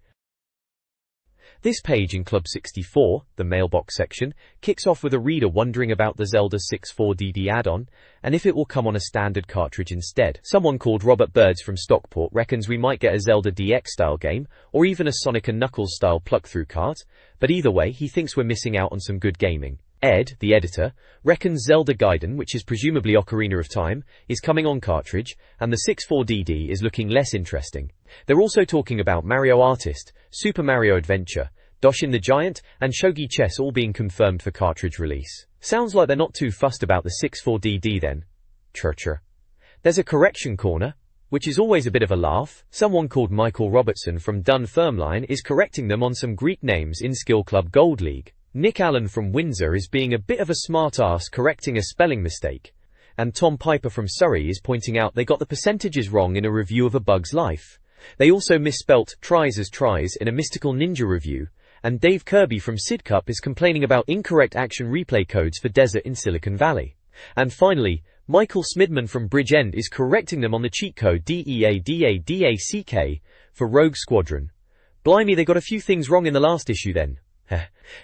This page in Club 64, the mailbox section, kicks off with a reader wondering about the Zelda 64DD add-on, and if it will come on a standard cartridge instead. Someone called Robert Birds from Stockport reckons we might get a Zelda DX-style game, or even a Sonic & Knuckles-style pluck-through cart, but either way, he thinks we're missing out on some good gaming. Ed, the editor, reckons Zelda Gaiden, which is presumably Ocarina of Time, is coming on cartridge, and the 64DD is looking less interesting. They're also talking about Mario Artist, Super Mario Adventure, Doshin the Giant, and Shogi Chess all being confirmed for cartridge release. Sounds like they're not too fussed about the 64DD then. Churcher. There's a correction corner, which is always a bit of a laugh. Someone called Michael Robertson from Dunfermline is correcting them on some Greek names in Skill Club Gold League. Nick Allen from Windsor is being a bit of a smart-ass correcting a spelling mistake. And Tom Piper from Surrey is pointing out they got the percentages wrong in a review of A Bug's Life. They also misspelt tries as tries in a Mystical Ninja review. And Dave Kirby from Sidcup is complaining about incorrect action replay codes for Desert in Silicon Valley. And finally, Michael Smidman from Bridgend is correcting them on the cheat code DEADADACK for Rogue Squadron. Blimey, they got a few things wrong in the last issue then.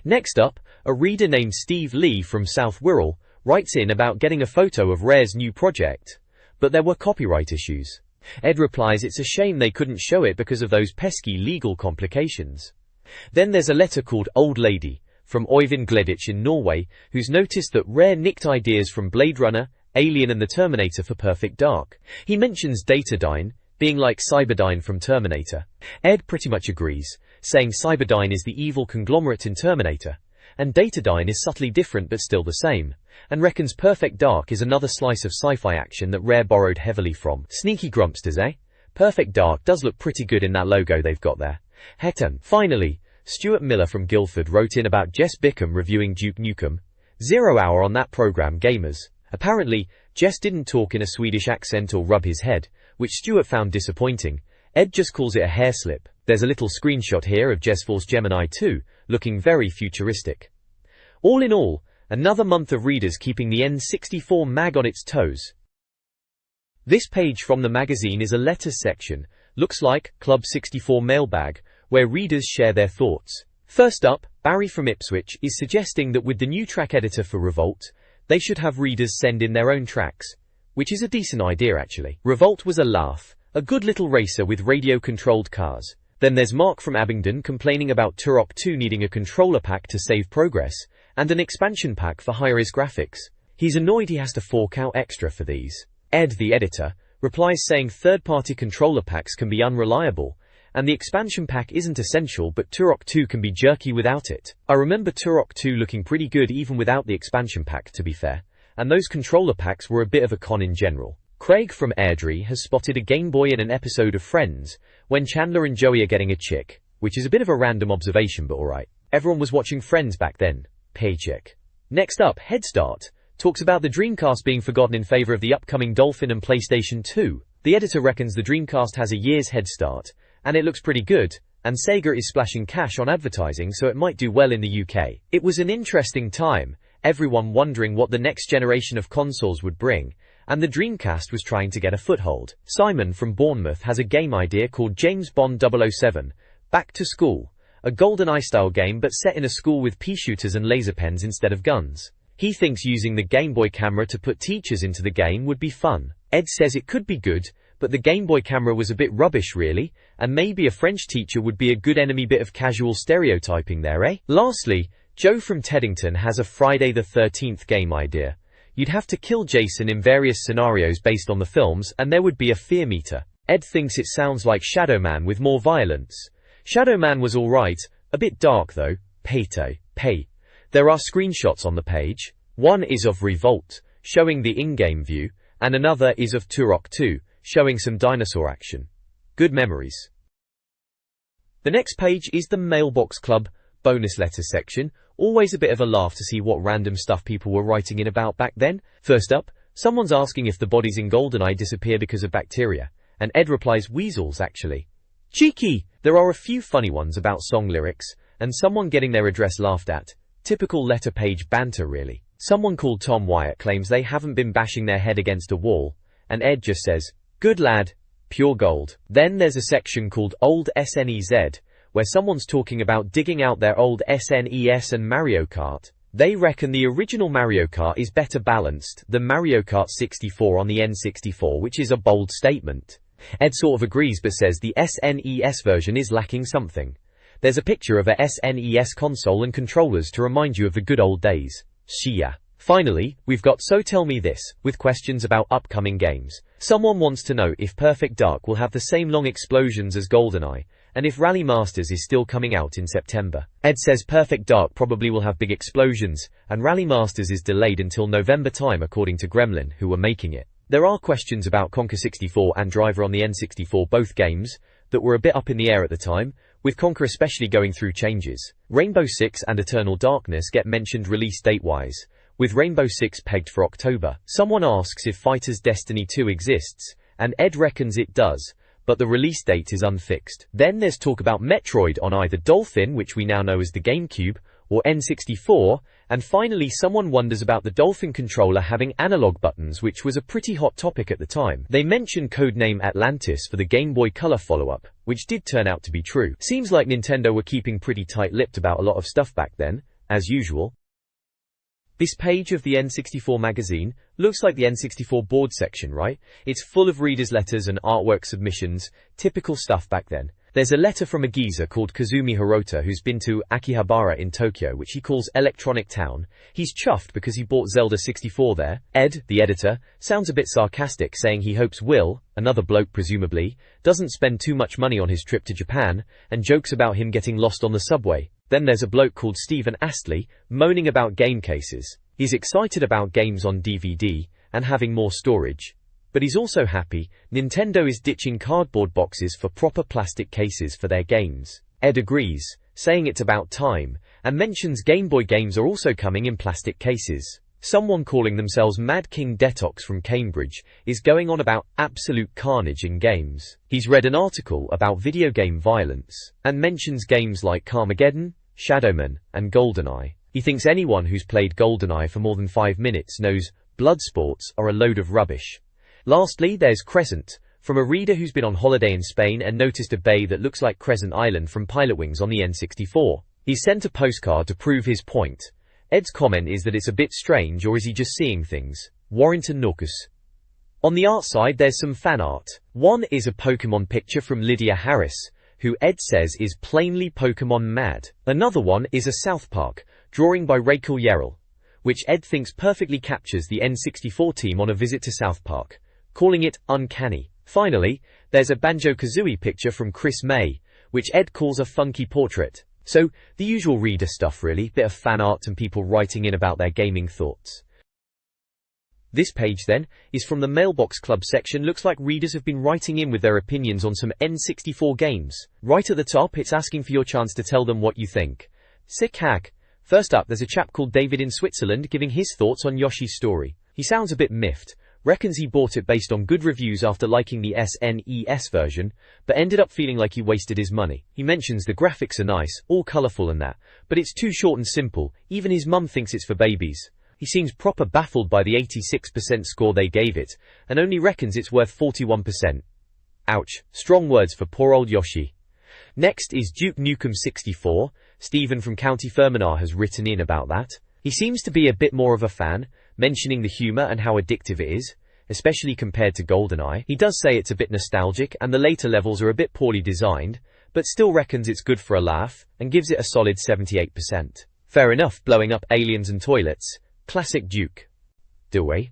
Next up, a reader named Steve Lee from South Wirral writes in about getting a photo of Rare's new project, but there were copyright issues. Ed replies it's a shame they couldn't show it because of those pesky legal complications. Then there's a letter called Old Lady, from Oyvind Gleditsch in Norway, who's noticed that Rare nicked ideas from Blade Runner, Alien and the Terminator for Perfect Dark. He mentions Datadyne, being like Cyberdyne from Terminator. Ed pretty much agrees, saying Cyberdyne is the evil conglomerate in Terminator, and Datadyne is subtly different but still the same, and reckons Perfect Dark is another slice of sci-fi action that Rare borrowed heavily from. Sneaky grumpsters, eh? Perfect Dark does look pretty good in that logo they've got there. Hetan. Finally, Stuart Miller from Guildford wrote in about Jess Bickham reviewing Duke Nukem. 0 hour on that program, gamers. Apparently, Jess didn't talk in a Swedish accent or rub his head, which Stuart found disappointing. Ed just calls it a hair slip. There's a little screenshot here of Jess Force Gemini 2, looking very futuristic. All in all, another month of readers keeping the N64 mag on its toes. This page from the magazine is a letters section, looks like Club 64 mailbag, where readers share their thoughts. First up, Barry from Ipswich is suggesting that with the new track editor for Revolt, they should have readers send in their own tracks, which is a decent idea actually. Revolt was a laugh, a good little racer with radio-controlled cars. Then there's Mark from Abingdon complaining about Turok 2 needing a controller pack to save progress, and an expansion pack for high-res graphics. He's annoyed he has to fork out extra for these. Ed, the editor, replies saying third-party controller packs can be unreliable, and the expansion pack isn't essential, but Turok 2 can be jerky without it. I remember Turok 2 looking pretty good even without the expansion pack, to be fair, and those controller packs were a bit of a con in general. Craig from Airdrie has spotted a Game Boy in an episode of Friends, when Chandler and Joey are getting a chick, which is a bit of a random observation but alright. Everyone was watching Friends back then. Paycheck. Next up, Headstart talks about the Dreamcast being forgotten in favor of the upcoming Dolphin and PlayStation 2. The editor reckons the Dreamcast has a year's head start, and it looks pretty good, and Sega is splashing cash on advertising so it might do well in the UK. It was an interesting time, everyone wondering what the next generation of consoles would bring, and the Dreamcast was trying to get a foothold. Simon from Bournemouth has a game idea called James Bond 007, Back to School, a GoldenEye style game but set in a school with pea shooters and laser pens instead of guns. He thinks using the Game Boy camera to put teachers into the game would be fun. Ed says it could be good, but the Game Boy camera was a bit rubbish really, and maybe a French teacher would be a good enemy. Bit of casual stereotyping there, eh? Lastly, Joe from Teddington has a Friday the 13th game idea. You'd have to kill Jason in various scenarios based on the films, and there would be a fear meter. Ed thinks it sounds like Shadow Man with more violence. Shadow Man was alright, a bit dark though. Pay. There are screenshots on the page. One is of Revolt, showing the in-game view, and another is of Turok 2, showing some dinosaur action. Good memories. The next page is the Mailbox Club bonus letter section. Always a bit of a laugh to see what random stuff people were writing in about back then. First up, someone's asking if the bodies in GoldenEye disappear because of bacteria, and Ed replies weasels actually. Cheeky! There are a few funny ones about song lyrics, and someone getting their address laughed at. Typical letter page banter really. Someone called Tom Wyatt claims they haven't been bashing their head against a wall, and Ed just says, good lad, pure gold. Then there's a section called Old SNEZ, where someone's talking about digging out their old SNES and Mario Kart. They reckon the original Mario Kart is better balanced than Mario Kart 64 on the N64, which is a bold statement. Ed sort of agrees but says the SNES version is lacking something. There's a picture of a SNES console and controllers to remind you of the good old days. Shia. Finally, we've got So Tell Me This, with questions about upcoming games. Someone wants to know if Perfect Dark will have the same long explosions as GoldenEye, and if Rally Masters is still coming out in September. Ed says Perfect Dark probably will have big explosions, and Rally Masters is delayed until November time according to Gremlin, who were making it. There are questions about Conker 64 and Driver on the N64, both games, that were a bit up in the air at the time, with Conker especially going through changes. Rainbow Six and Eternal Darkness get mentioned release date-wise, with Rainbow Six pegged for October. Someone asks if Fighter's Destiny 2 exists, and Ed reckons it does, but the release date is unfixed. Then there's talk about Metroid on either Dolphin, which we now know as the GameCube, or N64, and finally someone wonders about the Dolphin controller having analog buttons, which was a pretty hot topic at the time. They mentioned codename Atlantis for the Game Boy Color follow-up, which did turn out to be true. Seems like Nintendo were keeping pretty tight-lipped about a lot of stuff back then, as usual. This page of the N64 magazine looks like the N64 board section, right? It's full of readers' letters and artwork submissions, typical stuff back then. There's a letter from a geezer called Kazumi Hirota who's been to Akihabara in Tokyo, which he calls Electronic Town. He's chuffed because he bought Zelda 64 there. Ed, the editor, sounds a bit sarcastic, saying he hopes Will, another bloke presumably, doesn't spend too much money on his trip to Japan, and jokes about him getting lost on the subway. Then there's a bloke called Stephen Astley, moaning about game cases. He's excited about games on DVD, and having more storage. But he's also happy Nintendo is ditching cardboard boxes for proper plastic cases for their games. Ed agrees, saying it's about time, and mentions Game Boy games are also coming in plastic cases. Someone calling themselves Mad King Detox from Cambridge is going on about absolute carnage in games. He's read an article about video game violence, and mentions games like Carmageddon, Shadowman, and GoldenEye. He thinks anyone who's played GoldenEye for more than 5 minutes knows Bloodsports are a load of rubbish. Lastly, there's Crescent, from a reader who's been on holiday in Spain and noticed a bay that looks like Crescent Island from Pilotwings on the N64. He's sent a postcard to prove his point. Ed's comment is that it's a bit strange, or is he just seeing things? Warrington Norcus. On the art side, there's some fan art. One is a Pokemon picture from Lydia Harris, who Ed says is plainly Pokemon mad. Another one is a South Park drawing by Rachel Yerrell, which Ed thinks perfectly captures the N64 team on a visit to South Park, calling it uncanny. Finally, there's a Banjo-Kazooie picture from Chris May, which Ed calls a funky portrait. So, the usual reader stuff really, bit of fan art and people writing in about their gaming thoughts. This page then, is from the Mailbox Club section. Looks like readers have been writing in with their opinions on some N64 games. Right at the top, it's asking for your chance to tell them what you think. Sick hack. First up, there's a chap called David in Switzerland giving his thoughts on Yoshi's Story. He sounds a bit miffed, reckons he bought it based on good reviews after liking the SNES version, but ended up feeling like he wasted his money. He mentions the graphics are nice, all colourful and that, but it's too short and simple. Even his mum thinks it's for babies. He seems proper baffled by the 86% score they gave it, and only reckons it's worth 41%. Ouch, strong words for poor old Yoshi. Next is Duke Nukem 64. Stephen from County Fermanagh has written in about that. He seems to be a bit more of a fan, mentioning the humour and how addictive it is, especially compared to GoldenEye. He does say it's a bit nostalgic and the later levels are a bit poorly designed, but still reckons it's good for a laugh, and gives it a solid 78%. Fair enough, blowing up aliens and toilets. Classic Duke. Do we?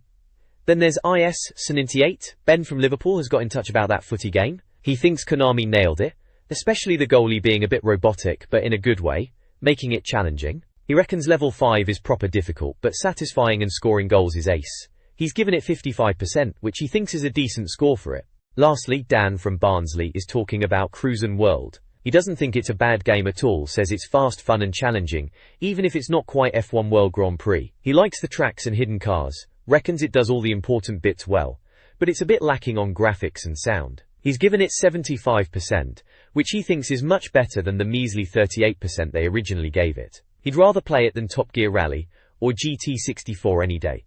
Then there's IS98. Ben from Liverpool has got in touch about that footy game. He thinks Konami nailed it, especially the goalie being a bit robotic but in a good way, making it challenging. He reckons level 5 is proper difficult, but satisfying and scoring goals is ace. He's given it 55%, which he thinks is a decent score for it. Lastly, Dan from Barnsley is talking about Cruisin' World. He doesn't think it's a bad game at all, says it's fast, fun and challenging, even if it's not quite F1 World Grand Prix. He likes the tracks and hidden cars, reckons it does all the important bits well, but it's a bit lacking on graphics and sound. He's given it 75%, which he thinks is much better than the measly 38% they originally gave it. He'd rather play it than Top Gear Rally or GT64 any day.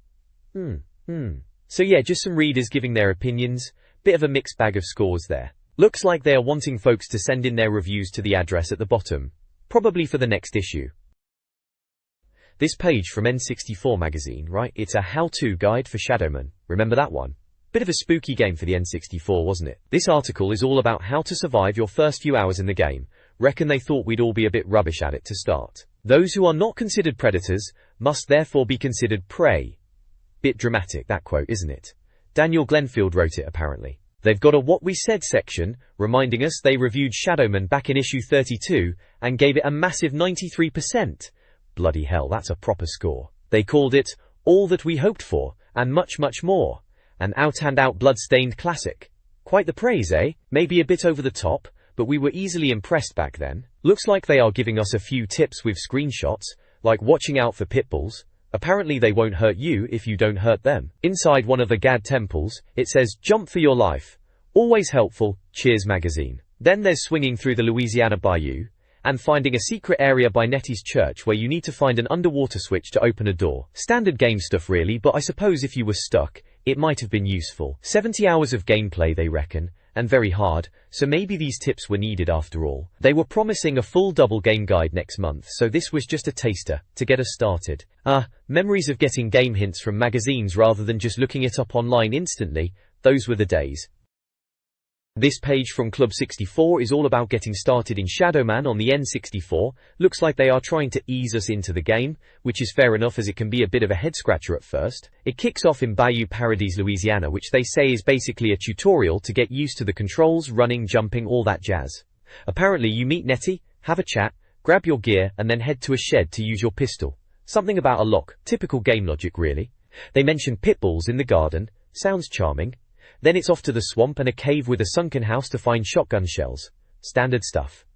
So yeah, just some readers giving their opinions, bit of a mixed bag of scores there. Looks like they are wanting folks to send in their reviews to the address at the bottom, probably for the next issue. This page from N64 Magazine, right? It's a how-to guide for Shadowman. Remember that one? Bit of a spooky game for the N64, wasn't it? This article is all about how to survive your first few hours in the game. Reckon they thought we'd all be a bit rubbish at it to start. Those who are not considered predators must therefore be considered prey. Bit dramatic, that quote, isn't it? Daniel Glenfield wrote it, apparently. They've got a What We Said section, reminding us they reviewed Shadowman back in issue 32, and gave it a massive 93%. Bloody hell, that's a proper score. They called it All That We Hoped For, and much, much more. An out-and-out blood-stained classic. Quite the praise, eh? Maybe a bit over the top, but we were easily impressed back then. Looks like they are giving us a few tips with screenshots, like watching out for pitbulls. Apparently they won't hurt you if you don't hurt them. Inside one of the Gad temples, it says, jump for your life. Always helpful, Cheers magazine. Then there's swinging through the Louisiana Bayou, and finding a secret area by Nettie's church where you need to find an underwater switch to open a door. Standard game stuff really, but I suppose if you were stuck, it might have been useful. 70 hours of gameplay they reckon, and very hard, so maybe these tips were needed after all. They were promising a full double game guide next month, so this was just a taster, to get us started. Memories of getting game hints from magazines rather than just looking it up online instantly, those were the days. This page from Club 64 is all about getting started in Shadowman on the N64. Looks like they are trying to ease us into the game, which is fair enough as it can be a bit of a head-scratcher at first. It kicks off in Bayou Paradise, Louisiana, which they say is basically a tutorial to get used to the controls, running, jumping, all that jazz. Apparently you meet Nettie, have a chat, grab your gear, and then head to a shed to use your pistol. Something about a lock, typical game logic really. They mention pitbulls in the garden, sounds charming. Then it's off to the swamp and a cave with a sunken house to find shotgun shells. Standard stuff.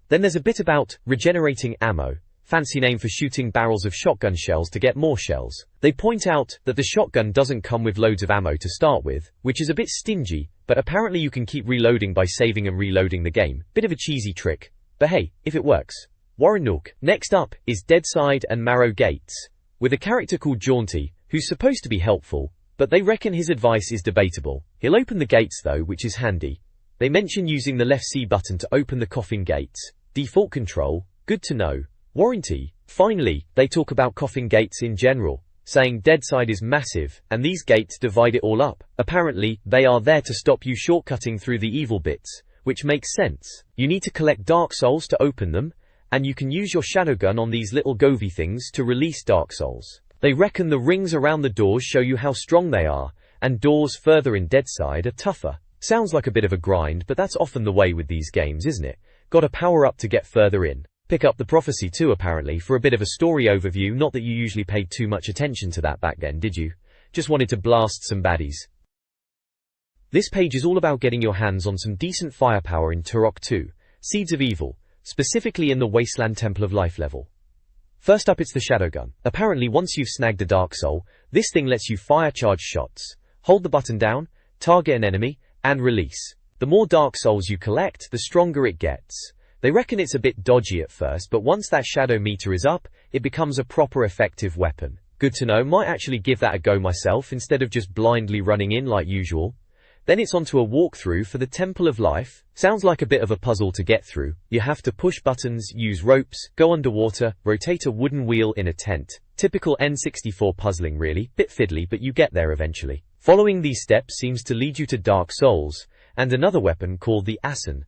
Then there's a bit about regenerating ammo. Fancy name for shooting barrels of shotgun shells to get more shells. They point out that the shotgun doesn't come with loads of ammo to start with, which is a bit stingy, but apparently you can keep reloading by saving and reloading the game. Bit of a cheesy trick, but hey, if it works. Warren Nook. Next up is Deadside and Marrow Gates, with a character called Jaunty, who's supposed to be helpful, but they reckon his advice is debatable. He'll open the gates though, which is handy. They mention using the left C button to open the coffin gates. Default control, good to know. Warranty. Finally, they talk about coffin gates in general, saying Deadside is massive, and these gates divide it all up. Apparently, they are there to stop you shortcutting through the evil bits, which makes sense. You need to collect Dark Souls to open them, and you can use your shadowgun on these little govy things to release Dark Souls. They reckon the rings around the doors show you how strong they are, and doors further in Deadside are tougher. Sounds like a bit of a grind, but that's often the way with these games, isn't it? Gotta power up to get further in. Pick up the Prophecy too apparently for a bit of a story overview, not that you usually paid too much attention to that back then, did you? Just wanted to blast some baddies. This page is all about getting your hands on some decent firepower in Turok 2, Seeds of Evil, specifically in the Wasteland Temple of Life level. First up, it's the Shadowgun. Apparently once you've snagged a Dark Soul, this thing lets you fire charged shots. Hold the button down, target an enemy, and release. The more Dark Souls you collect, the stronger it gets. They reckon it's a bit dodgy at first, but once that shadow meter is up, it becomes a proper effective weapon. Good to know, might actually give that a go myself instead of just blindly running in like usual. Then it's onto a walkthrough for the Temple of Life. Sounds like a bit of a puzzle to get through. You have to push buttons, use ropes, go underwater, rotate a wooden wheel in a tent. Typical N64 puzzling really, bit fiddly, but you get there eventually. Following these steps seems to lead you to Dark Souls, and another weapon called the Asan.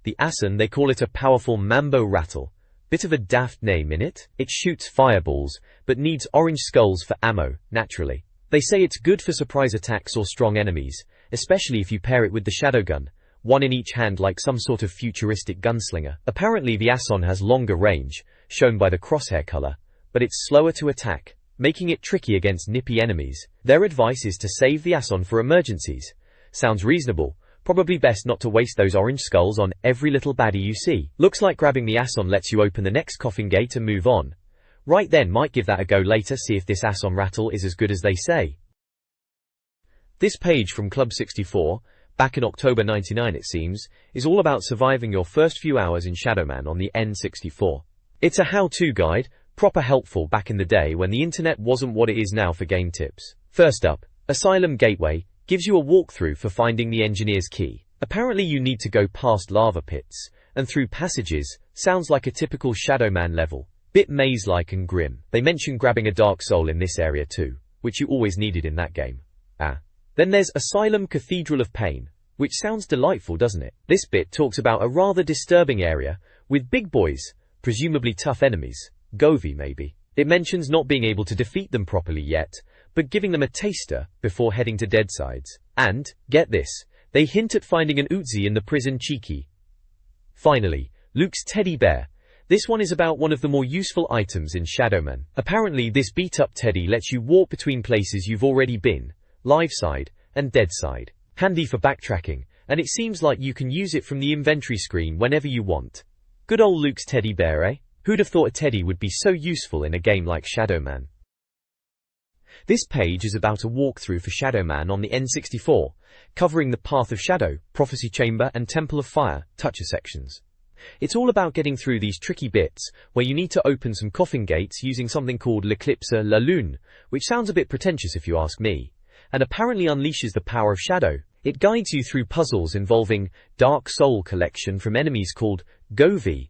The Asan, they call it a powerful mambo rattle. Bit of a daft name in it. It shoots fireballs, but needs orange skulls for ammo, naturally. They say it's good for surprise attacks or strong enemies, especially if you pair it with the shadow gun, one in each hand like some sort of futuristic gunslinger. Apparently the Asan has longer range, shown by the crosshair color, but it's slower to attack, making it tricky against nippy enemies. Their advice is to save the Asan for emergencies. Sounds reasonable. Probably best not to waste those orange skulls on every little baddie you see. Looks like grabbing the Asan lets you open the next coffin gate and move on. Right then, might give that a go later, see if this Asan rattle is as good as they say. This page from Club 64, back in October 99 it seems, is all about surviving your first few hours in Shadowman on the N64. It's a how-to guide, proper helpful back in the day when the internet wasn't what it is now for game tips. First up, Asylum Gateway gives you a walkthrough for finding the engineer's key. Apparently you need to go past lava pits and through passages. Sounds like a typical Shadowman level, bit maze-like and grim. They mention grabbing a dark soul in this area too, which you always needed in that game. Then there's Asylum Cathedral of Pain, which sounds delightful, doesn't it? This bit talks about a rather disturbing area with big boys, presumably tough enemies, Govi maybe. It mentions not being able to defeat them properly yet, but giving them a taster before heading to Deadsides. And, get this, they hint at finding an Uzi in the prison Cheeky. Finally, Luke's teddy bear. This one is about one of the more useful items in Shadowman. Apparently this beat-up teddy lets you walk between places you've already been, live side and dead side. Handy for backtracking, and it seems like you can use it from the inventory screen whenever you want. Good old Luke's teddy bear, eh? Who'd have thought a teddy would be so useful in a game like Shadowman? This page is about a walkthrough for Shadowman on the N64, covering the Path of Shadow, Prophecy Chamber and Temple of Fire, toucher sections. It's all about getting through these tricky bits, where you need to open some coffin gates using something called L'Eclipse La Lune, which sounds a bit pretentious if you ask me, and apparently unleashes the power of shadow. It guides you through puzzles involving Dark Soul collection from enemies called Govi,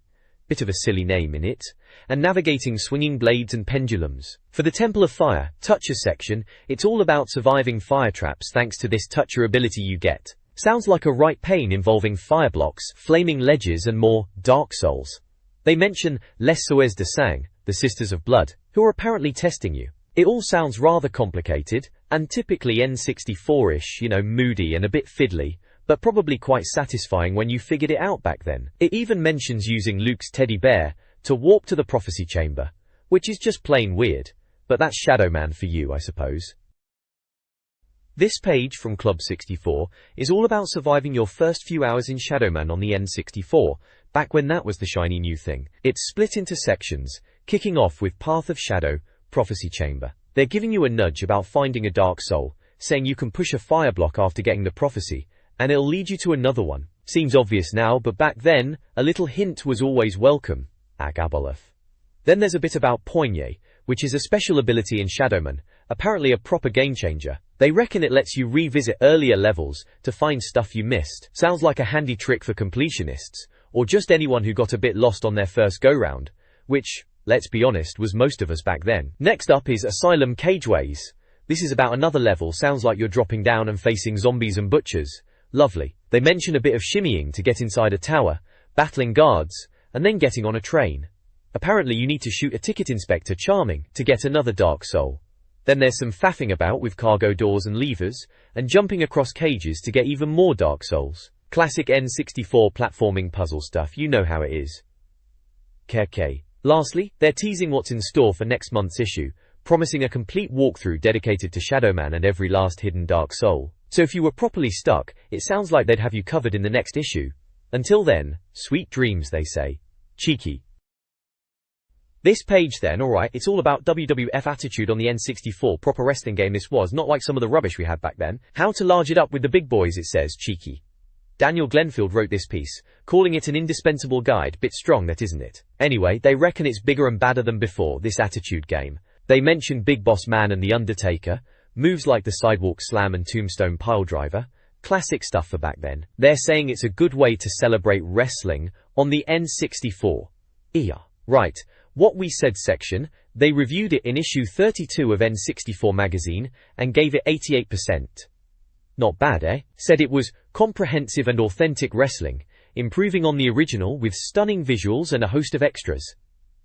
bit of a silly name in it, and navigating swinging blades and pendulums. For the Temple of Fire, toucher section, it's all about surviving fire traps thanks to this toucher ability you get. Sounds like a right pain involving fire blocks, flaming ledges and more Dark Souls. They mention Les Soeurs de Sang, the Sisters of Blood, who are apparently testing you. It all sounds rather complicated, and typically N64-ish, moody and a bit fiddly, but probably quite satisfying when you figured it out back then. It even mentions using Luke's teddy bear to warp to the Prophecy Chamber, which is just plain weird, but that's Shadowman for you, I suppose. This page from Club 64 is all about surviving your first few hours in Shadowman on the N64, back when that was the shiny new thing. It's split into sections, kicking off with Path of Shadow, Prophecy Chamber. They're giving you a nudge about finding a dark soul, saying you can push a fire block after getting the prophecy, and it'll lead you to another one. Seems obvious now, but back then, a little hint was always welcome. Agaboleth. Then there's a bit about Poignée, which is a special ability in Shadowman, apparently a proper game changer. They reckon it lets you revisit earlier levels to find stuff you missed. Sounds like a handy trick for completionists, or just anyone who got a bit lost on their first go-round, which, let's be honest, was most of us back then. Next up is Asylum Cageways. This is about another level, sounds like you're dropping down and facing zombies and butchers. Lovely. They mention a bit of shimmying to get inside a tower, battling guards, and then getting on a train. Apparently you need to shoot a ticket inspector charming to get another dark soul. Then there's some faffing about with cargo doors and levers, and jumping across cages to get even more dark souls. Classic N64 platforming puzzle stuff, you know how it is. KK. Lastly, they're teasing what's in store for next month's issue, promising a complete walkthrough dedicated to Shadowman and every last hidden dark soul. So if you were properly stuck, it sounds like they'd have you covered in the next issue. Until then, sweet dreams, they say. Cheeky. This page then, alright, it's all about WWF attitude on the N64, proper wrestling game this was, not like some of the rubbish we had back then. How to large it up with the big boys, it says, cheeky. Daniel Glenfield wrote this piece, calling it an indispensable guide, bit strong that isn't it? Anyway, they reckon it's bigger and badder than before, this attitude game. They mention Big Boss Man and The Undertaker, moves like the Sidewalk Slam and Tombstone Piledriver, Classic stuff for back then. They're saying it's a good way to celebrate wrestling on the N64. Yeah. Right. What we said section, they reviewed it in issue 32 of N64 Magazine and gave it 88%. Not bad, eh? Said it was comprehensive and authentic wrestling, improving on the original with stunning visuals and a host of extras.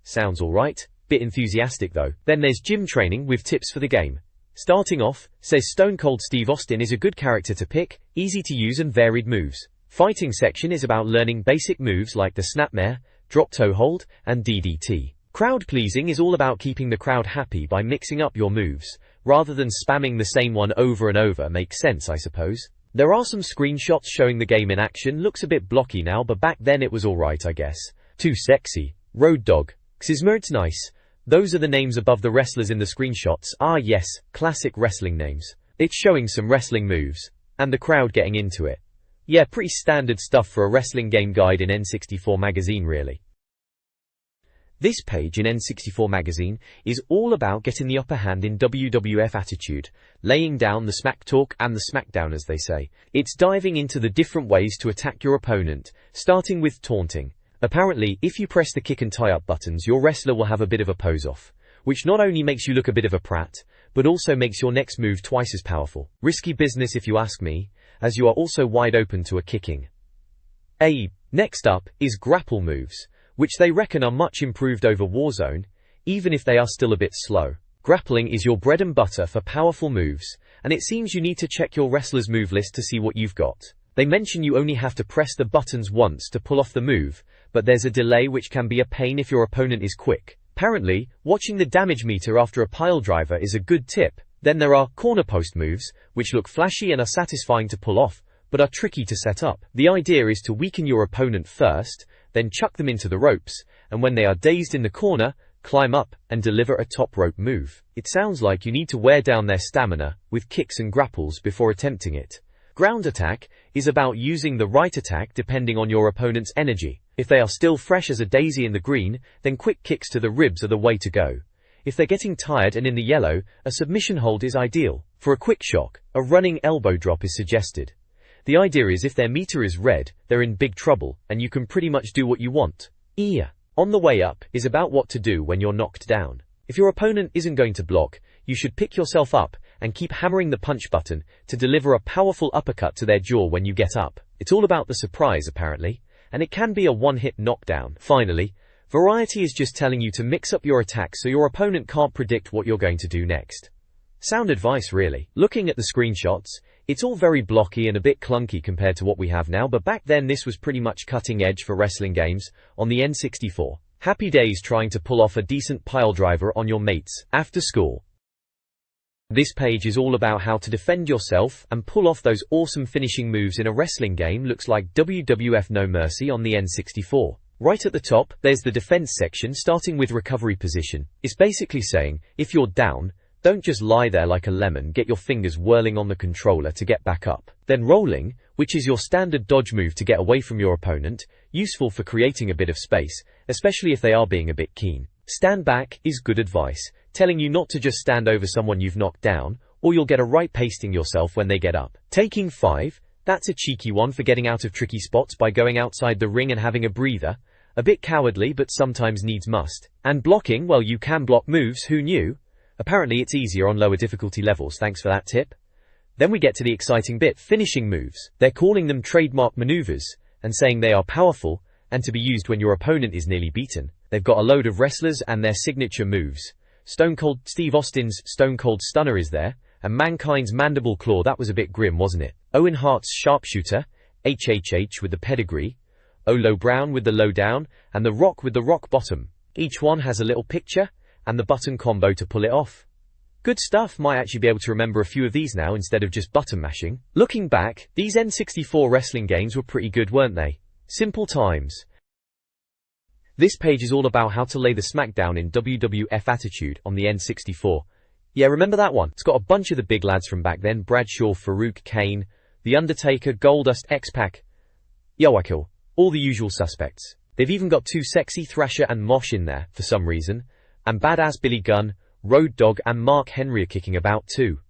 Sounds alright. Bit enthusiastic though. Then there's gym training with tips for the game. Starting off, says Stone Cold Steve Austin is a good character to pick, easy to use and varied moves. Fighting section is about learning basic moves like the snapmare, drop toe hold, and DDT. Crowd pleasing is all about keeping the crowd happy by mixing up your moves, rather than spamming the same one over and over. Makes sense, I suppose. There are some screenshots showing the game in action. Looks a bit blocky now, but back then it was alright, I guess. Too sexy. Road Dogg. Xizmer's nice. Those are the names above the wrestlers in the screenshots. Ah yes, classic wrestling names. It's showing some wrestling moves, and the crowd getting into it. Yeah, pretty standard stuff for a wrestling game guide in N64 Magazine really. This page in N64 Magazine is all about getting the upper hand in WWF attitude, laying down the smack talk and the smackdown as they say. It's diving into the different ways to attack your opponent, starting with taunting. Apparently, if you press the kick and tie up buttons, your wrestler will have a bit of a pose off, which not only makes you look a bit of a prat, but also makes your next move twice as powerful. Risky business if you ask me, as you are also wide open to a kicking. Next up is grapple moves, which they reckon are much improved over Warzone, even if they are still a bit slow. Grappling is your bread and butter for powerful moves, and it seems you need to check your wrestler's move list to see what you've got. They mention you only have to press the buttons once to pull off the move, but there's a delay which can be a pain if your opponent is quick. Apparently, watching the damage meter after a pile driver is a good tip. Then there are corner post moves, which look flashy and are satisfying to pull off, but are tricky to set up. The idea is to weaken your opponent first, then chuck them into the ropes, and when they are dazed in the corner, climb up and deliver a top rope move. It sounds like you need to wear down their stamina with kicks and grapples before attempting it. Ground attack is about using the right attack depending on your opponent's energy. If they are still fresh as a daisy in the green, then quick kicks to the ribs are the way to go. If they're getting tired and in the yellow, a submission hold is ideal. For a quick shock, a running elbow drop is suggested. The idea is if their meter is red, they're in big trouble, and you can pretty much do what you want. On the way up is about what to do when you're knocked down. If your opponent isn't going to block, you should pick yourself up and keep hammering the punch button to deliver a powerful uppercut to their jaw when you get up. It's all about the surprise apparently, and it can be a one-hit knockdown. Finally, variety is just telling you to mix up your attacks so your opponent can't predict what you're going to do next. Sound advice really. Looking at the screenshots, it's all very blocky and a bit clunky compared to what we have now, but back then this was pretty much cutting edge for wrestling games on the N64. Happy days trying to pull off a decent pile driver on your mates after school. This page is all about how to defend yourself and pull off those awesome finishing moves in a wrestling game. Looks like WWF No Mercy on the N64. Right at the top, there's the defense section starting with recovery position. It's basically saying, if you're down, don't just lie there like a lemon, get your fingers whirling on the controller to get back up. Then rolling, which is your standard dodge move to get away from your opponent, useful for creating a bit of space, especially if they are being a bit keen. Stand back is good advice, telling you not to just stand over someone you've knocked down, or you'll get a right pasting yourself when they get up. Taking 5, that's a cheeky one for getting out of tricky spots by going outside the ring and having a breather. A bit cowardly but sometimes needs must. And blocking, well, you can block moves, who knew? Apparently it's easier on lower difficulty levels, thanks for that tip. Then we get to the exciting bit, finishing moves. They're calling them trademark maneuvers, and saying they are powerful, and to be used when your opponent is nearly beaten. They've got a load of wrestlers and their signature moves. Stone Cold Steve Austin's Stone Cold Stunner is there, and Mankind's Mandible Claw, that was a bit grim, wasn't it? Owen Hart's Sharpshooter, HHH with the pedigree, Olo Brown with the lowdown, and The Rock with the rock bottom. Each one has a little picture, and the button combo to pull it off. Good stuff, might actually be able to remember a few of these now instead of just button mashing. Looking back, these N64 wrestling games were pretty good, weren't they? Simple times. This page is all about how to lay the smackdown in WWF attitude on the N64. Yeah, remember that one? It's got a bunch of the big lads from back then, Bradshaw, Farouk, Kane, The Undertaker, Goldust, X-Pac, Yoakil, all the usual suspects. They've even got 2 Sexy, Thrasher and Mosh in there, for some reason, and Badass Billy Gunn, Road Dogg and Mark Henry are kicking about too.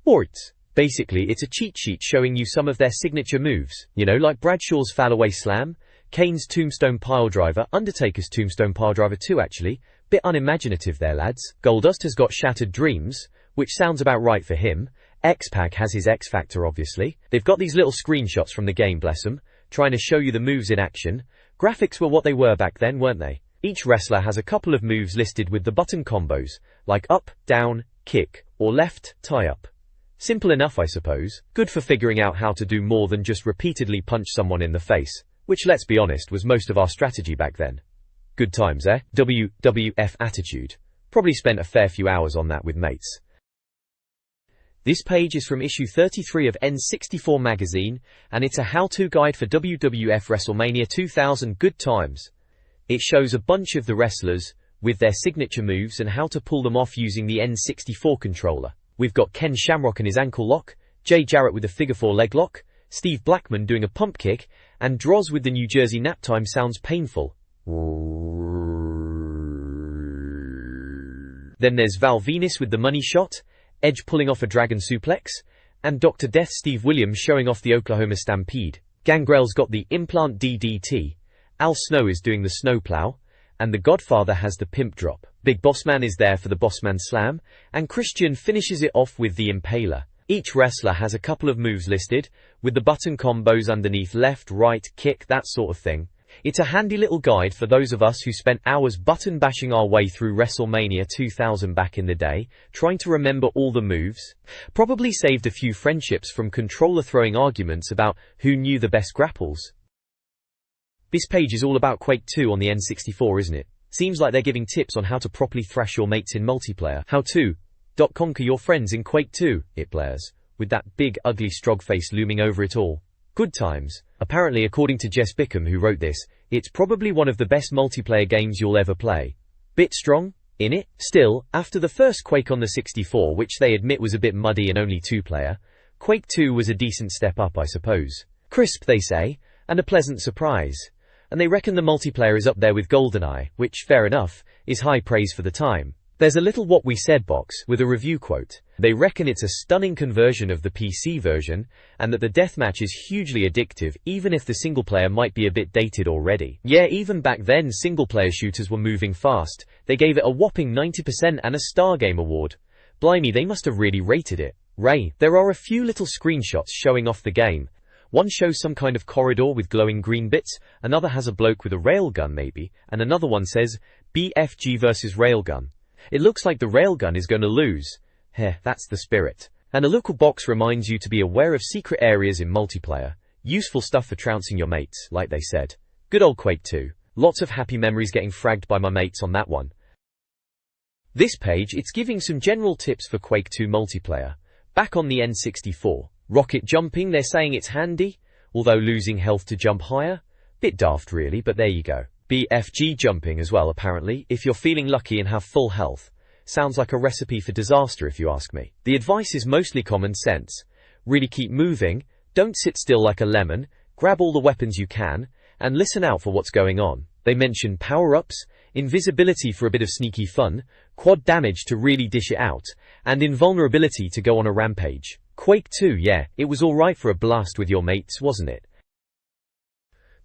Alright. Basically, it's a cheat sheet showing you some of their signature moves. You know, like Bradshaw's fall-away slam, Kane's tombstone piledriver, Undertaker's tombstone piledriver too actually. Bit unimaginative there, lads. Goldust has got Shattered Dreams, which sounds about right for him. X-Pac has his X-Factor obviously. They've got these little screenshots from the game, bless them, trying to show you the moves in action. Graphics were what they were back then, weren't they? Each wrestler has a couple of moves listed with the button combos, like up, down, kick, or left, tie-up. Simple enough, I suppose. Good for figuring out how to do more than just repeatedly punch someone in the face, which, let's be honest, was most of our strategy back then. Good times, eh? WWF attitude. Probably spent a fair few hours on that with mates. This page is from issue 33 of N64 Magazine, and it's a how-to guide for WWF WrestleMania 2000 Good Times. It shows a bunch of the wrestlers with their signature moves and how to pull them off using the N64 controller. We've got Ken Shamrock and his ankle lock, Jay Jarrett with a figure 4 leg lock, Steve Blackman doing a pump kick, and Droz with the New Jersey nap time sounds painful. Then there's Val Venus with the money shot, Edge pulling off a dragon suplex, and Dr. Death Steve Williams showing off the Oklahoma Stampede. Gangrel's got the implant DDT, Al Snow is doing the snowplow, and the Godfather has the pimp drop. Big Boss Man is there for the Bossman Slam, and Christian finishes it off with the Impaler. Each wrestler has a couple of moves listed, with the button combos underneath left, right, kick, that sort of thing. It's a handy little guide for those of us who spent hours button bashing our way through WrestleMania 2000 back in the day, trying to remember all the moves. Probably saved a few friendships from controller throwing arguments about who knew the best grapples. This page is all about Quake 2 on the N64, isn't it? Seems like they're giving tips on how to properly thrash your mates in multiplayer. How to conquer your friends in Quake 2, it blares, with that big ugly strog face looming over it all. Good times. Apparently, according to Jess Bickham, who wrote this, it's probably one of the best multiplayer games you'll ever play. Bit strong, innit? Still, after the first Quake on the 64, which they admit was a bit muddy and only 2-player, Quake 2 was a decent step up, I suppose. Crisp, they say, and a pleasant surprise. And they reckon the multiplayer is up there with GoldenEye, which, fair enough, is high praise for the time. There's a little What We Said box with a review quote. They reckon it's a stunning conversion of the PC version, and that the deathmatch is hugely addictive even if the single player might be a bit dated already. Yeah, even back then single player shooters were moving fast. They gave it a whopping 90% and a Star Game award. Blimey, they must have really rated it. There are a few little screenshots showing off the game. One shows some kind of corridor with glowing green bits, another has a bloke with a railgun maybe, and another one says, BFG versus railgun. It looks like the railgun is going to lose. Heh, that's the spirit. And a little box reminds you to be aware of secret areas in multiplayer. Useful stuff for trouncing your mates, like they said. Good old Quake 2. Lots of happy memories getting fragged by my mates on that one. This page, it's giving some general tips for Quake 2 multiplayer. Back on the N64. Rocket jumping, they're saying it's handy, although losing health to jump higher. Bit daft really, but there you go. BFG jumping as well apparently, if you're feeling lucky and have full health. Sounds like a recipe for disaster if you ask me. The advice is mostly common sense. Really keep moving, don't sit still like a lemon, grab all the weapons you can, and listen out for what's going on. They mention power-ups, invisibility for a bit of sneaky fun, quad damage to really dish it out, and invulnerability to go on a rampage. Quake 2, yeah, it was alright for a blast with your mates, wasn't it?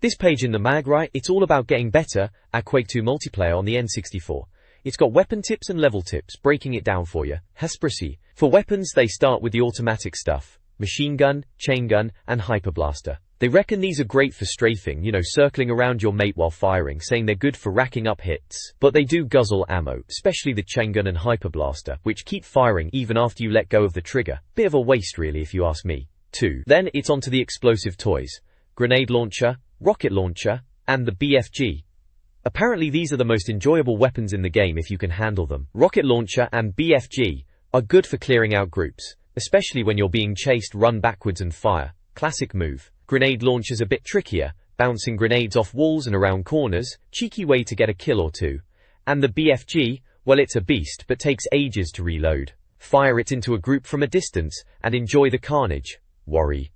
This page in the mag, right, it's all about getting better at Quake 2 multiplayer on the N64. It's got weapon tips and level tips, breaking it down for you. Hespercy. For weapons, they start with the automatic stuff. Machine gun, chain gun, and hyper blaster. They reckon these are great for strafing, you know, circling around your mate while firing, saying they're good for racking up hits. But they do guzzle ammo, especially the chain gun and hyper blaster, which keep firing even after you let go of the trigger. Bit of a waste really if you ask me. 2. Then it's onto the explosive toys. Grenade launcher, rocket launcher, and the BFG. Apparently these are the most enjoyable weapons in the game if you can handle them. Rocket launcher and BFG are good for clearing out groups, especially when you're being chased, run backwards and fire. Classic move. Grenade launcher's a bit trickier, bouncing grenades off walls and around corners, cheeky way to get a kill or two. And the BFG, well, it's a beast but takes ages to reload. Fire it into a group from a distance and enjoy the carnage. Worry.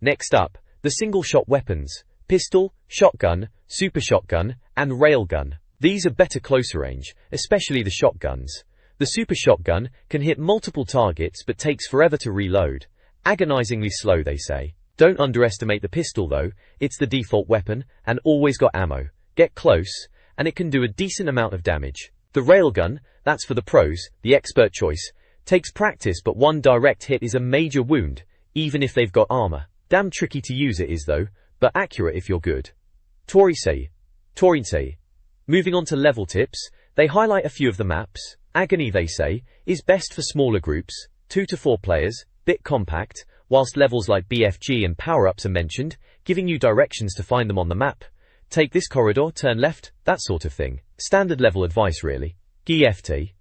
Next up, the single-shot weapons. Pistol, shotgun, super shotgun, and railgun. These are better closer range, especially the shotguns. The super shotgun can hit multiple targets but takes forever to reload, Agonizingly slow, they say. Don't underestimate the pistol though, it's the default weapon, and always got ammo. Get close, and it can do a decent amount of damage. The railgun, that's for the pros, the expert choice. Takes practice, but one direct hit is a major wound, even if they've got armor. Damn tricky to use it is though, but accurate if you're good. Torin. Moving on to level tips, they highlight a few of the maps. Agony, they say, is best for smaller groups, 2 to 4 players, bit compact, whilst levels like BFG and power-ups are mentioned, giving you directions to find them on the map. Take this corridor, turn left, that sort of thing. Standard level advice really. GFT.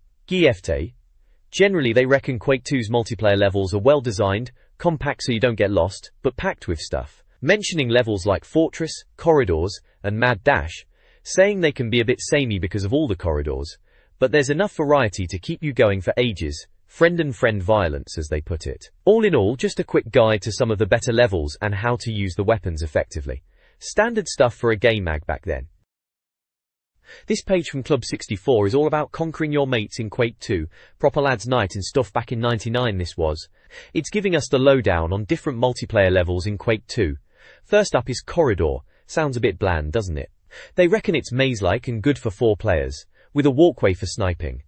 Generally they reckon Quake 2's multiplayer levels are well designed, compact so you don't get lost, but packed with stuff. Mentioning levels like Fortress, Corridors, and Mad Dash, saying they can be a bit samey because of all the corridors, but there's enough variety to keep you going for ages. Friend-and-friend violence, as they put it. All in all, just a quick guide to some of the better levels and how to use the weapons effectively. Standard stuff for a game mag back then. This page from Club 64 is all about conquering your mates in Quake 2, proper lads night and stuff back in '99 this was. It's giving us the lowdown on different multiplayer levels in Quake 2. First up is Corridor. Sounds a bit bland, doesn't it? They reckon it's maze-like and good for 4 players, with a walkway for sniping.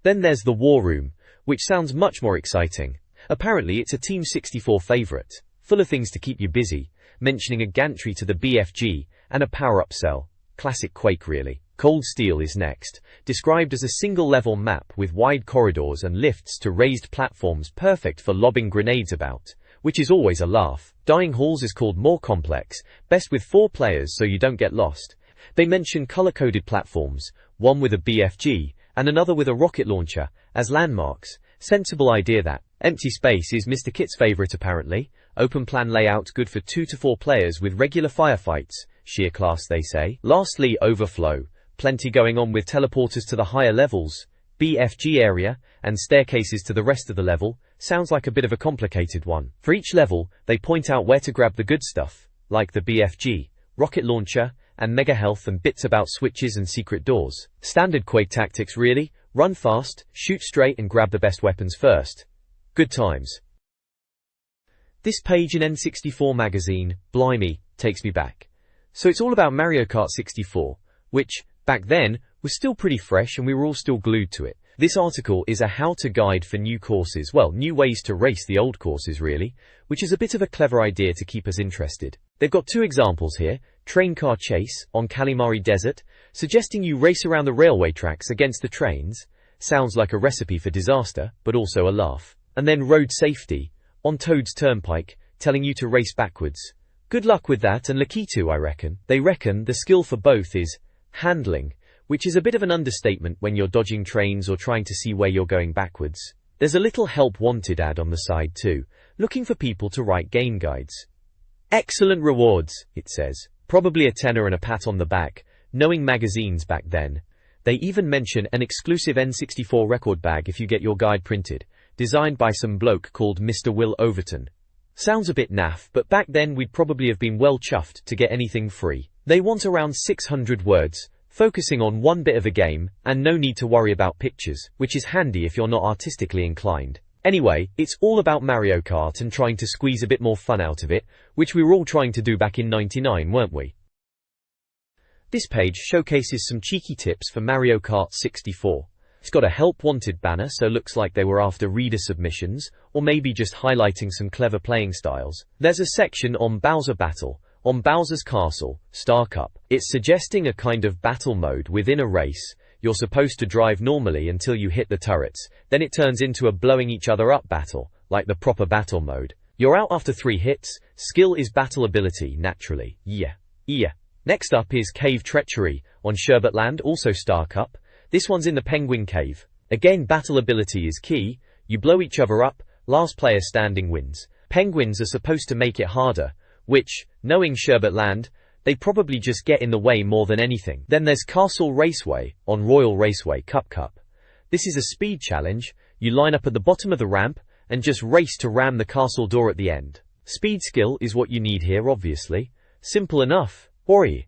Then there's the War Room, which sounds much more exciting. Apparently it's a Team 64 favourite, full of things to keep you busy, mentioning a gantry to the BFG, and a power-up cell. Classic Quake really. Cold Steel is next, described as a single-level map with wide corridors and lifts to raised platforms perfect for lobbing grenades about, which is always a laugh. Dying Halls is called more complex, best with 4 players so you don't get lost. They mention color-coded platforms, one with a BFG, and another with a rocket launcher, as landmarks. Sensible idea that. Empty space is Mr. Kit's favourite apparently. Open plan layout good for 2 to 4 players with regular firefights. Sheer class they say. Lastly, Overflow. Plenty going on with teleporters to the higher levels, BFG area, and staircases to the rest of the level. Sounds like a bit of a complicated one. For each level, they point out where to grab the good stuff, like the BFG, rocket launcher, and mega health and bits about switches and secret doors. Standard Quake tactics really. Run fast, shoot straight and grab the best weapons first. Good times. This page in N64 Magazine, blimey, takes me back. So it's all about Mario Kart 64, which, back then, was still pretty fresh and we were all still glued to it. This article is a how-to guide for new courses, well, new ways to race the old courses really, which is a bit of a clever idea to keep us interested. They've got 2 examples here. Train car chase on Kalimari Desert, suggesting you race around the railway tracks against the trains. Sounds like a recipe for disaster, but also a laugh. And then road safety on Toad's Turnpike, telling you to race backwards. Good luck with that and Lakitu, I reckon. They reckon the skill for both is handling, which is a bit of an understatement when you're dodging trains or trying to see where you're going backwards. There's a little help wanted ad on the side too, looking for people to write game guides. Excellent rewards, it says. Probably a tenner and a pat on the back, knowing magazines back then. They even mention an exclusive N64 record bag if you get your guide printed, designed by some bloke called Mr. Will Overton. Sounds a bit naff, but back then we'd probably have been well chuffed to get anything free. They want around 600 words, focusing on one bit of a game, and no need to worry about pictures, which is handy if you're not artistically inclined. Anyway, it's all about Mario Kart and trying to squeeze a bit more fun out of it, which we were all trying to do back in '99, weren't we? This page showcases some cheeky tips for Mario Kart 64. It's got a help wanted banner, so looks like they were after reader submissions, or maybe just highlighting some clever playing styles. There's a section on Bowser Battle, on Bowser's Castle, Star Cup. It's suggesting a kind of battle mode within a race. You're supposed to drive normally until you hit the turrets, then it turns into a blowing each other up battle, like the proper battle mode. You're out after 3 hits, skill is battle ability, naturally, yeah. Next up is Cave Treachery, on Sherbetland, also Star Cup. This one's in the Penguin Cave. Again, battle ability is key, you blow each other up, last player standing wins. Penguins are supposed to make it harder, which, knowing Sherbetland, they probably just get in the way more than anything. Then there's Castle Raceway, on Royal Raceway Cup. This is a speed challenge. You line up at the bottom of the ramp, and just race to ram the castle door at the end. Speed skill is what you need here, obviously. Simple enough. Oi.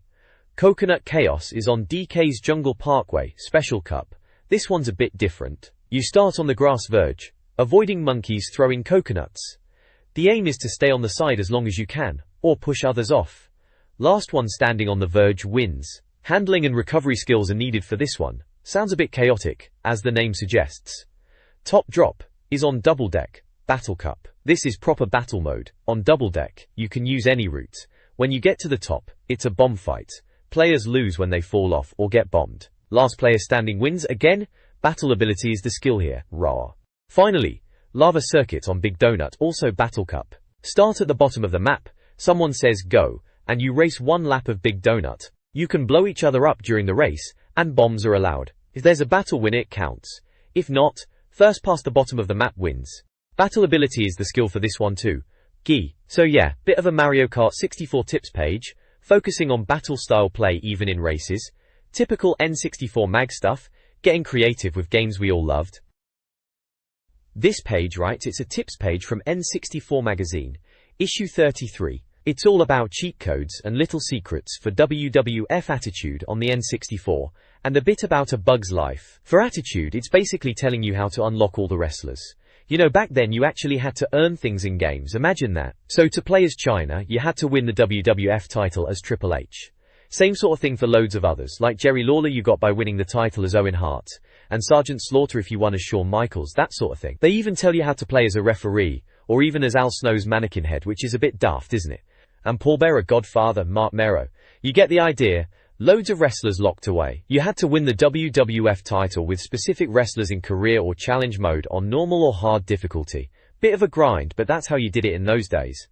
Coconut Chaos is on DK's Jungle Parkway, Special Cup. This one's a bit different. You start on the grass verge, avoiding monkeys throwing coconuts. The aim is to stay on the side as long as you can, or push others off. Last one standing on the verge wins. Handling and recovery skills are needed for this one. Sounds a bit chaotic, as the name suggests. Top drop is on Double Deck, Battle Cup. This is proper battle mode. On Double Deck, you can use any route. When you get to the top, it's a bomb fight. Players lose when they fall off or get bombed. Last player standing wins again. Battle ability is the skill here. Raw. Finally, Lava Circuit on Big Donut, also Battle Cup. Start at the bottom of the map, someone says go, and you race one lap of Big Donut. You can blow each other up during the race, and bombs are allowed. If there's a battle win, it counts. If not, first past the bottom of the map wins. Battle ability is the skill for this one too. Gi. So yeah, bit of a Mario Kart 64 tips page, focusing on battle style play even in races. Typical N64 mag stuff, getting creative with games we all loved. This page, right, it's a tips page from N64 Magazine, issue 33. It's all about cheat codes and little secrets for WWF Attitude on the N64, and a bit about a bug's life. For Attitude, it's basically telling you how to unlock all the wrestlers. You know, back then you actually had to earn things in games, imagine that. So to play as China, you had to win the WWF title as Triple H. Same sort of thing for loads of others, like Jerry Lawler you got by winning the title as Owen Hart, and Sergeant Slaughter if you won as Shawn Michaels, that sort of thing. They even tell you how to play as a referee, or even as Al Snow's mannequin head, which is a bit daft, isn't it? And Paul Bearer Godfather, Mark Mero. You get the idea. Loads of wrestlers locked away. You had to win the WWF title with specific wrestlers in career or challenge mode on normal or hard difficulty. Bit of a grind, but that's how you did it in those days.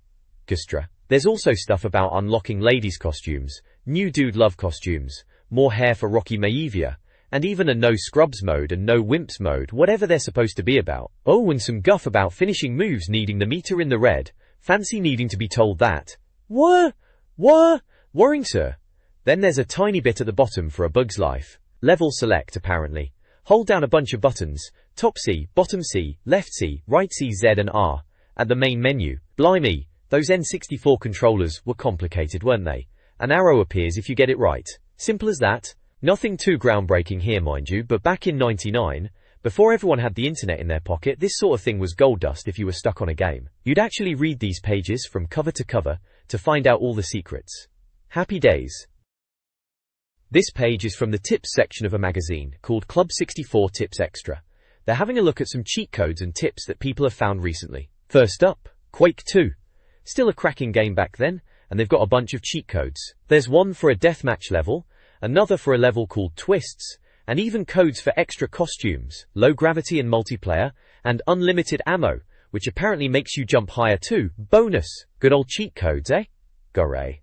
Gustra. There's also stuff about unlocking ladies' costumes, new dude love costumes, more hair for Rocky Maivia, and even a no scrubs mode and no wimps mode, whatever they're supposed to be about. Oh, and some guff about finishing moves needing the meter in the red. Fancy needing to be told that. What? Worrying, sir. Then there's a tiny bit at the bottom for a bug's life. Level select apparently. Hold down a bunch of buttons, top C, bottom C, left C, right C, Z and R, at the main menu. Blimey, those N64 controllers were complicated, weren't they? An arrow appears if you get it right. Simple as that. Nothing too groundbreaking here, mind you, but back in '99, before everyone had the internet in their pocket, this sort of thing was gold dust if you were stuck on a game. You'd actually read these pages from cover to cover to find out all the secrets. Happy days. This page is from the tips section of a magazine called Club 64 Tips Extra. They're having a look at some cheat codes and tips that people have found recently. First up, Quake 2. Still a cracking game back then, and they've got a bunch of cheat codes. There's one for a deathmatch level, another for a level called Twists, and even codes for extra costumes, low gravity and multiplayer, and unlimited ammo, which apparently makes you jump higher too. Bonus! Good old cheat codes, eh? Goray.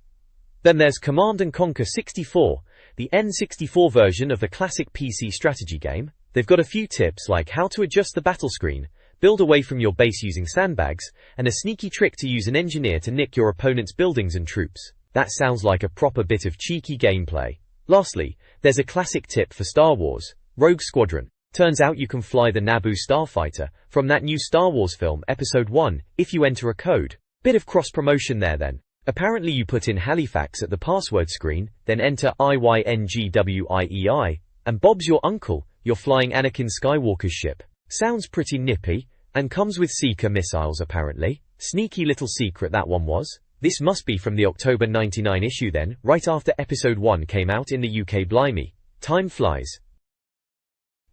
Then there's Command & Conquer 64, the N64 version of the classic PC strategy game. They've got a few tips like how to adjust the battle screen, build away from your base using sandbags, and a sneaky trick to use an engineer to nick your opponent's buildings and troops. That sounds like a proper bit of cheeky gameplay. Lastly, there's a classic tip for Star Wars, Rogue Squadron. Turns out you can fly the Naboo Starfighter from that new Star Wars film, Episode 1, if you enter a code. Bit of cross-promotion there then. Apparently you put in Halifax at the password screen, then enter IYNGWIEI, and Bob's your uncle, you're flying Anakin Skywalker's ship. Sounds pretty nippy, and comes with Seeker missiles apparently. Sneaky little secret that one was. This must be from the October '99 issue then, right after Episode 1 came out in the UK. Blimey. Time flies.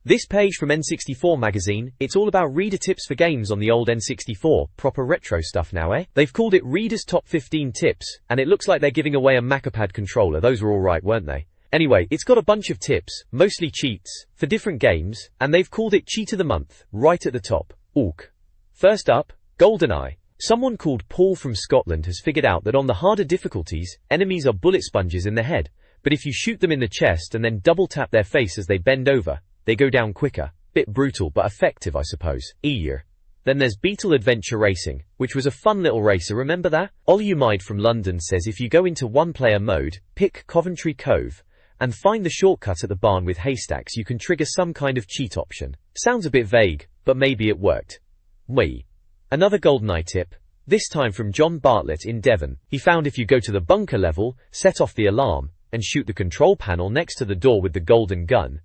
This page from N64 Magazine, it's all about reader tips for games on the old N64, proper retro stuff now, eh? They've called it Reader's Top 15 Tips, and it looks like they're giving away a Macapad controller. Those were alright, weren't they? Anyway, it's got a bunch of tips, mostly cheats, for different games, and they've called it Cheat of the Month, right at the top. Ook. First up, GoldenEye. Someone called Paul from Scotland has figured out that on the harder difficulties, enemies are bullet sponges in the head, but if you shoot them in the chest and then double tap their face as they bend over, they go down quicker. Bit brutal but effective, I suppose. Ear. Then there's Beetle Adventure Racing, which was a fun little racer, remember that? Olumide from London says if you go into one-player mode, pick Coventry Cove, and find the shortcut at the barn with haystacks, you can trigger some kind of cheat option. Sounds a bit vague, but maybe it worked. Wee. Another GoldenEye tip, this time from John Bartlett in Devon. He found if you go to the bunker level, set off the alarm, and shoot the control panel next to the door with the golden gun,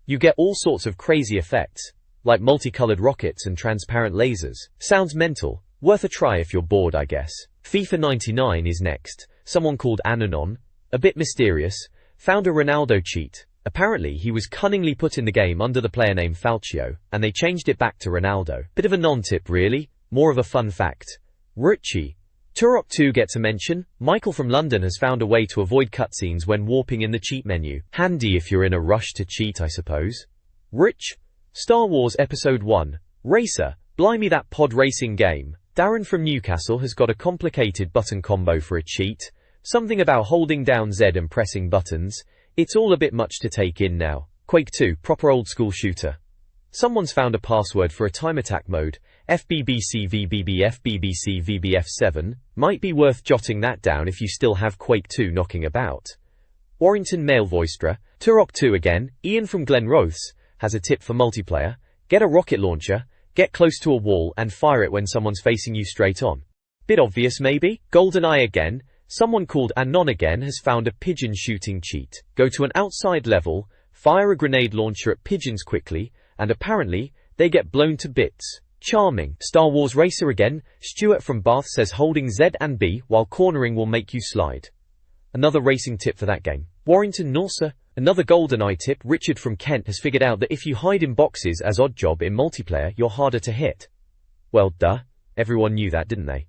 you get all sorts of crazy effects, like multicolored rockets and transparent lasers. Sounds mental, Worth a try if you're bored, I guess. FIFA 99 is next. Someone called Ananon, a bit mysterious, found a Ronaldo cheat. Apparently he was cunningly put in the game under the player name Falcio, and they changed it back to Ronaldo. Bit of a non-tip really, more of a fun fact. Ruchi. Turok 2 gets a mention. Michael from London has found a way to avoid cutscenes when warping in the cheat menu. Handy if you're in a rush to cheat, I suppose. Rich. Star Wars Episode 1. Racer. Blimey, that pod racing game. Darren from Newcastle has got a complicated button combo for a cheat. Something about holding down Z and pressing buttons. It's all a bit much to take in now. Quake 2. Proper old school shooter. Someone's found a password for a time attack mode. FBBC VBBF BBC VBF7. Might be worth jotting that down if you still have Quake 2 knocking about. Warrington Mail Voistra. Turok 2 again. Ian from Glenrothes has a tip for multiplayer. Get a rocket launcher, get close to a wall and fire it when someone's facing you straight on. Bit obvious maybe? GoldenEye again. Someone called Anon again has found a pigeon shooting cheat. Go to an outside level, fire a grenade launcher at pigeons quickly, and apparently, they get blown to bits. Charming. Star Wars Racer again. Stuart from Bath says holding Z and B while cornering will make you slide. Another racing tip for that game. Warrington Norsa. Another GoldenEye tip. Richard from Kent has figured out that if you hide in boxes as Oddjob in multiplayer, you're harder to hit. Well, duh. Everyone knew that, didn't they?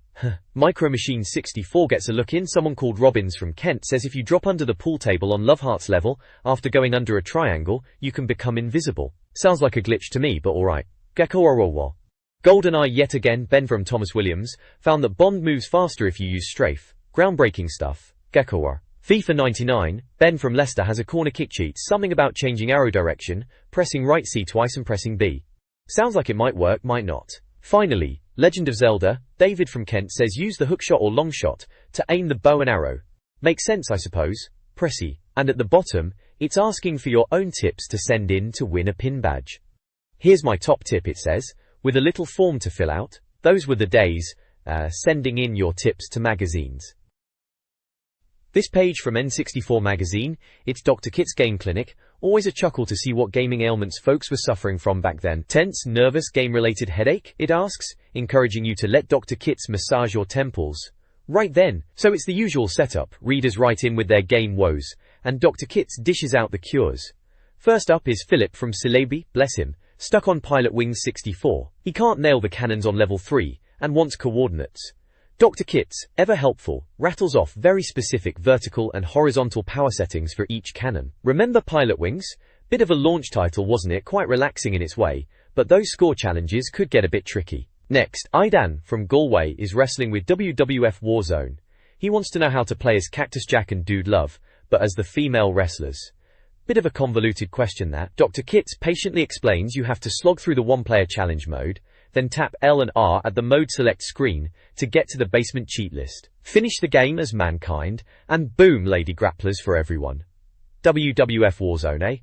Micro Machine 64 gets a look in. Someone called Robbins from Kent says if you drop under the pool table on Love Hearts level, after going under a triangle, you can become invisible. Sounds like a glitch to me, but alright. Gekko. GoldenEye yet again. Ben from Thomas Williams found that Bond moves faster if you use strafe. Groundbreaking stuff. Gekko. FIFA 99. Ben from Leicester has a corner kick cheat. Something about changing arrow direction, pressing right C twice and pressing B. Sounds like it might work, might not. Finally, Legend of Zelda. David from Kent says use the hookshot or longshot to aim the bow and arrow. Makes sense, I suppose. Press E. And at the bottom, it's asking for your own tips to send in to win a pin badge. Here's my top tip, it says, with a little form to fill out. Those were the days, sending in your tips to magazines. This page from N64 Magazine, it's Dr. Kit's Game Clinic. Always a chuckle to see what gaming ailments folks were suffering from back then. Tense, nervous, game-related headache, it asks, encouraging you to let Dr. Kit's massage your temples. Right then, so it's the usual setup. Readers write in with their game woes, and Dr. Kit's dishes out the cures. First up is Philip from Silebi, bless him, stuck on Pilot Wings 64. He can't nail the cannons on level 3, and wants coordinates. Dr. Kit's, ever helpful, rattles off very specific vertical and horizontal power settings for each cannon. Remember Pilot Wings? Bit of a launch title, wasn't it? Quite relaxing in its way, but those score challenges could get a bit tricky. Next, Aidan from Galway is wrestling with WWF Warzone. He wants to know how to play as Cactus Jack and Dude Love, but as the female wrestlers. Bit of a convoluted question that. Dr. Kit's patiently explains you have to slog through the one-player challenge mode, then tap L and R at the mode select screen to get to the basement cheat list. Finish the game as Mankind, and boom, lady grapplers for everyone. WWF Warzone, eh?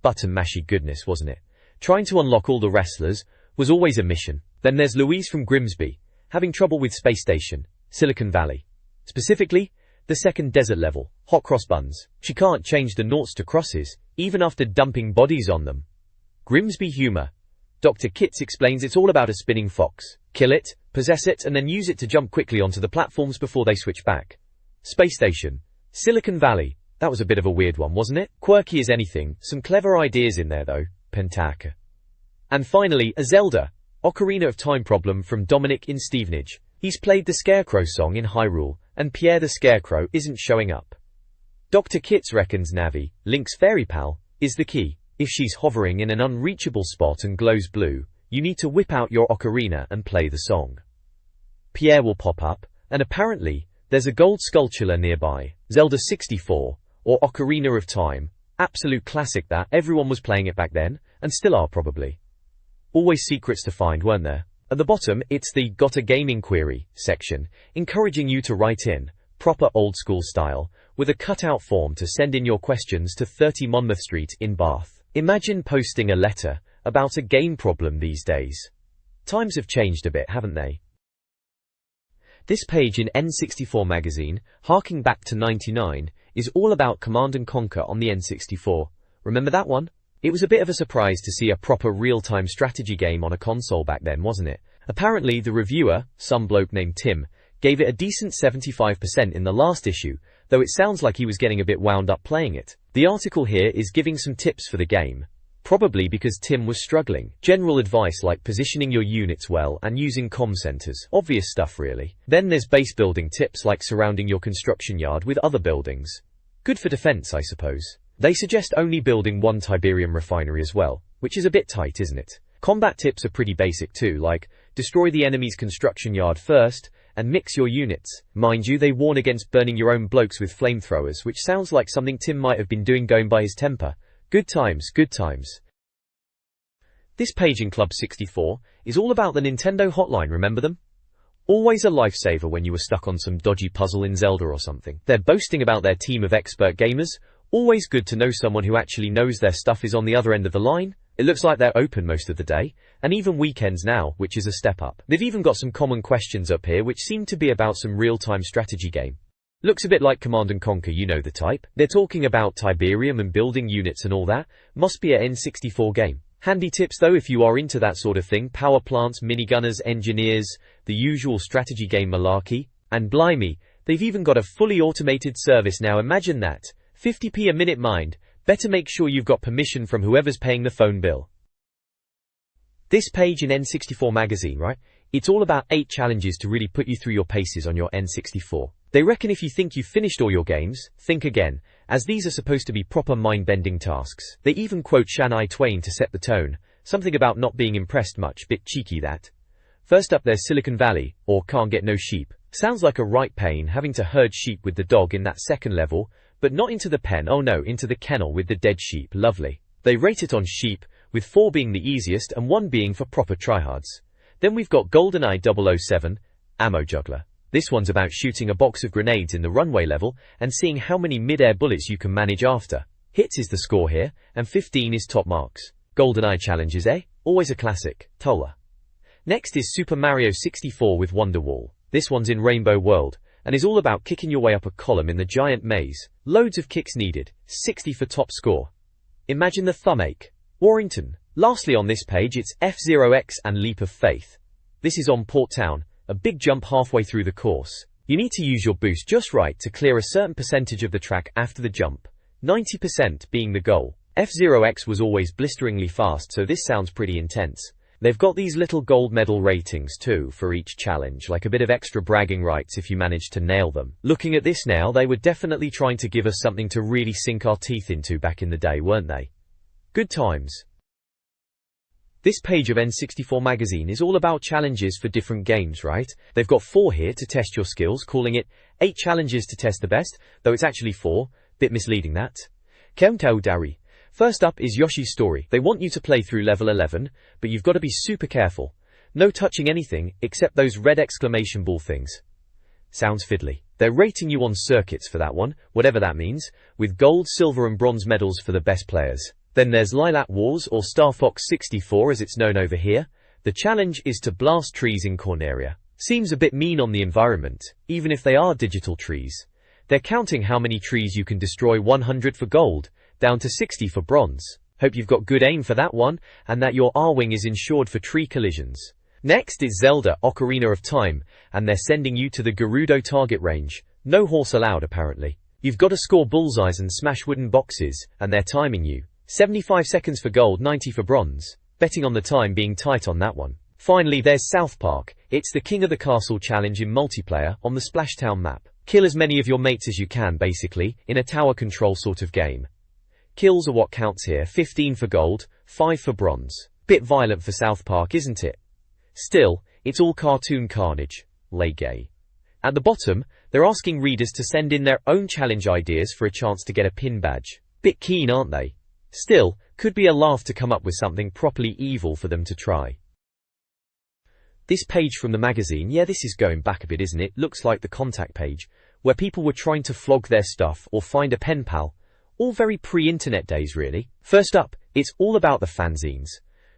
Button mashy goodness, wasn't it? Trying to unlock all the wrestlers was always a mission. Then there's Louise from Grimsby, having trouble with Space Station, Silicon Valley. Specifically, the second desert level, hot cross buns. She can't change the noughts to crosses, even after dumping bodies on them. Grimsby humor. Dr. Kit's explains it's all about a spinning fox. Kill it, possess it, and then use it to jump quickly onto the platforms before they switch back. Space Station. Silicon Valley. That was a bit of a weird one, wasn't it? Quirky as anything, some clever ideas in there though. Pentaka. And finally, a Zelda. Ocarina of Time problem from Dominic in Stevenage. He's played the Scarecrow song in Hyrule, and Pierre the Scarecrow isn't showing up. Dr. Kit's reckons Navi, Link's fairy pal, is the key. If she's hovering in an unreachable spot and glows blue, you need to whip out your ocarina and play the song. Pierre will pop up, and apparently, there's a gold sculpture nearby. Zelda 64, or Ocarina of Time. Absolute classic that. Everyone was playing it back then, and still are probably. Always secrets to find, weren't there? At the bottom, it's the Got a Gaming Query section, encouraging you to write in, proper old school style, with a cutout form to send in your questions to 30 Monmouth Street in Bath. Imagine posting a letter about a game problem these days. Times have changed a bit, haven't they? This page in N64 Magazine, harking back to '99, is all about Command & Conquer on the N64. Remember that one? It was a bit of a surprise to see a proper real-time strategy game on a console back then, wasn't it? Apparently, the reviewer, some bloke named Tim, gave it a decent 75% in the last issue, though it sounds like he was getting a bit wound up playing it. The article here is giving some tips for the game, probably because Tim was struggling. General advice like positioning your units well and using comm centers. Obvious stuff really. Then there's base building tips like surrounding your construction yard with other buildings. Good for defense, I suppose. They suggest only building one Tiberium refinery as well, which is a bit tight, isn't it? Combat tips are pretty basic too, like destroy the enemy's construction yard first and mix your units. Mind you, they warn against burning your own blokes with flamethrowers, which sounds like something Tim might have been doing going by his temper. Good times, good times. This page in Club 64 is all about the Nintendo hotline, remember them? Always a lifesaver when you were stuck on some dodgy puzzle in Zelda or something. They're boasting about their team of expert gamers. Always good to know someone who actually knows their stuff is on the other end of the line. It looks like they're open most of the day, and even weekends now, which is a step up. They've even got some common questions up here which seem to be about some real-time strategy game. Looks a bit like Command & Conquer, you know the type. They're talking about Tiberium and building units and all that. Must be a N64 game. Handy tips though if you are into that sort of thing. Power plants, minigunners, engineers, the usual strategy game malarkey. And blimey, they've even got a fully automated service now, imagine that. 50p a minute, mind. Better make sure you've got permission from whoever's paying the phone bill. This page in N64 Magazine, right? It's all about 8 challenges to really put you through your paces on your N64. They reckon if you think you've finished all your games, think again, as these are supposed to be proper mind-bending tasks. They even quote Shania Twain to set the tone, something about not being impressed much, bit cheeky that. First up there's Silicon Valley, or Can't Get No Sheep. Sounds like a right pain having to herd sheep with the dog in that second level, but not into the pen, oh no, into the kennel with the dead sheep, lovely. They rate it on sheep, with 4 being the easiest and 1 being for proper tryhards. Then we've got GoldenEye 007, Ammo Juggler. This one's about shooting a box of grenades in the runway level and seeing how many mid-air bullets you can manage after. Hits is the score here, and 15 is top marks. GoldenEye challenges, eh? Always a classic. Tola. Next is Super Mario 64 with Wonderwall. This one's in Rainbow World, and is all about kicking your way up a column in the giant maze. Loads of kicks needed. 60 for top score. Imagine the thumache. Warrington. Lastly on this page it's F-Zero X and Leap of Faith. This is on Port Town, a big jump halfway through the course. You need to use your boost just right to clear a certain percentage of the track after the jump, 90% being the goal. F-Zero X was always blisteringly fast, so this sounds pretty intense. They've got these little gold medal ratings too for each challenge, like a bit of extra bragging rights if you manage to nail them. Looking at this now, they were definitely trying to give us something to really sink our teeth into back in the day, weren't they? Good times. This page of N64 Magazine is all about challenges for different games, right? They've got 4 here to test your skills, calling it 8 challenges to test the best, though it's actually 4. Bit misleading that. Kemtao Dari. First up is Yoshi's Story. They want you to play through level 11, but you've got to be super careful. No touching anything, except those red exclamation ball things. Sounds fiddly. They're rating you on circuits for that one, whatever that means, with gold, silver and bronze medals for the best players. Then there's Lilac Wars, or Star Fox 64 as it's known over here. The challenge is to blast trees in Corneria. Seems a bit mean on the environment, even if they are digital trees. They're counting how many trees you can destroy, 100 for gold, down to 60 for bronze. Hope you've got good aim for that one, and that your R-Wing is insured for tree collisions. Next is Zelda Ocarina of Time, and they're sending you to the Gerudo target range. No horse allowed apparently. You've got to score bullseyes and smash wooden boxes, and they're timing you. 75 seconds for gold, 90 for bronze. Betting on the time being tight on that one. Finally there's South Park. It's the King of the Castle challenge in multiplayer on the Splashtown map. Kill as many of your mates as you can basically, in a tower control sort of game. Kills are what counts here, 15 for gold, 5 for bronze. Bit violent for South Park, isn't it? Still, it's all cartoon carnage. Lay gay. At the bottom, they're asking readers to send in their own challenge ideas for a chance to get a pin badge. Bit keen, aren't they? Still, could be a laugh to come up with something properly evil for them to try. This page from the magazine, yeah, this is going back a bit, isn't it? Looks like the contact page, where people were trying to flog their stuff or find a pen pal. All very pre-internet days, really. First up, it's all about the fanzines.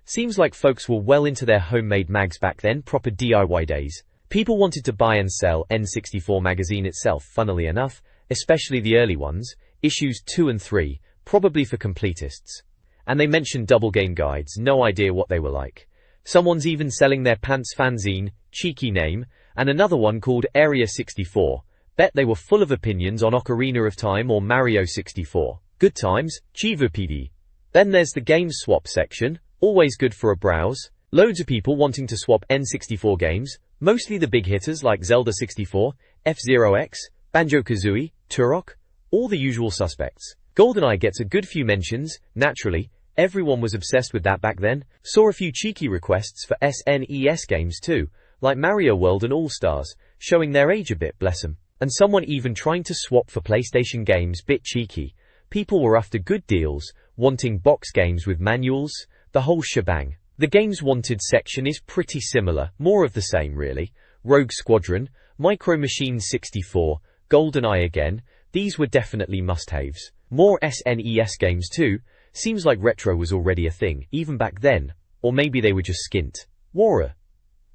Seems like folks were well into their homemade mags back then, proper DIY days. People wanted to buy and sell N64 Magazine itself, funnily enough, especially the early ones, issues 2 and 3, probably for completists. And they mentioned double game guides, no idea what they were like. Someone's even selling their pants fanzine, cheeky name, and another one called Area 64. Bet they were full of opinions on Ocarina of Time or Mario 64. Good times, Chiva PD. Then there's the games swap section, always good for a browse. Loads of people wanting to swap N64 games, mostly the big hitters like Zelda 64, F-Zero X, Banjo-Kazooie, Turok, all the usual suspects. GoldenEye gets a good few mentions, naturally, everyone was obsessed with that back then. Saw a few cheeky requests for SNES games too, like Mario World and All-Stars, showing their age a bit, bless 'em. And someone even trying to swap for PlayStation games, bit cheeky. People were after good deals, wanting box games with manuals, the whole shebang. The games wanted section is pretty similar, more of the same really. Rogue Squadron, Micro Machines 64, GoldenEye again, these were definitely must-haves. More SNES games too, seems like retro was already a thing, even back then, or maybe they were just skint. Wara.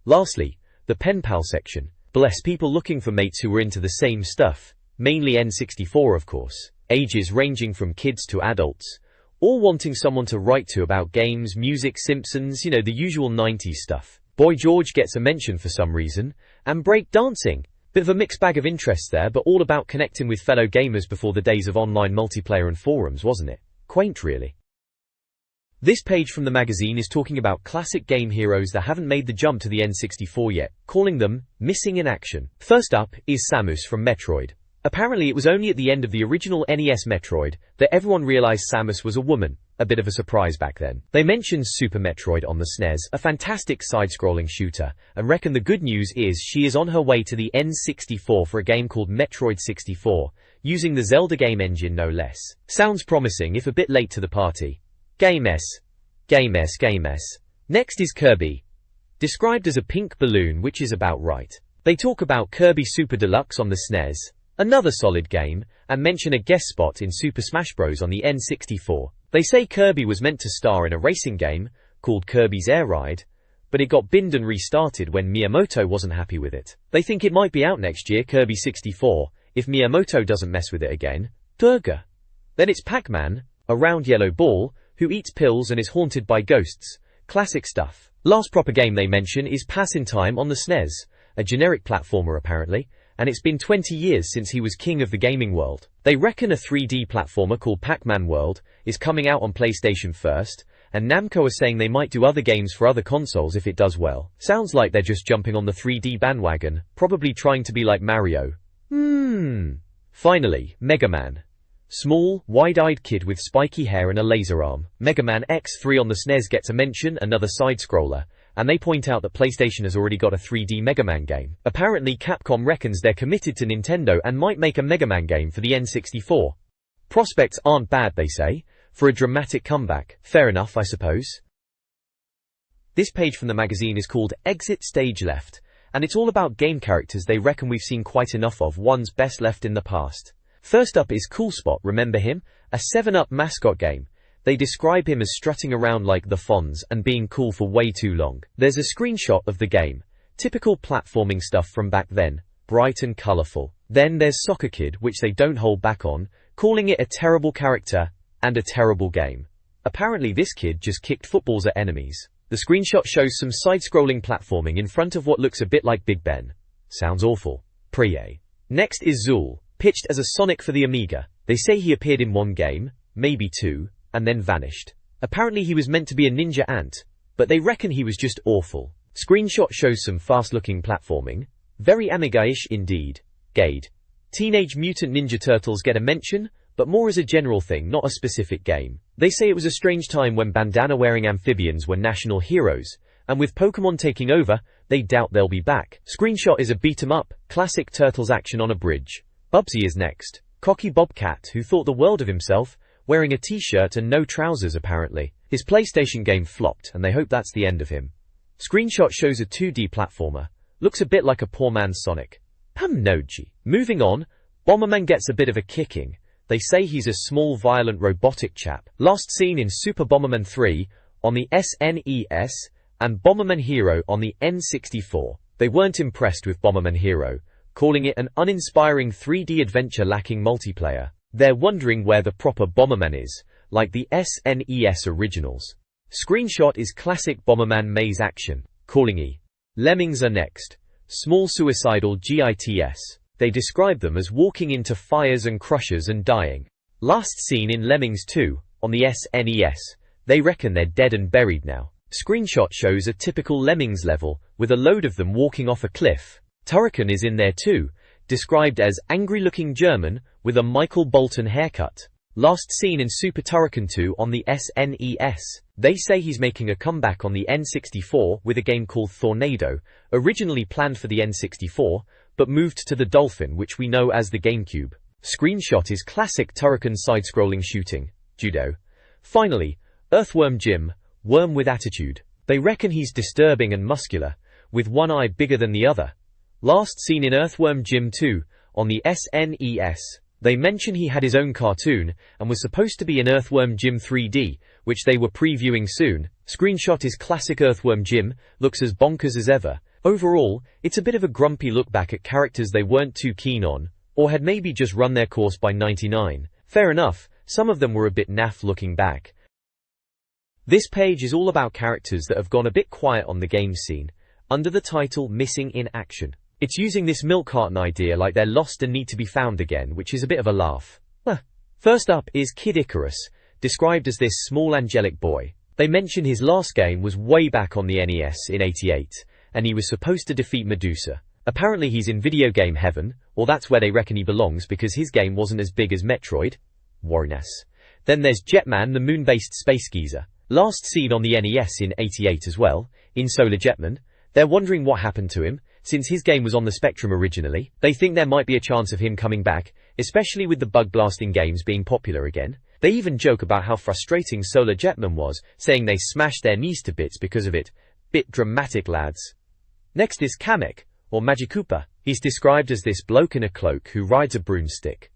Lastly, the pen pal section. Bless people looking for mates who were into the same stuff, mainly N64 of course, ages ranging from kids to adults, all wanting someone to write to about games, music, Simpsons, you know, the usual 90s stuff. Boy George gets a mention for some reason, and break dancing. Bit of a mixed bag of interests there, but all about connecting with fellow gamers before the days of online multiplayer and forums, wasn't it? Quaint really. This page from the magazine is talking about classic game heroes that haven't made the jump to the N64 yet, calling them missing in action. First up is Samus from Metroid. Apparently it was only at the end of the original NES Metroid that everyone realized Samus was a woman, a bit of a surprise back then. They mentioned Super Metroid on the SNES, a fantastic side-scrolling shooter, and reckon the good news is she is on her way to the N64 for a game called Metroid 64, using the Zelda game engine no less. Sounds promising if a bit late to the party. Game S. Next is Kirby. Described as a pink balloon, which is about right. They talk about Kirby Super Deluxe on the SNES, another solid game, and mention a guest spot in Super Smash Bros. On the N64. They say Kirby was meant to star in a racing game, called Kirby's Air Ride, but it got binned and restarted when Miyamoto wasn't happy with it. They think it might be out next year, Kirby 64, if Miyamoto doesn't mess with it again. Durga. Then it's Pac-Man, a round yellow ball, who eats pills and is haunted by ghosts. Classic stuff. Last proper game they mention is Pass in Time on the SNES, a generic platformer apparently, and it's been 20 years since he was king of the gaming world. They reckon a 3D platformer called Pac-Man World is coming out on PlayStation first, and Namco are saying they might do other games for other consoles if it does well. Sounds like they're just jumping on the 3D bandwagon, probably trying to be like Mario. Finally, Mega Man. Small, wide-eyed kid with spiky hair and a laser arm. Mega Man X3 on the SNES gets a mention, another side-scroller, and they point out that PlayStation has already got a 3D Mega Man game. Apparently Capcom reckons they're committed to Nintendo and might make a Mega Man game for the N64. Prospects aren't bad, they say, for a dramatic comeback. Fair enough, I suppose. This page from the magazine is called Exit Stage Left, and it's all about game characters they reckon we've seen quite enough of, ones best left in the past. First up is Cool Spot, remember him? A 7-Up mascot game. They describe him as strutting around like the Fonz and being cool for way too long. There's a screenshot of the game. Typical platforming stuff from back then, bright and colourful. Then there's Soccer Kid, which they don't hold back on, calling it a terrible character and a terrible game. Apparently this kid just kicked footballs at enemies. The screenshot shows some side-scrolling platforming in front of what looks a bit like Big Ben. Sounds awful. Prie. Next is Zool, pitched as a Sonic for the Amiga. They say he appeared in one game, maybe two, and then vanished. Apparently he was meant to be a ninja ant, but they reckon he was just awful. Screenshot shows some fast-looking platforming. Very Amiga-ish indeed. Gade. Teenage Mutant Ninja Turtles get a mention, but more as a general thing, not a specific game. They say it was a strange time when bandana-wearing amphibians were national heroes, and with Pokemon taking over, they doubt they'll be back. Screenshot is a beat-em-up, classic Turtles action on a bridge. Bubsy is next. Cocky Bobcat, who thought the world of himself, wearing a t-shirt and no trousers apparently. His PlayStation game flopped, and they hope that's the end of him. Screenshot shows a 2D platformer. Looks a bit like a poor man's Sonic. Noji. Moving on, Bomberman gets a bit of a kicking. They say he's a small, violent, robotic chap. Last seen in Super Bomberman 3 on the SNES and Bomberman Hero on the N64. They weren't impressed with Bomberman Hero, calling it an uninspiring 3D adventure lacking multiplayer. They're wondering where the proper Bomberman is, like the SNES originals. Screenshot is classic Bomberman maze action, calling E. Lemmings are next. Small suicidal GITS. They describe them as walking into fires and crushes and dying. Last seen in Lemmings 2, on the SNES. They reckon they're dead and buried now. Screenshot shows a typical Lemmings level, with a load of them walking off a cliff. Turrican is in there too, described as angry-looking German, with a Michael Bolton haircut. Last seen in Super Turrican 2 on the SNES. They say he's making a comeback on the N64 with a game called Tornado, originally planned for the N64, but moved to the Dolphin, which we know as the GameCube. Screenshot is classic Turrican side-scrolling shooting, judo. Finally, Earthworm Jim, worm with attitude. They reckon he's disturbing and muscular, with one eye bigger than the other. Last seen in Earthworm Jim 2, on the SNES. They mention he had his own cartoon, and was supposed to be in Earthworm Jim 3D, which they were previewing soon. Screenshot is classic Earthworm Jim, looks as bonkers as ever. Overall, it's a bit of a grumpy look back at characters they weren't too keen on, or had maybe just run their course by '99. Fair enough, some of them were a bit naff looking back. This page is all about characters that have gone a bit quiet on the game scene, under the title Missing in Action. It's using this milk carton idea like they're lost and need to be found again, which is a bit of a laugh. First up is Kid Icarus, described as this small angelic boy. They mention his last game was way back on the NES in '88, and he was supposed to defeat Medusa. Apparently he's in video game heaven, or that's where they reckon he belongs because his game wasn't as big as Metroid. Warness. Then there's Jetman, the moon-based space geezer. Last seen on the NES in '88 as well, in Solar Jetman. They're wondering what happened to him, since his game was on the Spectrum originally. They think there might be a chance of him coming back, especially with the bug blasting games being popular again. They even joke about how frustrating Solar Jetman was, saying they smashed their knees to bits because of it. Bit dramatic, lads. Next is Kamek, or Magikoopa. He's described as this bloke in a cloak who rides a broomstick.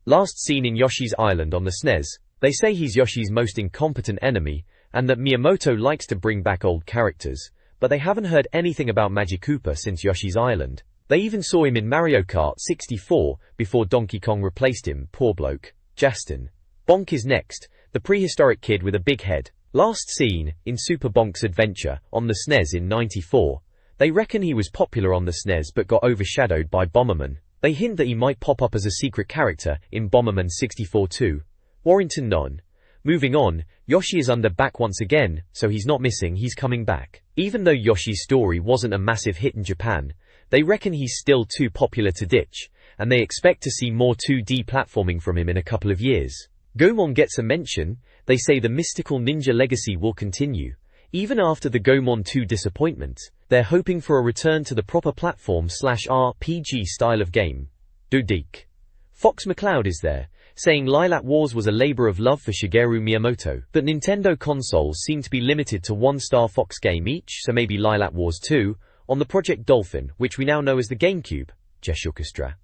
Last seen in Yoshi's Island on the SNES. They say he's Yoshi's most incompetent enemy, and that Miyamoto likes to bring back old characters, but they haven't heard anything about Magikoopa since Yoshi's Island. They even saw him in Mario Kart 64 before Donkey Kong replaced him, poor bloke. Justin. Bonk is next, the prehistoric kid with a big head. Last seen in Super Bonk's Adventure on the SNES in '94. They reckon he was popular on the SNES but got overshadowed by Bomberman. They hint that he might pop up as a secret character in Bomberman 64 too. Warrington none. Moving on, Yoshi is back once again, so he's not missing, he's coming back. Even though Yoshi's story wasn't a massive hit in Japan, they reckon he's still too popular to ditch, and they expect to see more 2D platforming from him in a couple of years. Goemon gets a mention. They say the mystical ninja legacy will continue. Even after the Goemon 2 disappointment, they're hoping for a return to the proper platform/RPG style of game. Dodeek. Fox McCloud is there, saying Lilac Wars was a labor of love for Shigeru Miyamoto, but Nintendo consoles seem to be limited to one-star Fox game each, so maybe Lilac Wars 2, on the Project Dolphin, which we now know as the GameCube. Jeshukastra.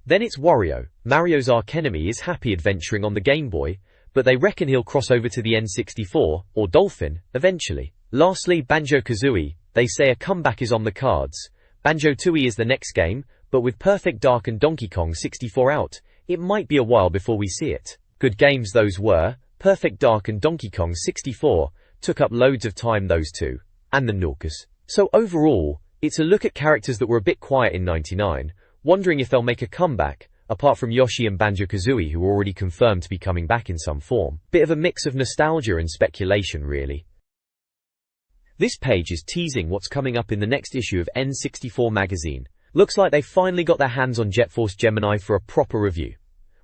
Then it's Wario. Mario's archenemy is happy adventuring on the Game Boy, but they reckon he'll cross over to the N64, or Dolphin, eventually. Lastly, Banjo-Kazooie. They say a comeback is on the cards. Banjo-Tooie is the next game, but with Perfect Dark and Donkey Kong 64 out, it might be a while before we see it. Good games those were. Perfect Dark and Donkey Kong 64 took up loads of time, those two. And the Norcus. So overall, it's a look at characters that were a bit quiet in '99, wondering if they'll make a comeback, apart from Yoshi and Banjo-Kazooie, who are already confirmed to be coming back in some form. Bit of a mix of nostalgia and speculation, really. This page is teasing what's coming up in the next issue of N64 Magazine. Looks like they finally got their hands on Jet Force Gemini for a proper review.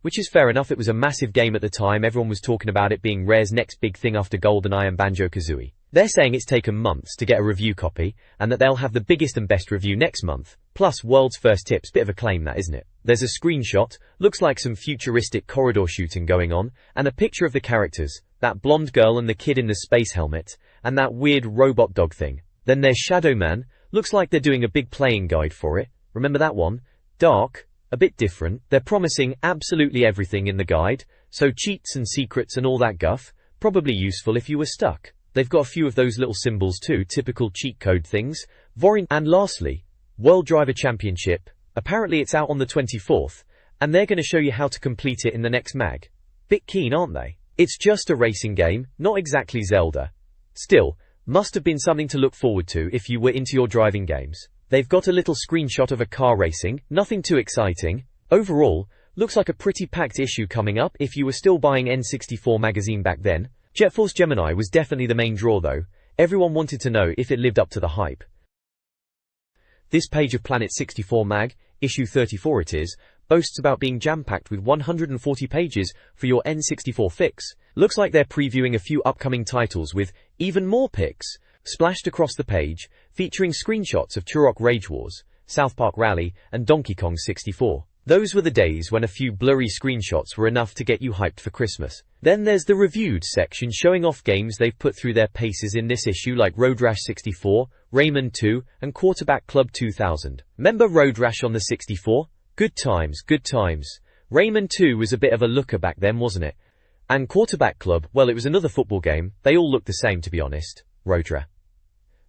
Which is fair enough, it was a massive game at the time, everyone was talking about it being Rare's next big thing after GoldenEye and Banjo-Kazooie. They're saying it's taken months to get a review copy, and that they'll have the biggest and best review next month. Plus, world's first tips, bit of a claim that, isn't it? There's a screenshot, looks like some futuristic corridor shooting going on, and a picture of the characters, that blonde girl and the kid in the space helmet, and that weird robot dog thing. Then there's Shadow Man, looks like they're doing a big playing guide for it. Remember that one? Dark, a bit different. They're promising absolutely everything in the guide, so cheats and secrets and all that guff, probably useful if you were stuck. They've got a few of those little symbols too, typical cheat code things. And lastly, World Driver Championship. Apparently it's out on the 24th, and they're going to show you how to complete it in the next mag. Bit keen, aren't they? It's just a racing game, not exactly Zelda. Still, must have been something to look forward to if you were into your driving games. They've got a little screenshot of a car racing, nothing too exciting. Overall, looks like a pretty packed issue coming up if you were still buying N64 Magazine back then. Jet Force Gemini was definitely the main draw though. Everyone wanted to know if it lived up to the hype. This page of Planet 64 Mag, issue 34 it is, boasts about being jam-packed with 140 pages for your N64 fix. Looks like they're previewing a few upcoming titles with even more pics splashed across the page, featuring screenshots of Turok Rage Wars, South Park Rally, and Donkey Kong 64. Those were the days when a few blurry screenshots were enough to get you hyped for Christmas. Then there's the reviewed section showing off games they've put through their paces in this issue like Road Rash 64, Rayman 2, and Quarterback Club 2000. Remember Road Rash on the 64? Good times, good times. Rayman 2 was a bit of a looker back then, wasn't it? And Quarterback Club, well, it was another football game. They all looked the same, to be honest. Rodra.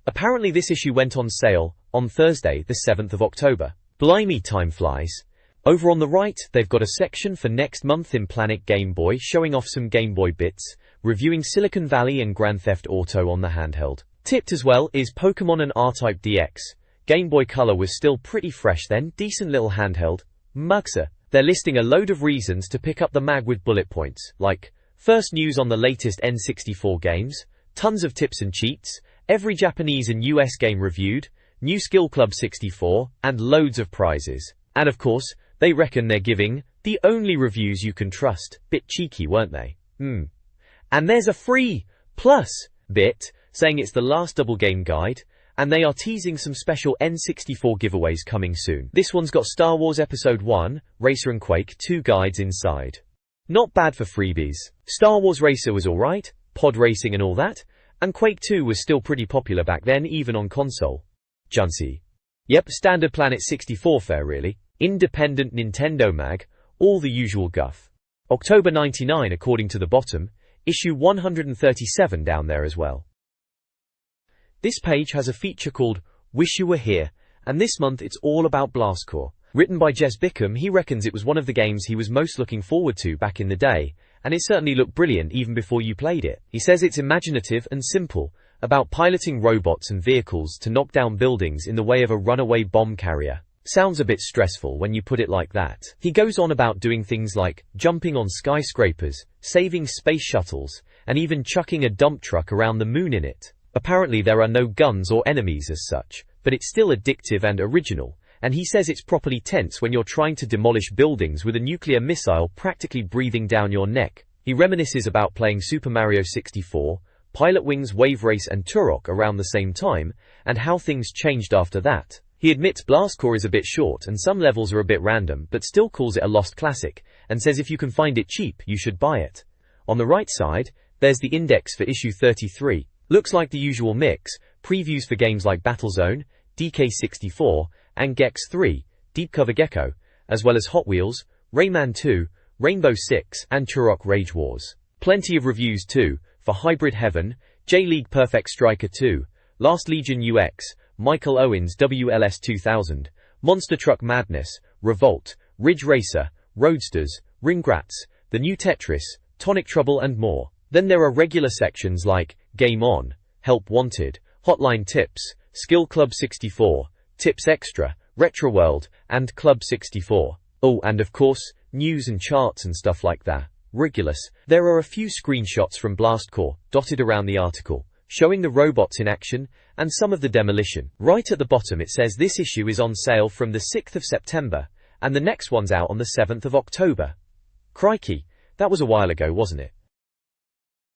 Apparently this issue went on sale on Thursday, the 7th of October. Blimey, time flies. Over on the right, they've got a section for next month in Planet Game Boy showing off some Game Boy bits, reviewing Silicon Valley and Grand Theft Auto on the handheld. Tipped as well is Pokemon and R-Type DX. Game Boy Color was still pretty fresh then, decent little handheld. Mugsa. They're listing a load of reasons to pick up the mag with bullet points, like first news on the latest N64 games, tons of tips and cheats, every Japanese and US game reviewed, new Skill Club 64, and loads of prizes. And of course, they reckon they're giving the only reviews you can trust. Bit cheeky, weren't they? And there's a free plus bit saying it's the last double game guide, and they are teasing some special N64 giveaways coming soon. This one's got Star Wars Episode 1, Racer and Quake 2 guides inside. Not bad for freebies. Star Wars Racer was alright, pod racing and all that, and Quake 2 was still pretty popular back then even on console. Junsy. Yep, standard Planet 64 fare really. Independent Nintendo mag, all the usual guff. October 99 according to the bottom, issue 137 down there as well. This page has a feature called Wish You Were Here, and this month it's all about Blastcore. Written by Jez Bickham, he reckons it was one of the games he was most looking forward to back in the day, and it certainly looked brilliant even before you played it. He says it's imaginative and simple, about piloting robots and vehicles to knock down buildings in the way of a runaway bomb carrier. Sounds a bit stressful when you put it like that. He goes on about doing things like jumping on skyscrapers, saving space shuttles, and even chucking a dump truck around the moon in it. Apparently there are no guns or enemies as such, but it's still addictive and original, and he says it's properly tense when you're trying to demolish buildings with a nuclear missile practically breathing down your neck. He reminisces about playing Super Mario 64, Pilot Wings Wave Race and Turok around the same time, and how things changed after that. He admits Blastcore is a bit short and some levels are a bit random, but still calls it a lost classic, and says if you can find it cheap, you should buy it. On the right side, there's the index for issue 33. Looks like the usual mix, previews for games like Battlezone, DK64, and Gex 3, Deep Cover Gecko, as well as Hot Wheels, Rayman 2, Rainbow Six, and Turok Rage Wars. Plenty of reviews too, for Hybrid Heaven, J-League Perfect Striker 2, Last Legion UX, Michael Owen's WLS 2000, Monster Truck Madness, Revolt, Ridge Racer, Roadsters, Ringrats, The New Tetris, Tonic Trouble and more. Then there are regular sections like Game On, Help Wanted, Hotline Tips, Skill Club 64, Tips Extra, Retro World, and Club 64. Oh, and of course, news and charts and stuff like that. Rigulous. There are a few screenshots from Blastcore, dotted around the article, showing the robots in action, and some of the demolition. Right at the bottom it says this issue is on sale from the 6th of September, and the next one's out on the 7th of October. Crikey, that was a while ago, wasn't it?